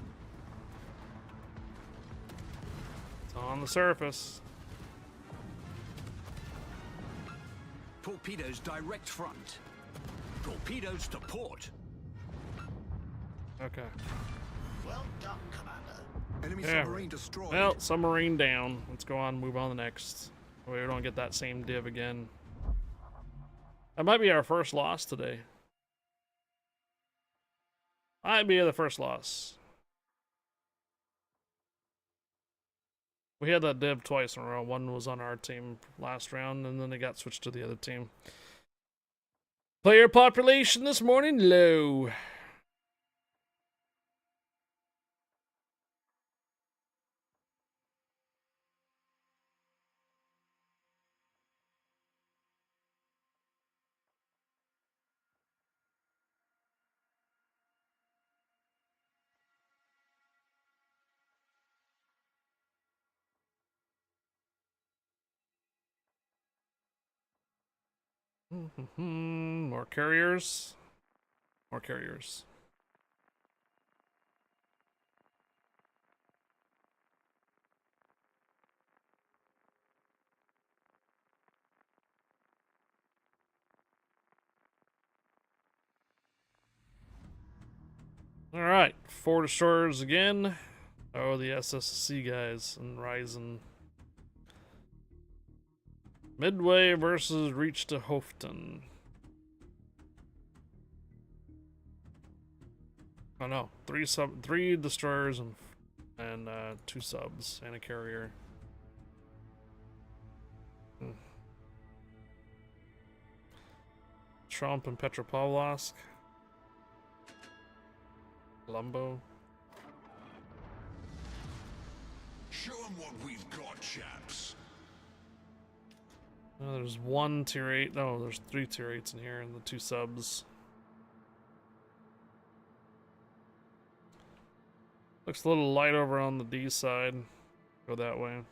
Speaker 1: It's on the surface.
Speaker 3: Torpedoes direct front. Torpedoes to port.
Speaker 1: Okay.
Speaker 11: Well done, Commander.
Speaker 8: Enemy
Speaker 1: Yeah.
Speaker 8: submarine destroyed.
Speaker 1: Well, submarine down. Let's go on and move on to the next. We don't get that same div again. That might be our first loss today. Might be the first loss. We had that div twice in a row. One was on our team last round, and then it got switched to the other team. Player population this morning, low. More carriers. More carriers. All right, 4 destroyers again. Oh, the SSC guys and Ryzen. Midway versus Reach to Hofton. Oh no, 3 destroyers and 2 subs and a carrier. Trump and Petropavlovsk. Colombo.
Speaker 8: Show them what we've got, chaps.
Speaker 1: Oh, there's 1 tier 8. No, there's 3 tier 8s in here and the 2 subs. Looks a little light over on the D side. Go that way.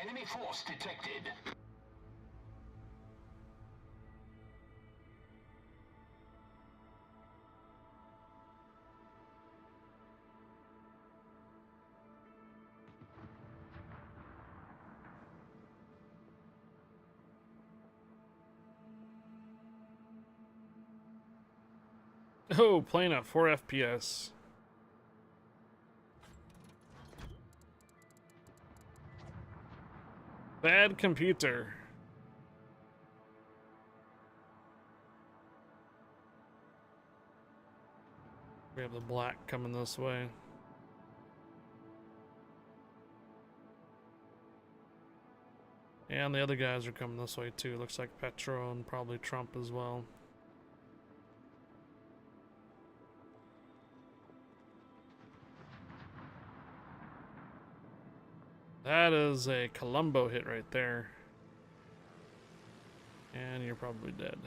Speaker 3: Enemy force detected.
Speaker 1: Oh, playing at 4 FPS. Bad computer. We have the black coming this way. And the other guys are coming this way too. Looks like Petro and probably Trump as well. That is a Columbo hit right there. And you're probably dead.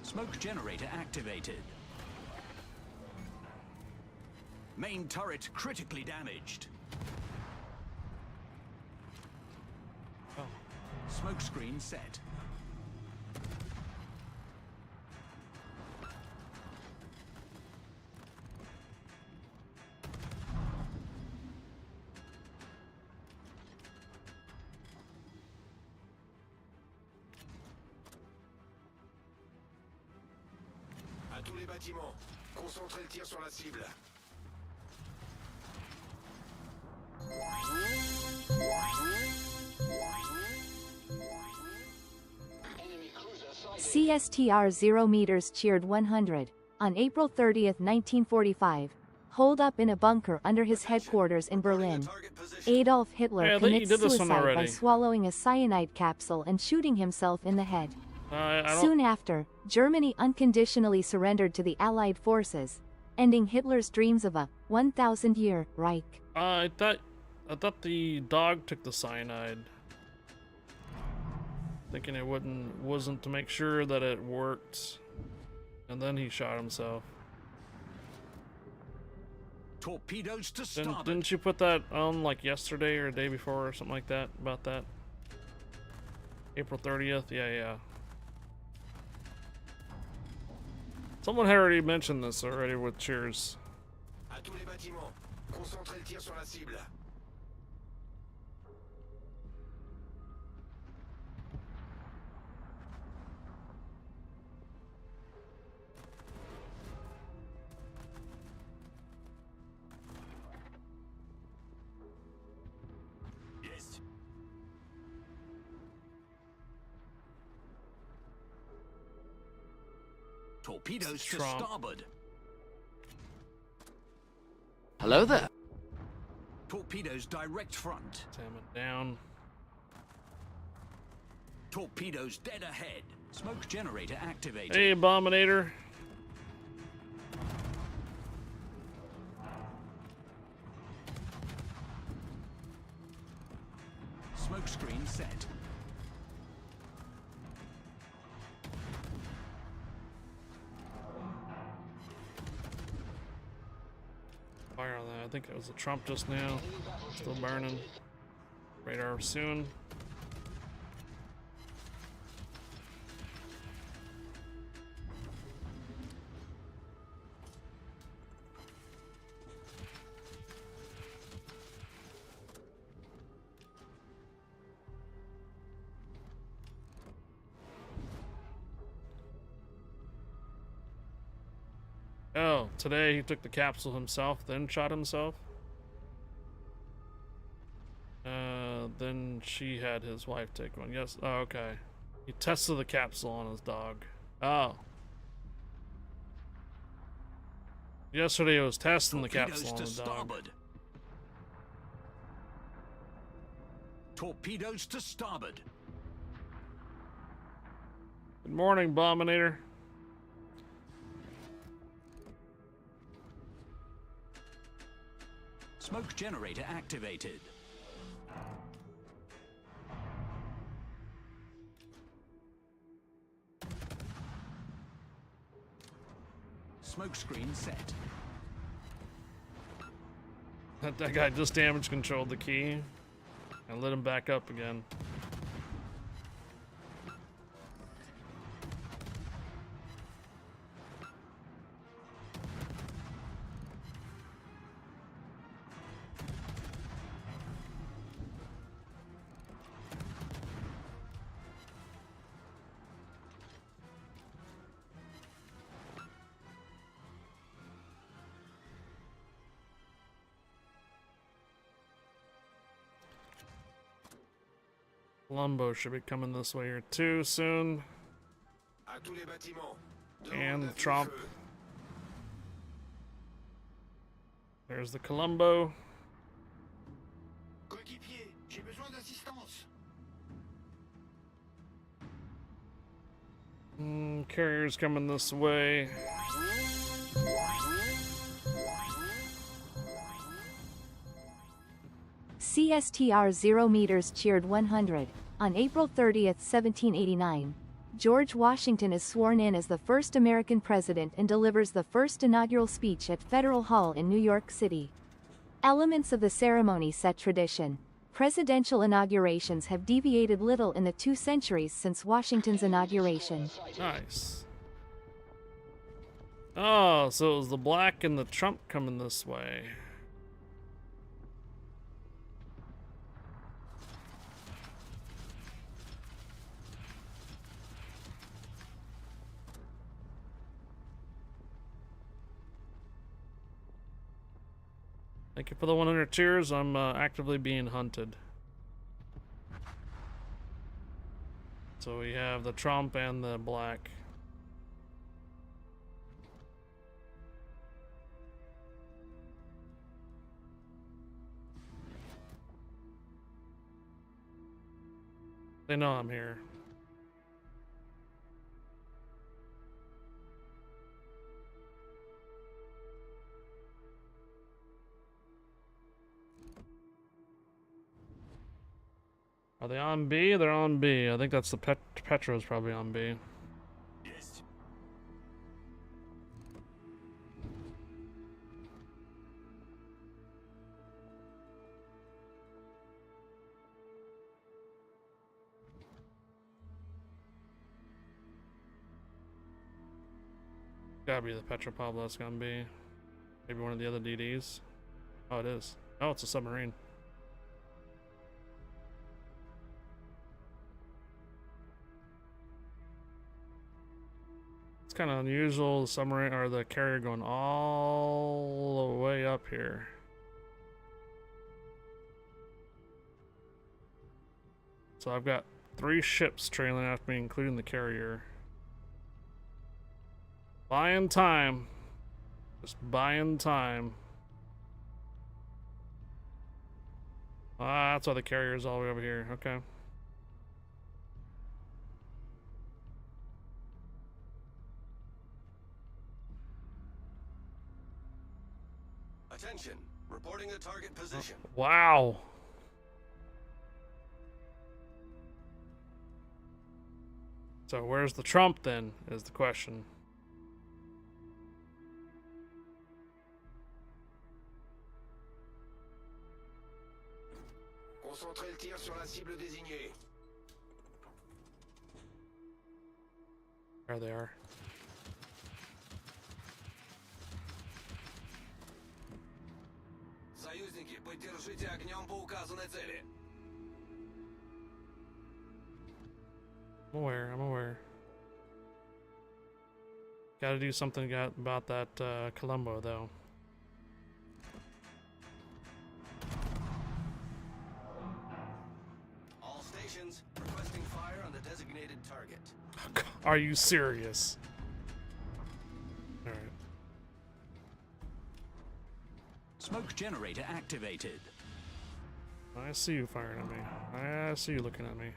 Speaker 3: Smoke generator activated. Main turret critically damaged.
Speaker 1: Oh.
Speaker 3: Smoke screen set.
Speaker 11: À tous les bâtiments, concentrez le tir sur la cible.
Speaker 2: CSTR 0 meters cheered 100. On April 30th, 1945. Holed up in a bunker under his headquarters in Berlin. Adolf Hitler
Speaker 1: Hey, I thought you
Speaker 2: commits
Speaker 1: did this one
Speaker 2: suicide by
Speaker 1: already.
Speaker 2: swallowing a cyanide capsule and shooting himself in the head.
Speaker 1: I don't.
Speaker 2: Soon after, Germany unconditionally surrendered to the Allied forces, ending Hitler's dreams of a 1,000-year Reich.
Speaker 1: I thought the dog took the cyanide. Thinking it wasn't to make sure that it worked, and then he shot himself.
Speaker 3: Torpedoes to starboard.
Speaker 1: Didn't you put that on like yesterday or the day before or something like that about that? April 30th? Yeah. Someone had already mentioned this already with cheers.
Speaker 11: À tous les bâtiments, concentrez le tir sur la cible.
Speaker 3: Yes. Torpedoes to
Speaker 1: Trump.
Speaker 3: starboard.
Speaker 5: Hello there.
Speaker 3: Torpedoes direct front.
Speaker 1: Salmon down.
Speaker 3: Torpedoes dead ahead. Smoke generator activated.
Speaker 1: Hey, Abominator.
Speaker 3: Smoke screen set.
Speaker 1: Fire on that. I think that was a Trump just now. Still burning. Radar soon. Oh, today he took the capsule himself, then shot himself. Then she had his wife take one. Yes. Oh, okay. He tested the capsule on his dog. Oh. Yesterday he was testing the capsule on
Speaker 3: Torpedoes
Speaker 1: the
Speaker 3: to
Speaker 1: dog.
Speaker 3: starboard. Torpedoes to starboard.
Speaker 1: Good morning, Abominator.
Speaker 3: Smoke generator activated. Smoke screen set.
Speaker 1: That guy just damage controlled the key and lit him back up again. Colombo should be coming this way here too soon.
Speaker 11: À tous les bâtiments.
Speaker 1: And the
Speaker 11: Demande
Speaker 1: Trump.
Speaker 11: feu.
Speaker 1: There's the Colombo.
Speaker 11: Coéquipier, j'ai besoin d'assistance.
Speaker 1: Carrier's coming this way.
Speaker 2: CSTR 0 meters cheered 100. On April 30th, 1789, George Washington is sworn in as the first American president and delivers the first inaugural speech at Federal Hall in New York City. Elements of the ceremony set tradition. Presidential inaugurations have deviated little in the 2 centuries since Washington's inauguration.
Speaker 1: Nice. Oh, so it was the black and the Trump coming this way. Thank you for the 100 cheers. I'm actively being hunted. So we have the Trump and the black. They know I'm here. Are they on B? They're on B. I think that's the Petro's probably on B.
Speaker 11: Yes.
Speaker 1: Gotta be the Petropavlovsk on B. Maybe one of the other DDs. Oh, it is. Oh, it's a submarine. It's kind of unusual, the submarine or the carrier going all the way up here. So I've got 3 ships trailing after me, including the carrier. Buying time. Just buying time. Ah, that's why the carrier is all the way over here. Okay.
Speaker 11: Attention. Reporting the target position.
Speaker 1: Wow. So where's the Trump then, is the question.
Speaker 11: Concentrez le tir sur la cible désignée.
Speaker 1: There they are.
Speaker 11: Союзники, поддержите огнем по указанной цели.
Speaker 1: I'm aware, I'm aware. Gotta do something about that Colombo, though.
Speaker 11: All stations requesting fire on the designated target.
Speaker 1: Are you serious? Alright.
Speaker 3: Smoke generator activated.
Speaker 1: I see you firing at me. I see you looking at me.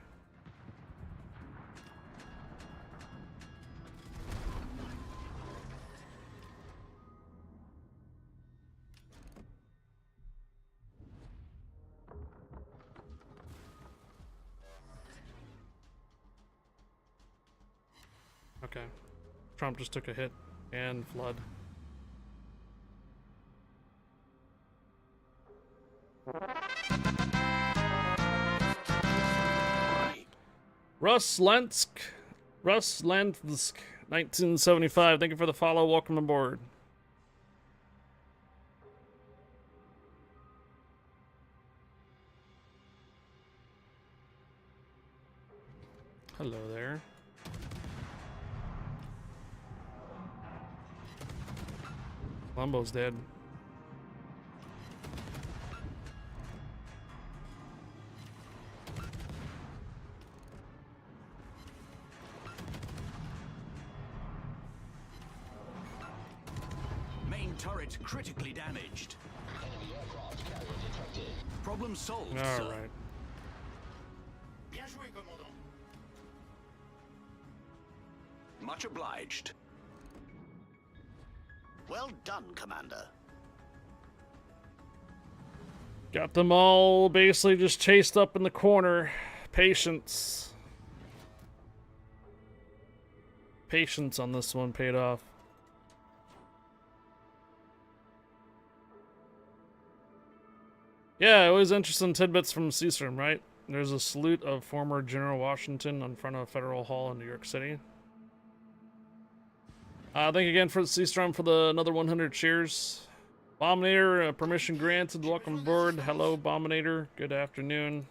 Speaker 1: Okay. Trump just took a hit and flood. Ruslensk, 1975. Thank you for the follow. Welcome aboard. Hello there. Columbo's dead.
Speaker 7: turret critically damaged. Problem solved,
Speaker 1: All
Speaker 7: sir.
Speaker 1: right.
Speaker 7: Bien joué, commandant. Much obliged.
Speaker 6: Well done, Commander.
Speaker 1: Got them all basically just chased up in the corner. Patience. Patience on this one paid off. Yeah, always interesting tidbits from Seastrom, right? There's a salute of former General Washington in front of Federal Hall in New York City. Thank you again for the Seastrom for the another 100 cheers. Bominator, permission granted. Welcome aboard. Hello, Bominator. Good afternoon.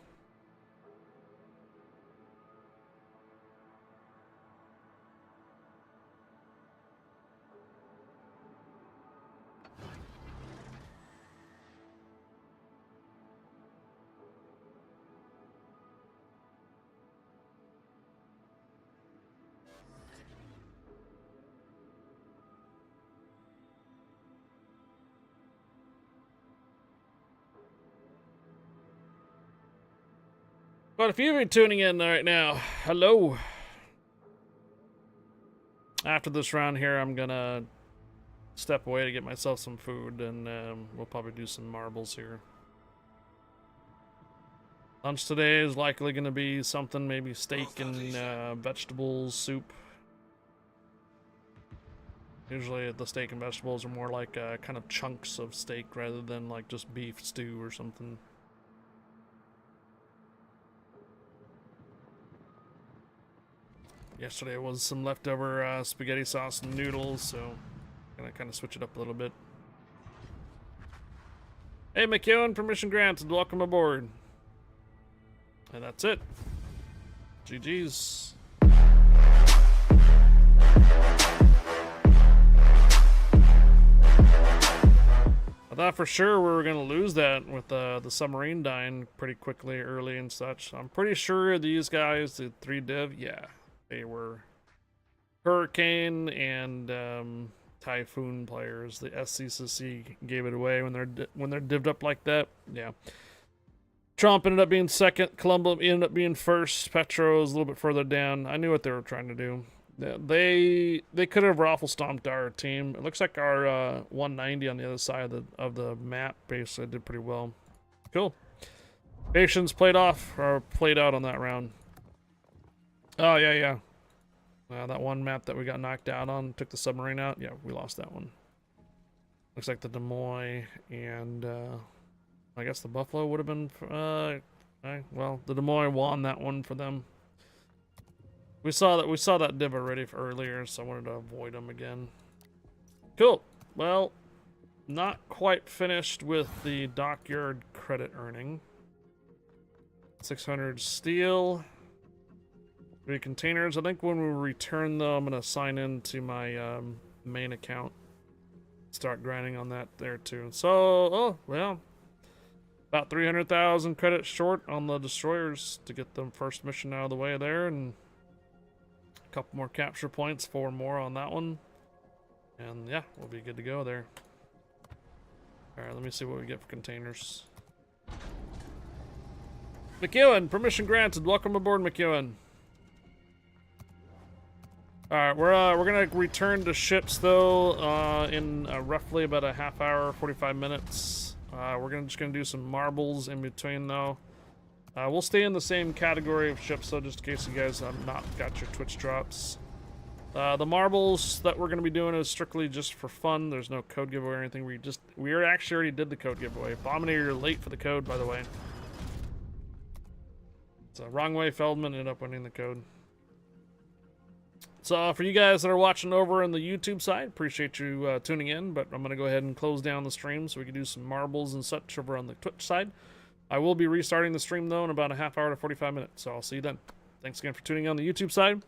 Speaker 1: But if you've been tuning in right now, hello. After this round here, I'm gonna step away to get myself some food, and we'll probably do some marbles here. Lunch today is likely gonna be something, maybe steak and vegetables, soup. Usually the steak and vegetables are more like kind of chunks of steak rather than like just beef stew or something. Yesterday was some leftover spaghetti sauce and noodles, so I'm gonna kind of switch it up a little bit. Hey McEwen, permission granted, welcome aboard. And that's it. GG's. I thought for sure we were gonna lose that with the submarine dying pretty quickly early and such. I'm pretty sure these guys, the 3 div, yeah. They were Hurricane and Typhoon players. The SCCC gave it away when they're divved up like that. Yeah. Trump ended up being second. Colombo ended up being first. Petro is a little bit further down. I knew what they were trying to do. They could have raffle stomped our team. It looks like our 190 on the other side of the map basically did pretty well. Cool. Patience played out on that round. Oh, yeah. That one map that we got knocked out on, took the submarine out. Yeah, we lost that one. Looks like the Des Moines and I guess the Buffalo would have been. Well, the Des Moines won that one for them. We saw that div already earlier, so I wanted to avoid them again. Cool. Well, not quite finished with the Dockyard credit earning. 600 steel. 3 containers. I think when we return them, I'm gonna sign into my main account. Start grinding on that there too. So, oh well, about 300,000 credits short on the destroyers to get the first mission out of the way there, and a couple more capture points, 4 more on that one, and yeah, we'll be good to go there. All right, let me see what we get for containers. McEwen, permission granted. Welcome aboard, McEwen. All right, we're gonna return to ships though in roughly about a half hour, 45 minutes. We're just gonna do some marbles in between though. We'll stay in the same category of ships though, just in case you guys have not got your Twitch drops. The marbles that we're gonna be doing is strictly just for fun. There's no code giveaway or anything. We actually already did the code giveaway. Abominator, you're late for the code, by the way. So wrong way, Feldman ended up winning the code. So for you guys that are watching over on the YouTube side, appreciate you tuning in, but I'm going to go ahead and close down the stream so we can do some marbles and such over on the Twitch side. I will be restarting the stream though in about a half hour to 45 minutes, so I'll see you then. Thanks again for tuning in on the YouTube side.